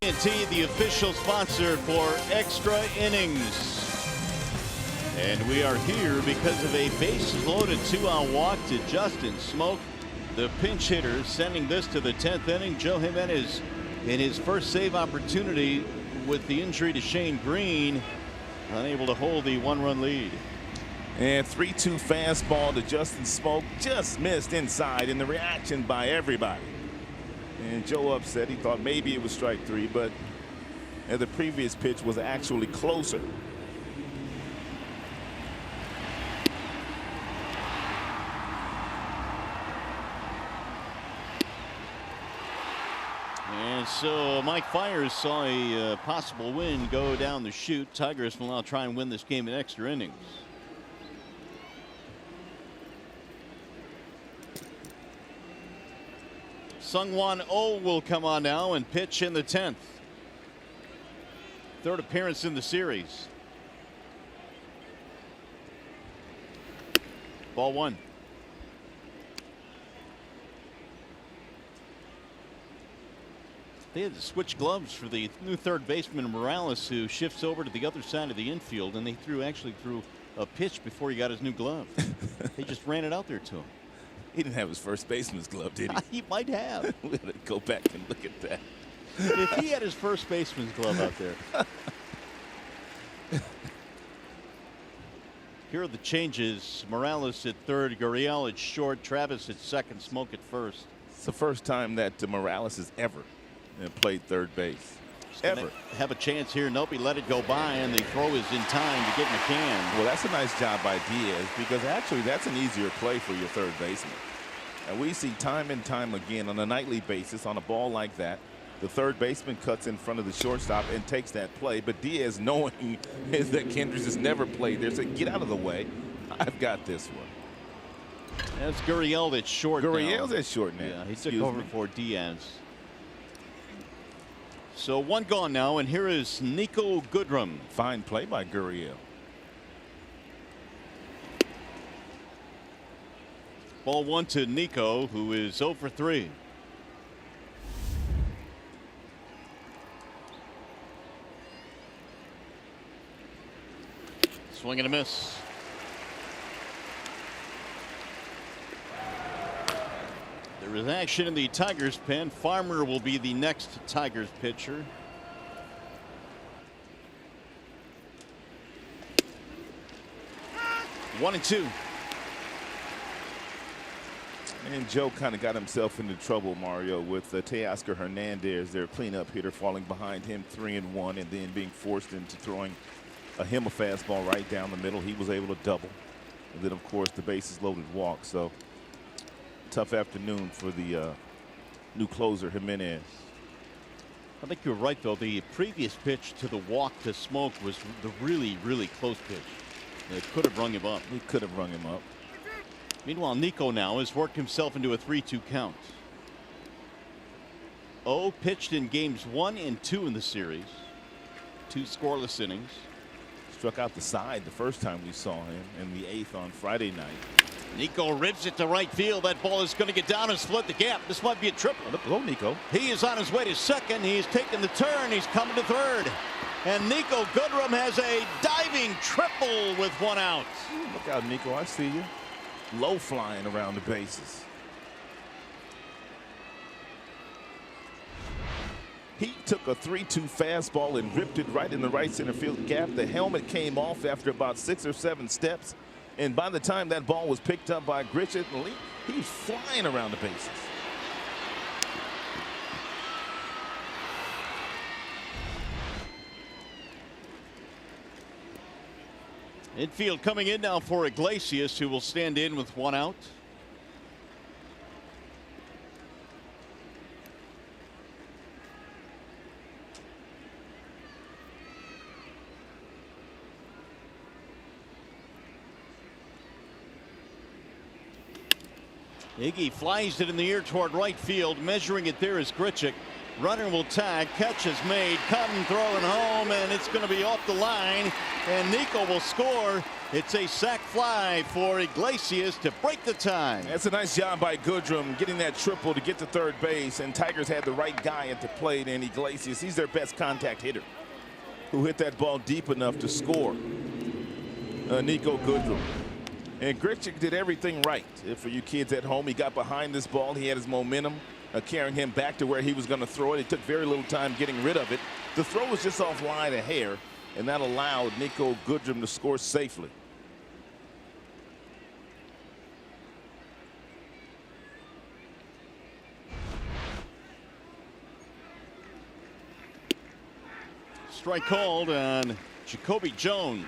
DET, the official sponsor for Extra Innings. And we are here because of a bases-loaded 2-out walk to Justin Smoke, the pinch hitter, sending this to the 10th inning. Joe Jimenez in his first save opportunity with the injury to Shane Green, unable to hold the 1-run lead. And 3-2 fastball to Justin Smoke, just missed inside, and the reaction by everybody. And Joe upset. He thought maybe it was strike 3, but the previous pitch was actually closer. And so Mike Fiers saw a possible win go down the chute. Tigers will now try and win this game in extra innings. Sungwon Oh will come on now and pitch in the 10th. Third appearance in the series. Ball 1. They had to switch gloves for the new third baseman Morales, who shifts over to the other side of the infield, and they actually threw a pitch before he got his new glove. They just ran it out there to him. He didn't have his first baseman's glove, did he? He might have. We'll go back and look at that. If he had his first baseman's glove out there. Here are the changes. Morales at third, Gurriel at short, Travis at second, Smoke at first. It's the first time that Morales has ever played third base. Ever. Have a chance here. Nope, he let it go by, and the throw is in time to get McCann. Well, that's a nice job by Diaz, because actually that's an easier play for your third baseman. And we see time and time again on a nightly basis on a ball like that, the third baseman cuts in front of the shortstop and takes that play. But Diaz, knowing that Kendricks has never played there, said, get out of the way. I've got this one. That's Gurriel at short. Gurriel's at short now. Yeah, he took over for Diaz. So one gone now, and here is Nico Goodrum. Fine play by Gurriel. Ball 1 to Nico, who is 0 for 3. Swing and a miss. There is action in the Tigers pen. Farmer will be the next Tigers pitcher. One and two. And Joe kind of got himself into trouble, Mario, with Teoscar Hernandez, their cleanup hitter, falling behind him 3-1, and then being forced into throwing him a fastball right down the middle. He was able to double. And then, of course, the bases loaded walk. So tough afternoon for the new closer, Jimenez. I think you're right, though. The previous pitch to the walk to Smoke was the really, really close pitch. It could have rung him up. He could have rung him up. Meanwhile, Nico now has worked himself into a 3-2 count. O pitched in games 1 and 2 in the series. 2 scoreless innings. Struck out the side the first time we saw him in the 8th on Friday night. Nico ribs it to right field. That ball is going to get down and split the gap. This might be a triple. Go, Nico. He is on his way to second. He's taken the turn. He's coming to third. And Nico Goodrum has a diving triple with 1 out. Look out, Nico. I see you. Low flying around the bases. He took a 3-2 fastball and ripped it right in the right center field gap. The helmet came off after about 6 or 7 steps. And by the time that ball was picked up by Gritchett, he was flying around the bases. Infield coming in now for Iglesias, who will stand in with 1 out. Iggy flies it in the air toward right field. Measuring it there is Grichuk. Runner will tag. Catch is made. Cotton throwing home, and it's going to be off the line. And Nico will score. It's a sac fly for Iglesias to break the tie. That's a nice job by Goodrum getting that triple to get to third base. And Tigers had the right guy at the plate, and Iglesias, he's their best contact hitter, who hit that ball deep enough to score. Nico Goodrum. And Grichuk did everything right. For you kids at home, he got behind this ball. He had his momentum carrying him back to where he was going to throw it. It took very little time getting rid of it. The throw was just offline a hair, and that allowed Nico Goodrum to score safely. Strike called on Jacoby Jones.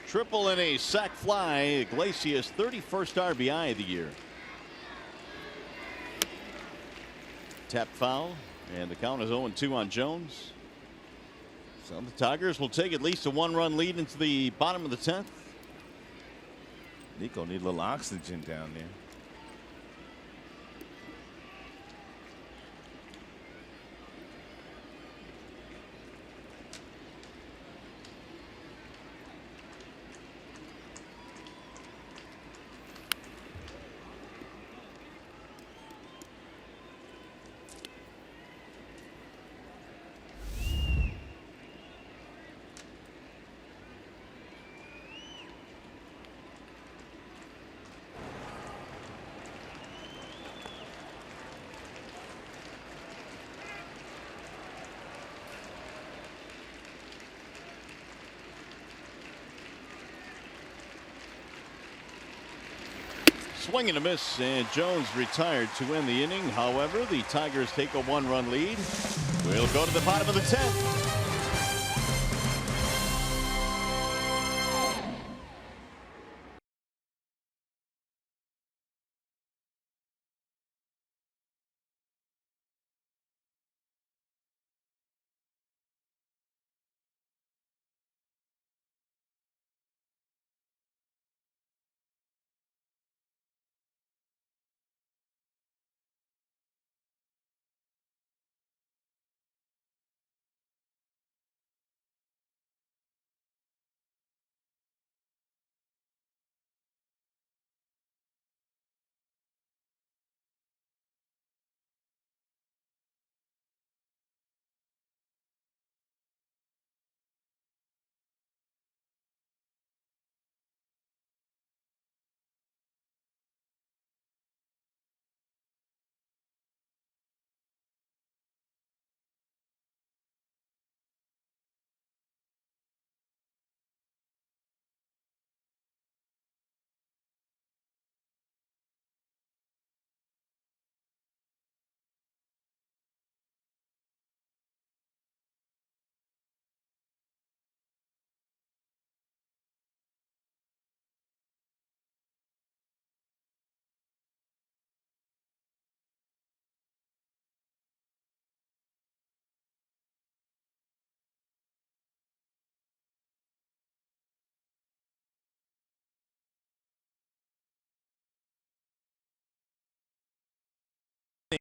Triple and a sac fly. Iglesias' 31st RBI of the year. Tap foul, and the count is 0-2 on Jones. So the Tigers will take at least a 1-run lead into the bottom of the 10th. Nico need a little oxygen down there. Swing and a miss, and Jones retired to end the inning. However, the Tigers take a 1-run lead. We'll go to the bottom of the 10th.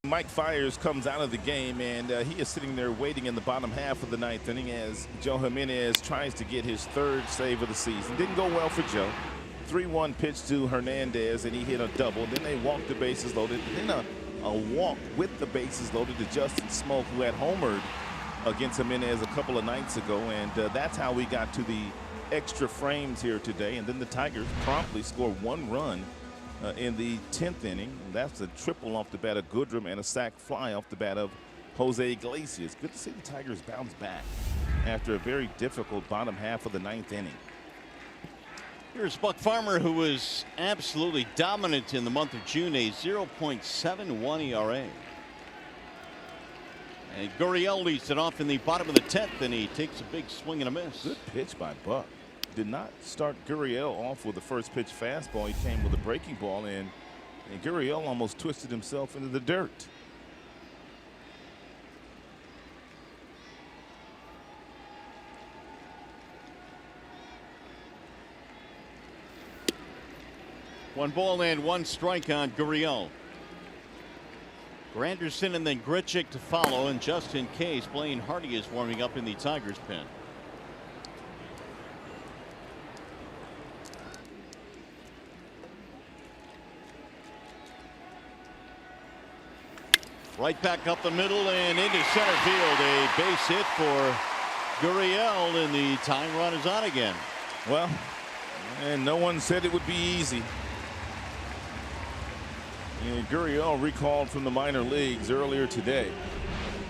Mike Fiers comes out of the game, and he is sitting there waiting in the bottom half of the 9th inning as Joe Jimenez tries to get his 3rd save of the season. Didn't go well for Joe. 3-1 pitch to Hernandez, and he hit a double. Then they walked the bases loaded. Then a walk with the bases loaded to Justin Smoke, who had homered against Jimenez a couple of nights ago, and that's how we got to the extra frames here today. And then the Tigers promptly score 1 run in the 10th inning. That's a triple off the bat of Goodrum and a sac fly off the bat of Jose Iglesias. Good to see the Tigers bounce back after a very difficult bottom half of the 9th inning. Here's Buck Farmer, who was absolutely dominant in the month of June, a 0.71 ERA. And Gurriel leads it off in the bottom of the 10th, and he takes a big swing and a miss. Good pitch by Buck. Did not start Gurriel off with the first pitch fastball. He came with a breaking ball, and Gurriel almost twisted himself into the dirt. 1 ball and 1 strike on Gurriel. Granderson and then Grichuk to follow, and just in case, Blaine Hardy is warming up in the Tigers pen. Right back up the middle and into center field. A base hit for Gurriel, and the tying run is on again. Well, and no one said it would be easy. And Gurriel recalled from the minor leagues earlier today.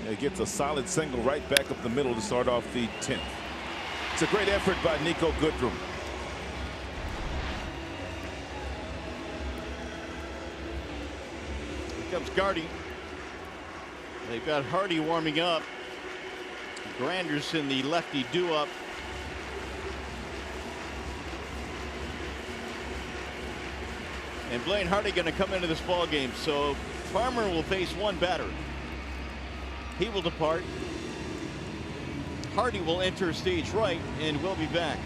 He gets a solid single right back up the middle to start off the 10th. It's a great effort by Nico Goodrum. Here comes Gardy. They've got Hardy warming up. Granderson, the lefty, due up. And Blaine Hardy going to come into this ball game, so Farmer will face one batter. He will depart. Hardy will enter stage right, and we'll be back.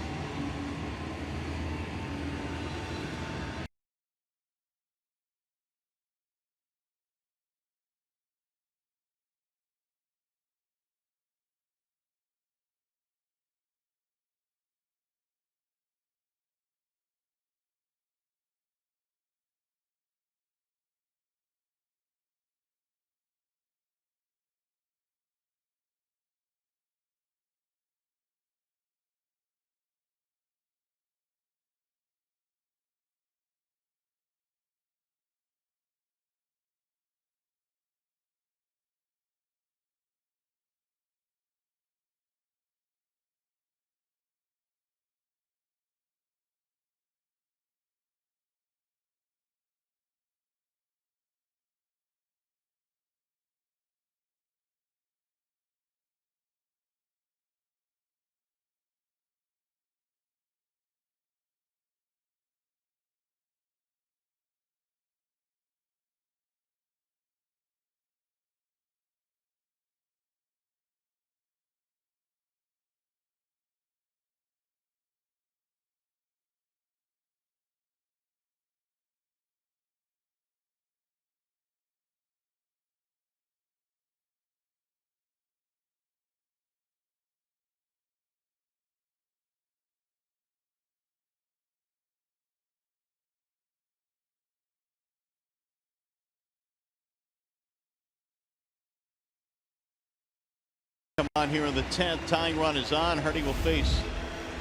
Come on here in the 10th. Tying run is on. Hardy will face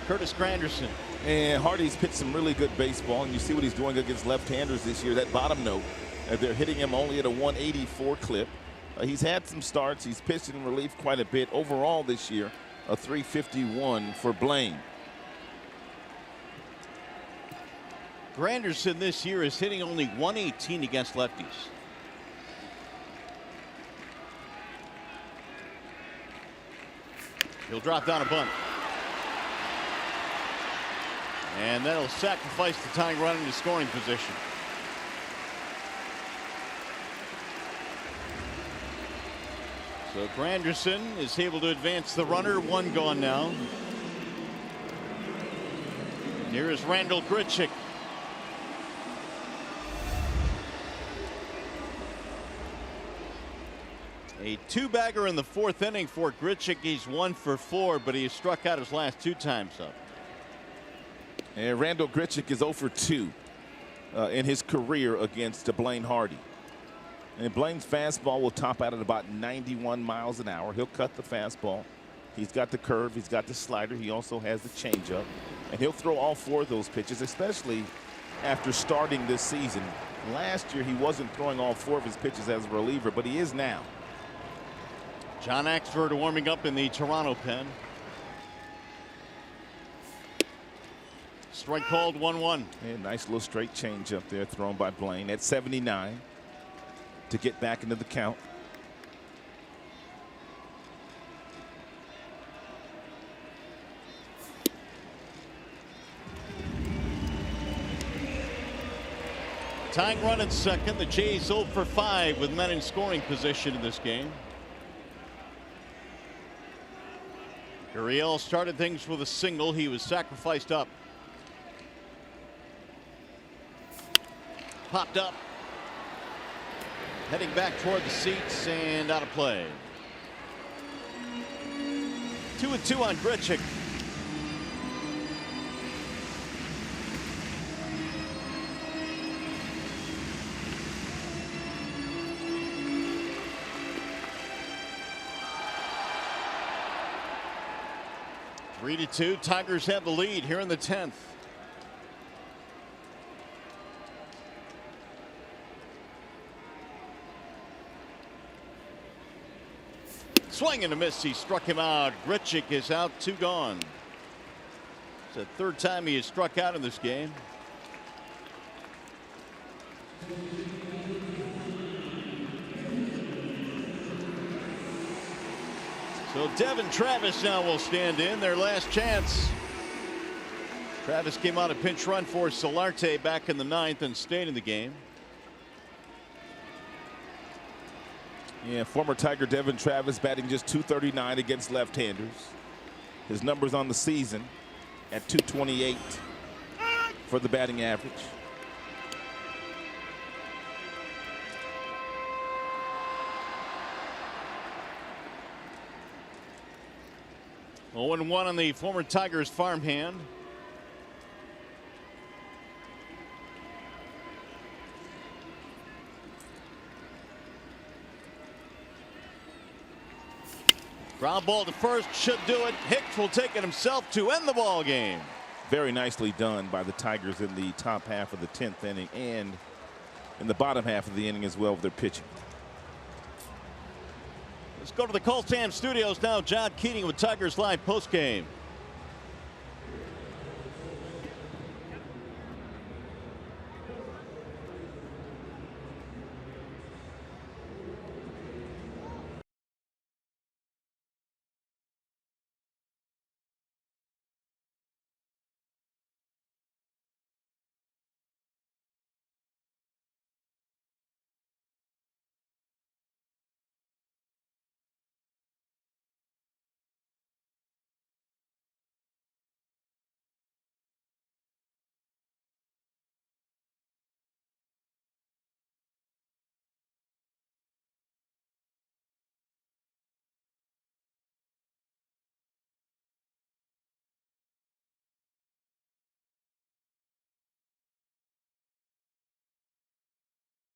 Curtis Granderson. And Hardy's pitched some really good baseball, and you see what he's doing against left-handers this year. That bottom note, they're hitting him only at a 184 clip. He's had some starts. He's pitched in relief quite a bit. Overall this year, a 351 for Blaine. Granderson this year is hitting only 118 against lefties. He'll drop down a bunt. And that'll sacrifice the tying run into scoring position. So Granderson is able to advance the runner. 1 gone now. Here is Randall Grichuk. A 2-bagger in the 4th inning for Grichuk. He's 1 for 4, but he has struck out his last 2 times up. And Randall Grichuk is 0 for 2 in his career against Blaine Hardy. And Blaine's fastball will top out at about 91 miles an hour. He'll cut the fastball. He's got the curve. He's got the slider. He also has the changeup. And he'll throw all 4 of those pitches, especially after starting this season. Last year, he wasn't throwing all 4 of his pitches as a reliever, but he is now. John Axford warming up in the Toronto pen. Strike called 1-1. And nice little straight changeup there thrown by Blaine at 79 to get back into the count. Tying run at second. The Jays 0 for 5 with men in scoring position in this game. Gurriel started things with a single. He was sacrificed up. Popped up. Heading back toward the seats and out of play. 2-2 on Grichuk. Three to 2. Tigers have the lead here in the 10th. Swing and a miss. He struck him out. Grichuk is out. 2 gone. It's the 3rd time he has struck out in this game. So Devin Travis now will stand in. Their last chance. Travis came out a pinch run for Solarte back in the 9th and stayed in the game. Yeah, former Tiger Devin Travis batting just .239 against left-handers. His numbers on the season at .228 for the batting average. Oh, 0-1 on the former Tigers farmhand. Ground ball to first, should do it. Hicks will take it himself to end the ball game. Very nicely done by the Tigers in the top half of the 10th inning and in the bottom half of the inning as well with their pitching. Let's go to the Colts Studios now. John Keating with Tigers Live postgame.